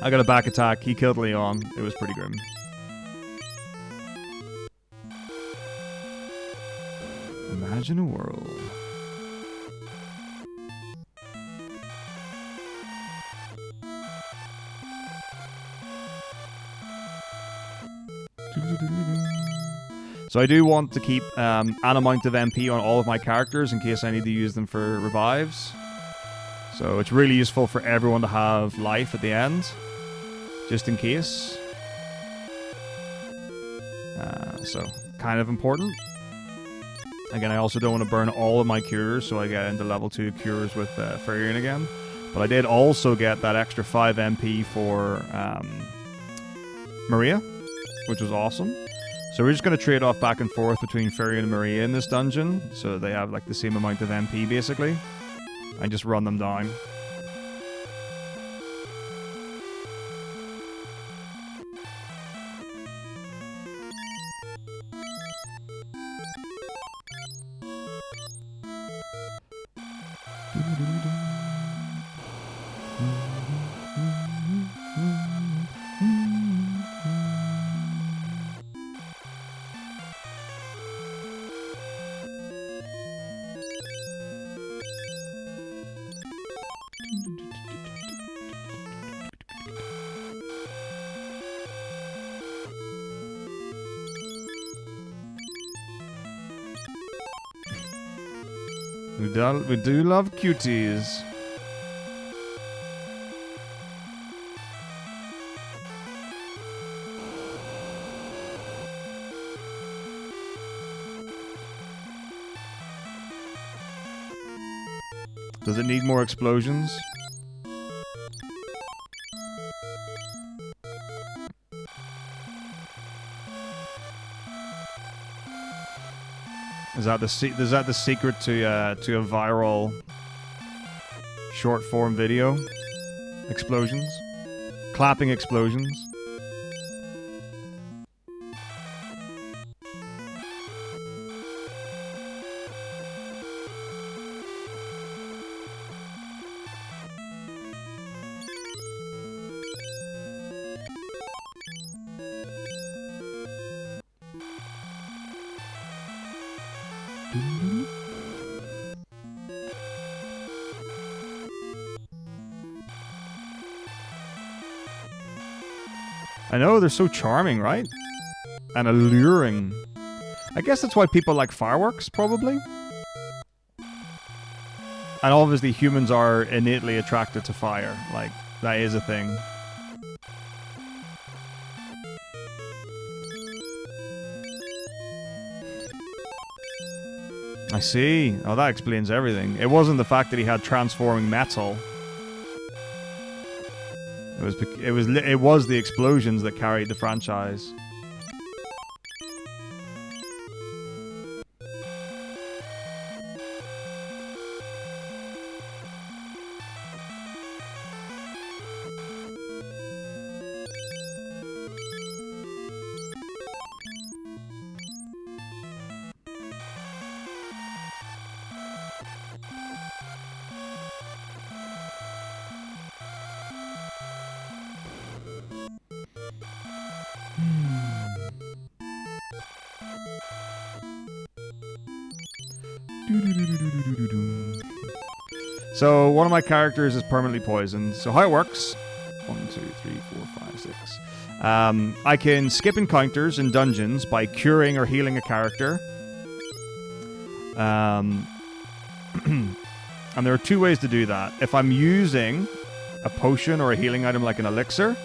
I got a back attack. He killed Leon. It was pretty grim. Imagine a world. So I do want to keep an amount of MP on all of my characters in case I need to use them for revives. So it's really useful for everyone to have life at the end, just in case. So kind of important. Again, I also don't want to burn all of my cures, so I get into level 2 cures with Furion again. But I did also get that extra 5 MP for Maria, which was awesome. So we're just going to trade off back and forth between Furion and Maria in this dungeon, so they have like the same amount of MP basically. And just run them down. We do love cuties. Does it need more explosions? Is that the secret to a viral short form video? Explosions, clapping explosions. I know, they're so charming, right? And alluring. I guess that's why people like fireworks, probably. And obviously humans are innately attracted to fire. Like, that is a thing. I see. Oh, that explains everything. It wasn't the fact that he had transforming metal. It was the explosions that carried the franchise. So one of my characters is permanently poisoned. So how it works: 1, 2, 3, 4, 5, 6. I can skip encounters in dungeons by curing or healing a character. And there are two ways to do that. If I'm using a potion or a healing item like an elixir,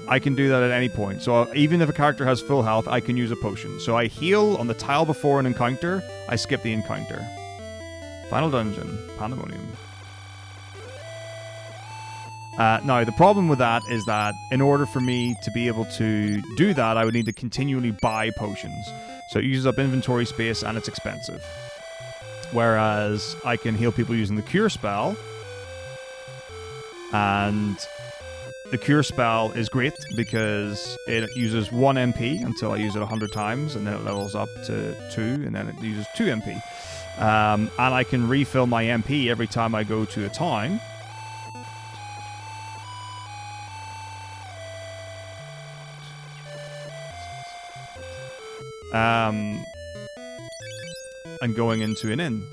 I can do that at any point. So even if a character has full health, I can use a potion. So I heal on the tile before an encounter, I skip the encounter. Final dungeon, Pandemonium. Now, the problem with that is that in order for me to be able to do that, I would need to continually buy potions. So it uses up inventory space and it's expensive. Whereas I can heal people using the cure spell. And the cure spell is great because it uses 1 MP until I use it 100 times, and then it levels up to 2, and then it uses 2 MP. And I can refill my MP every time I go to a town. And going into an inn.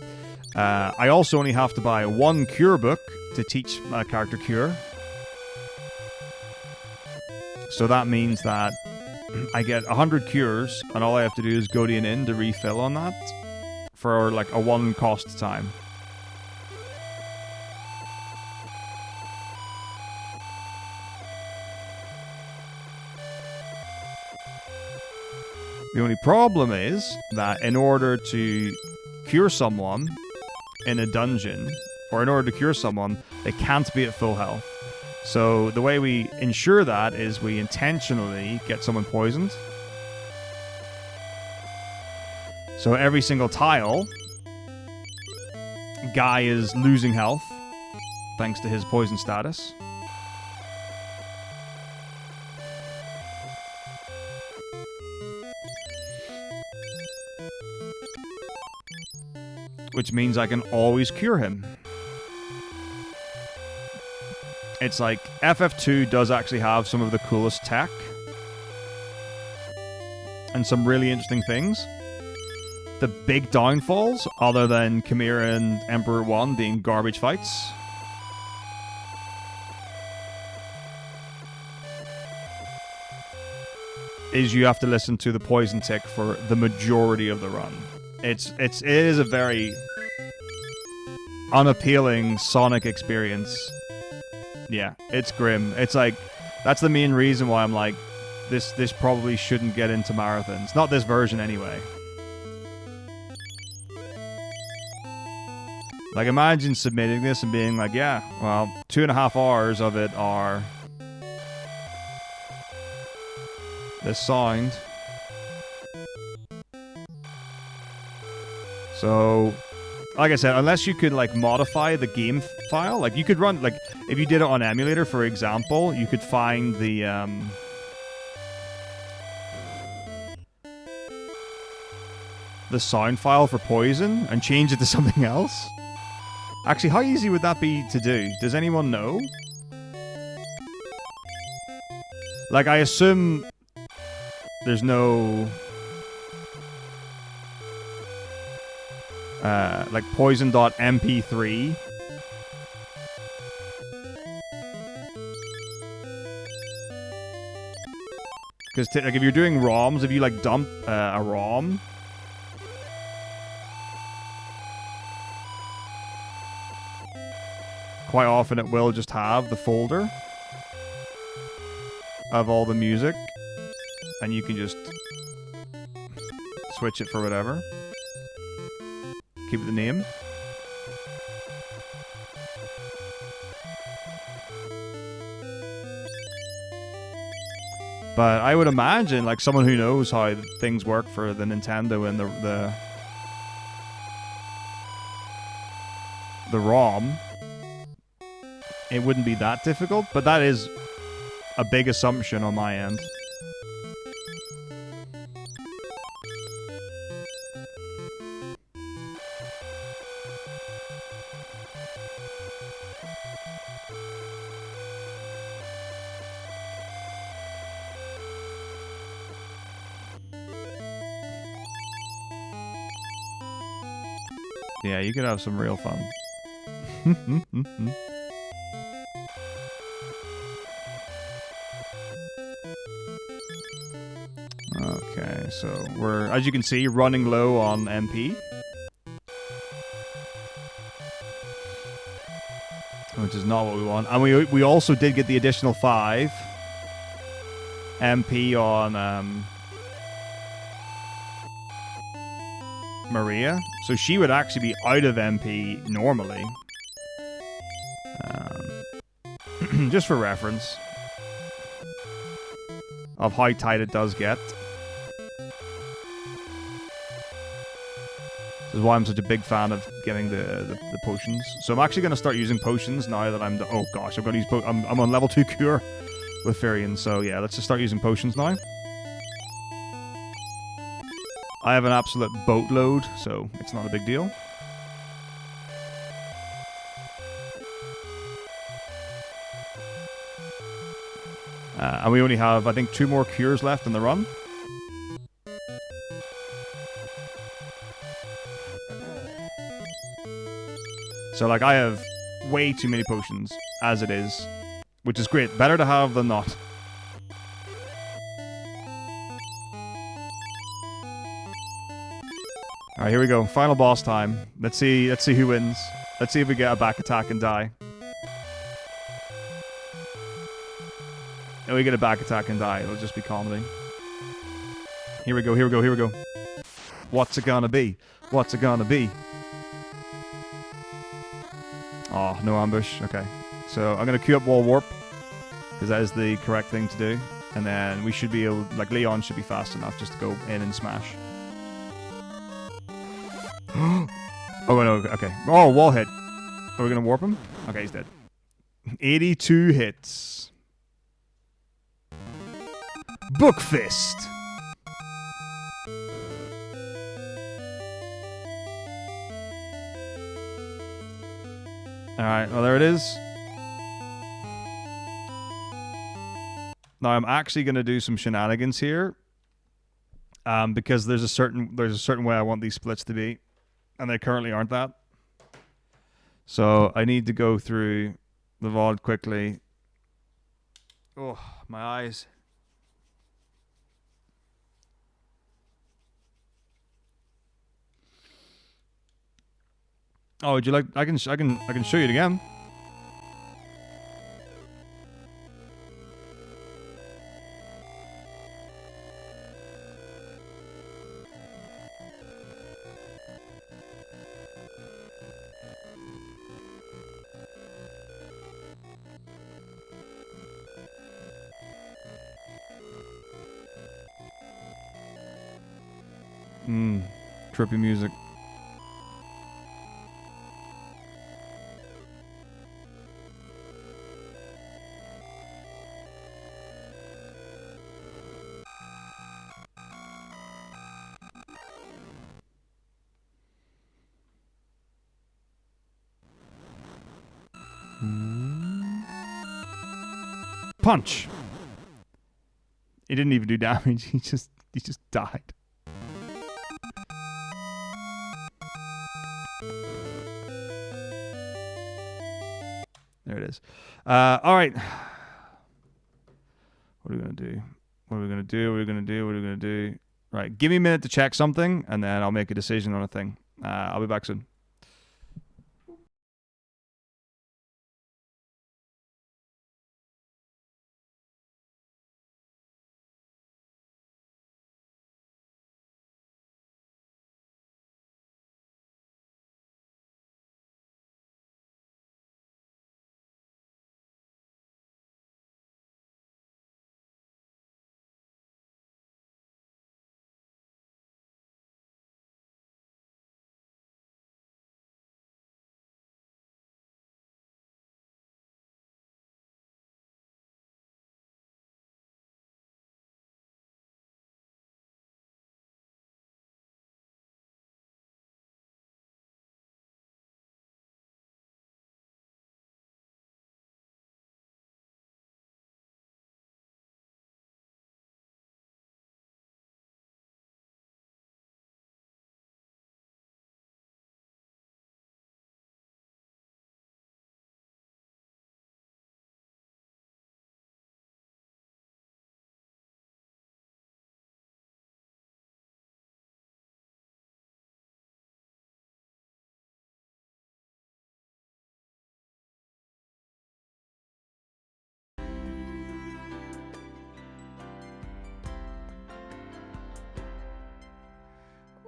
I also only have to buy 1 cure book to teach my character cure. So that means that I get 100 cures, and all I have to do is go to an inn to refill on that for like a 1 cost time. The only problem is that in order to cure someone in a dungeon, or in order to cure someone, they can't be at full health. So the way we ensure that is we intentionally get someone poisoned. So every single tile, Guy is losing health thanks to his poison status. Which means I can always cure him. It's like FF2 does actually have some of the coolest tech and some really interesting things. The big downfalls, other than Chimera and Emperor 1 being garbage fights, is you have to listen to the poison tick for the majority of the run. It is a very unappealing sonic experience. Yeah, it's grim. It's like, that's the main reason why I'm like, this probably shouldn't get into marathons. Not this version anyway. Like, imagine submitting this and being like, yeah, well, 2.5 hours of it are this sound. So, like I said, unless you could, like, modify the game file, like, you could run, like, if you did it on emulator, for example, you could find the sound file for Poison and change it to something else. Actually, how easy would that be to do? Does anyone know? Like, I assume there's no like poison.mp3. Because like if you're doing ROMs, if you like dump a ROM, quite often it will just have the folder of all the music, and you can just switch it for whatever. Keep it the name. But I would imagine, like, someone who knows how things work for the Nintendo and the ROM, it wouldn't be that difficult, but that is a big assumption on my end. Yeah, you could have some real fun. Okay, so we're, as you can see, running low on MP. Which is not what we want. And we also did get the additional 5 MP on Maria. So she would actually be out of MP normally. Just for reference of how tight it does get. This is why I'm such a big fan of getting the potions. So I'm actually going to start using potions now that I'm... Oh gosh, I've got to use... I'm on level 2 cure with Furion. So yeah, let's just start using potions now. I have an absolute boatload, so it's not a big deal. And we only have, I think, 2 more cures left in the run. So, like, I have way too many potions as it is, which is great. Better to have than not. Alright, here we go. Final boss time. Let's see who wins. Let's see if we get a back attack and die. If we get a back attack and die, it'll just be comedy. Here we go, here we go, here we go. What's it gonna be? What's it gonna be? Oh, no ambush. Okay. So I'm gonna queue up wall warp, because that is the correct thing to do. And then we should be able, like, Leon should be fast enough just to go in and smash. Oh, no, okay. Oh, wall hit. Are we gonna warp him? Okay, he's dead. 82 hits. Book Fist. Alright, well, there it is. Now I'm actually gonna do some shenanigans here. Because there's a certain way I want these splits to be. And they currently aren't that. So I need to go through the VOD quickly. Oh, my eyes. Oh, would you like? I can show you it again. Trippy music. Punch. He didn't even do damage. He just died. There it is. All right. What are we gonna do? What are we gonna do? What are we gonna do? What are we gonna do? Right. Give me a minute to check something, and then I'll make a decision on a thing. I'll be back soon.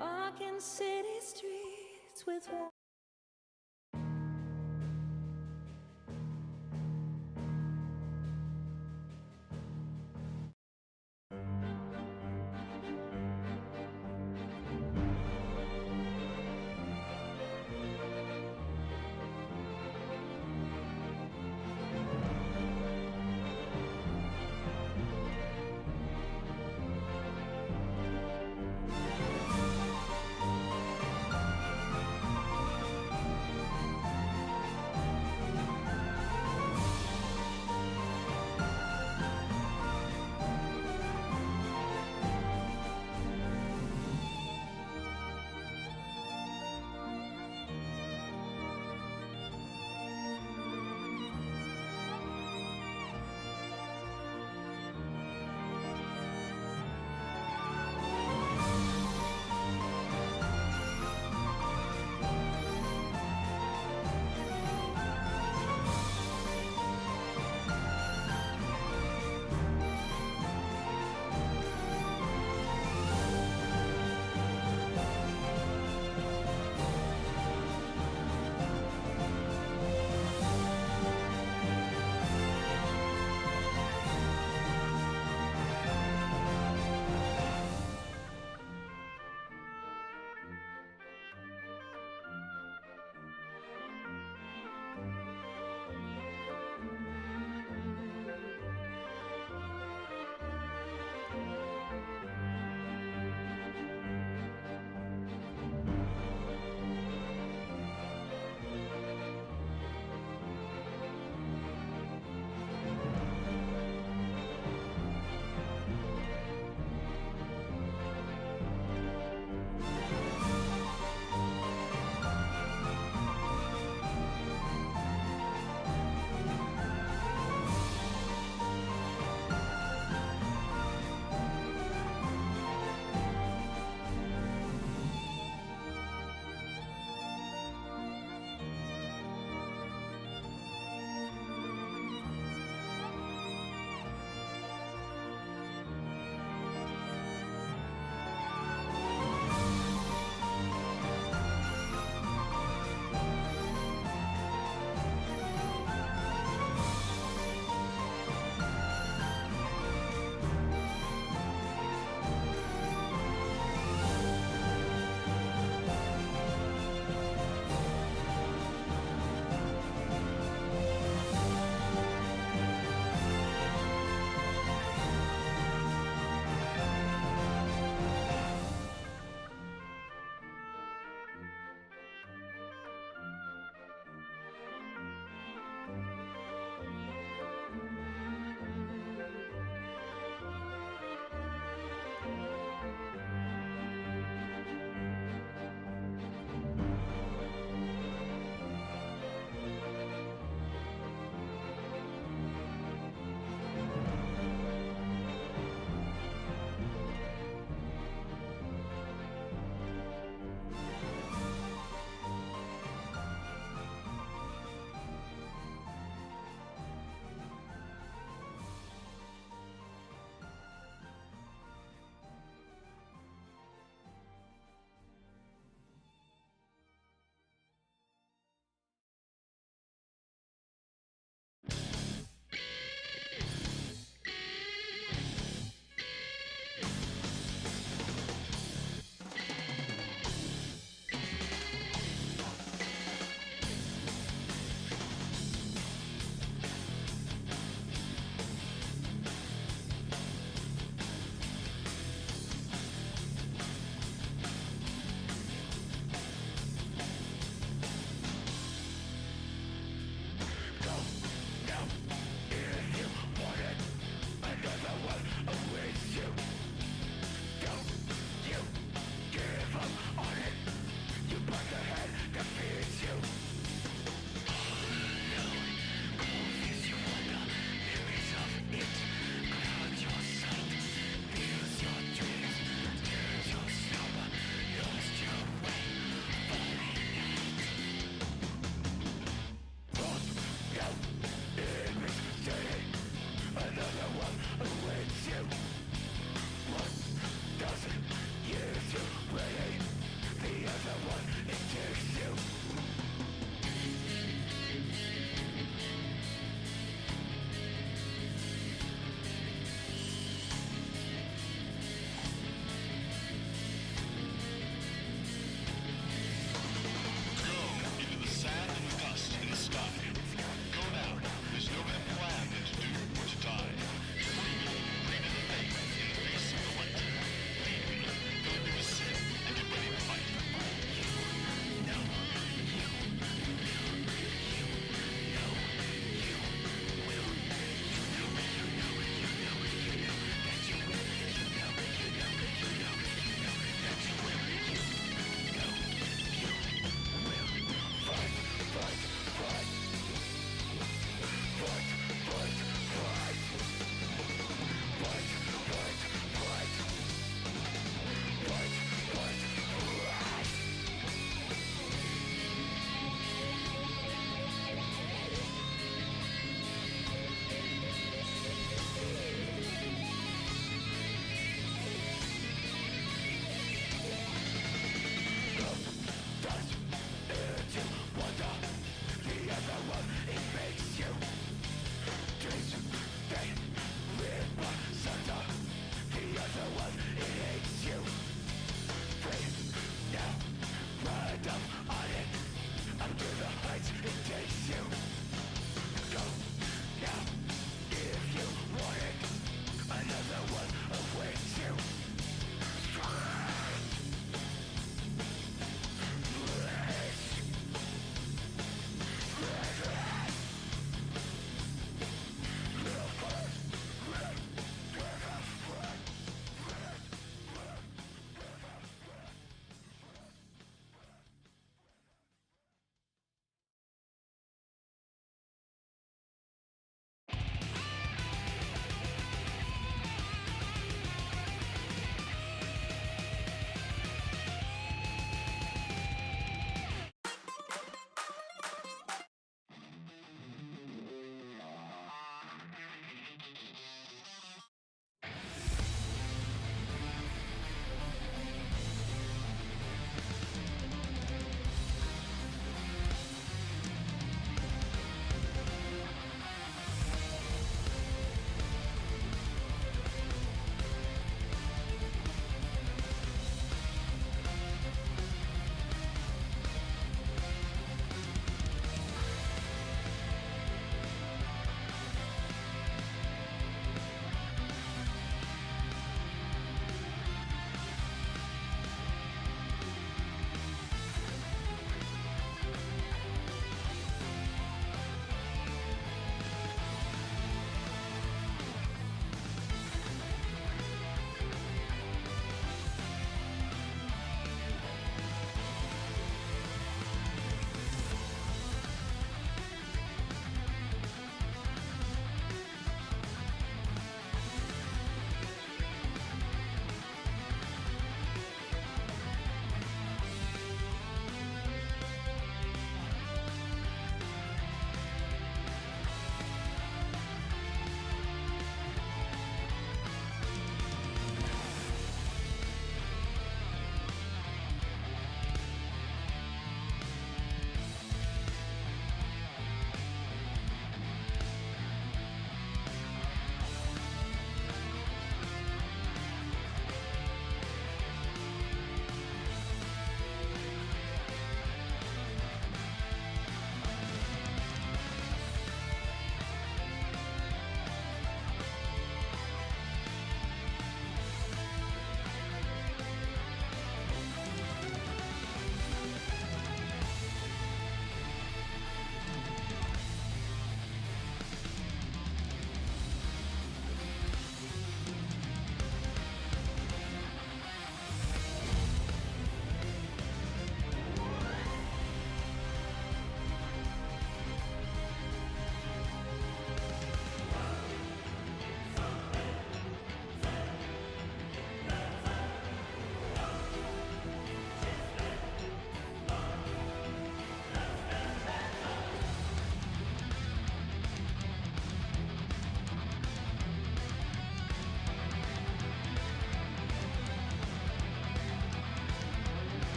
Walking city streets with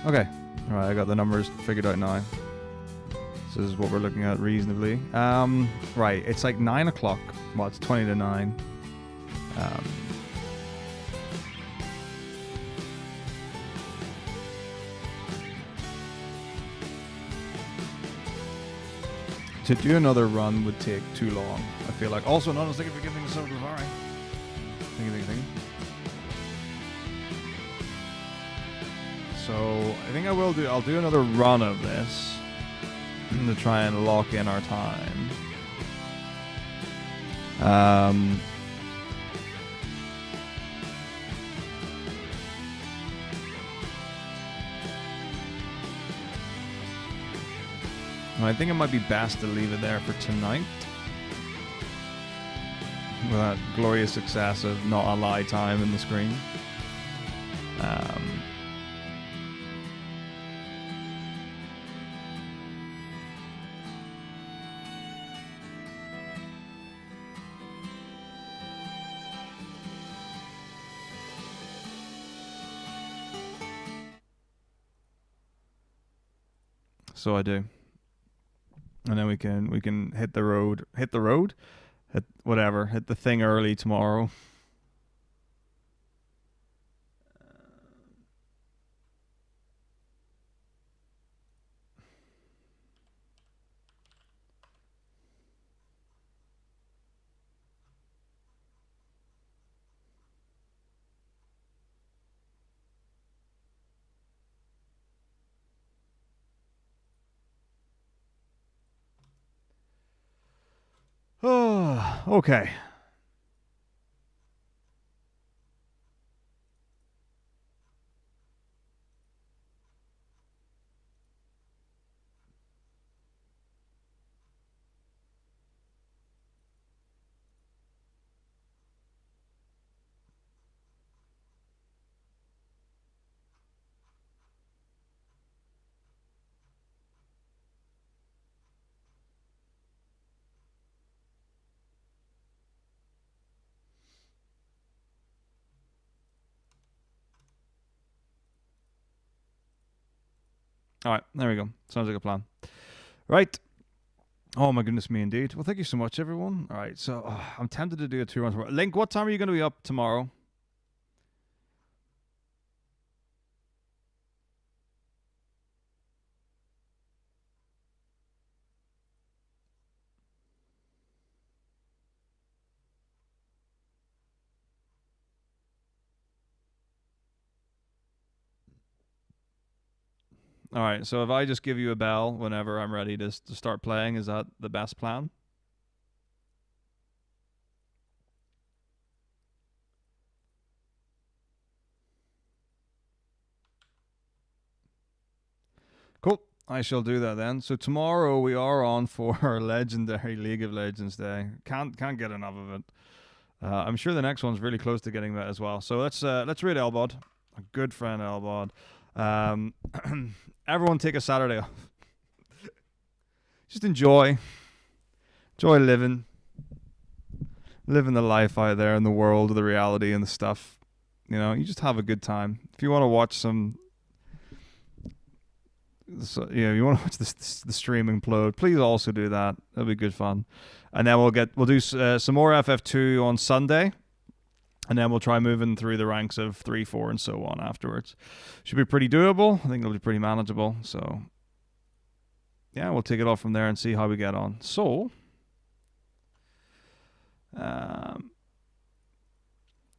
Okay. Alright, I got the numbers figured out now. This is what we're looking at reasonably. Right, it's like 9 o'clock. Well, it's 20 to 9. To do another run would take too long, I feel like. Also, no, thank you for giving us some Alright. Thank you. So, I think I'll do another run of this to try and lock in our time. I think it might be best to leave it there for tonight. With that glorious success of not a lie time in the screen. So I do. And then we can hit the road, hit the thing early tomorrow. Oh, okay. All right, there we go. Sounds like a plan. Right. Oh my goodness me, indeed. Well, thank you so much, everyone. All right, so I'm tempted to do a 2 run tomorrow. Link, what time are you going to be up tomorrow? All right, so if I just give you a bell whenever I'm ready to start playing, is that the best plan? Cool. I shall do that then. So tomorrow we are on for our legendary League of Legends Day. Can't get enough of it. I'm sure the next one's really close to getting that as well. So let's read Elbod, a good friend Elbod. Everyone take a Saturday off. Just enjoy living the life out there in the world of the reality and the stuff. You know, you just have a good time. If you want to watch some, you want to watch the stream implode, please also do that. That'll be good fun. And then we'll do some more FF2 on Sunday. And then we'll try moving through the ranks of 3, 4, and so on afterwards. Should be pretty doable. I think it'll be pretty manageable. So, yeah, we'll take it off from there and see how we get on. So, I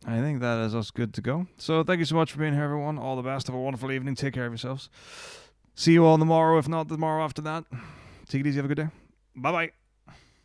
think that is us good to go. So, thank you so much for being here, everyone. All the best. Have a wonderful evening. Take care of yourselves. See you all tomorrow, if not tomorrow after that. Take it easy. Have a good day. Bye-bye.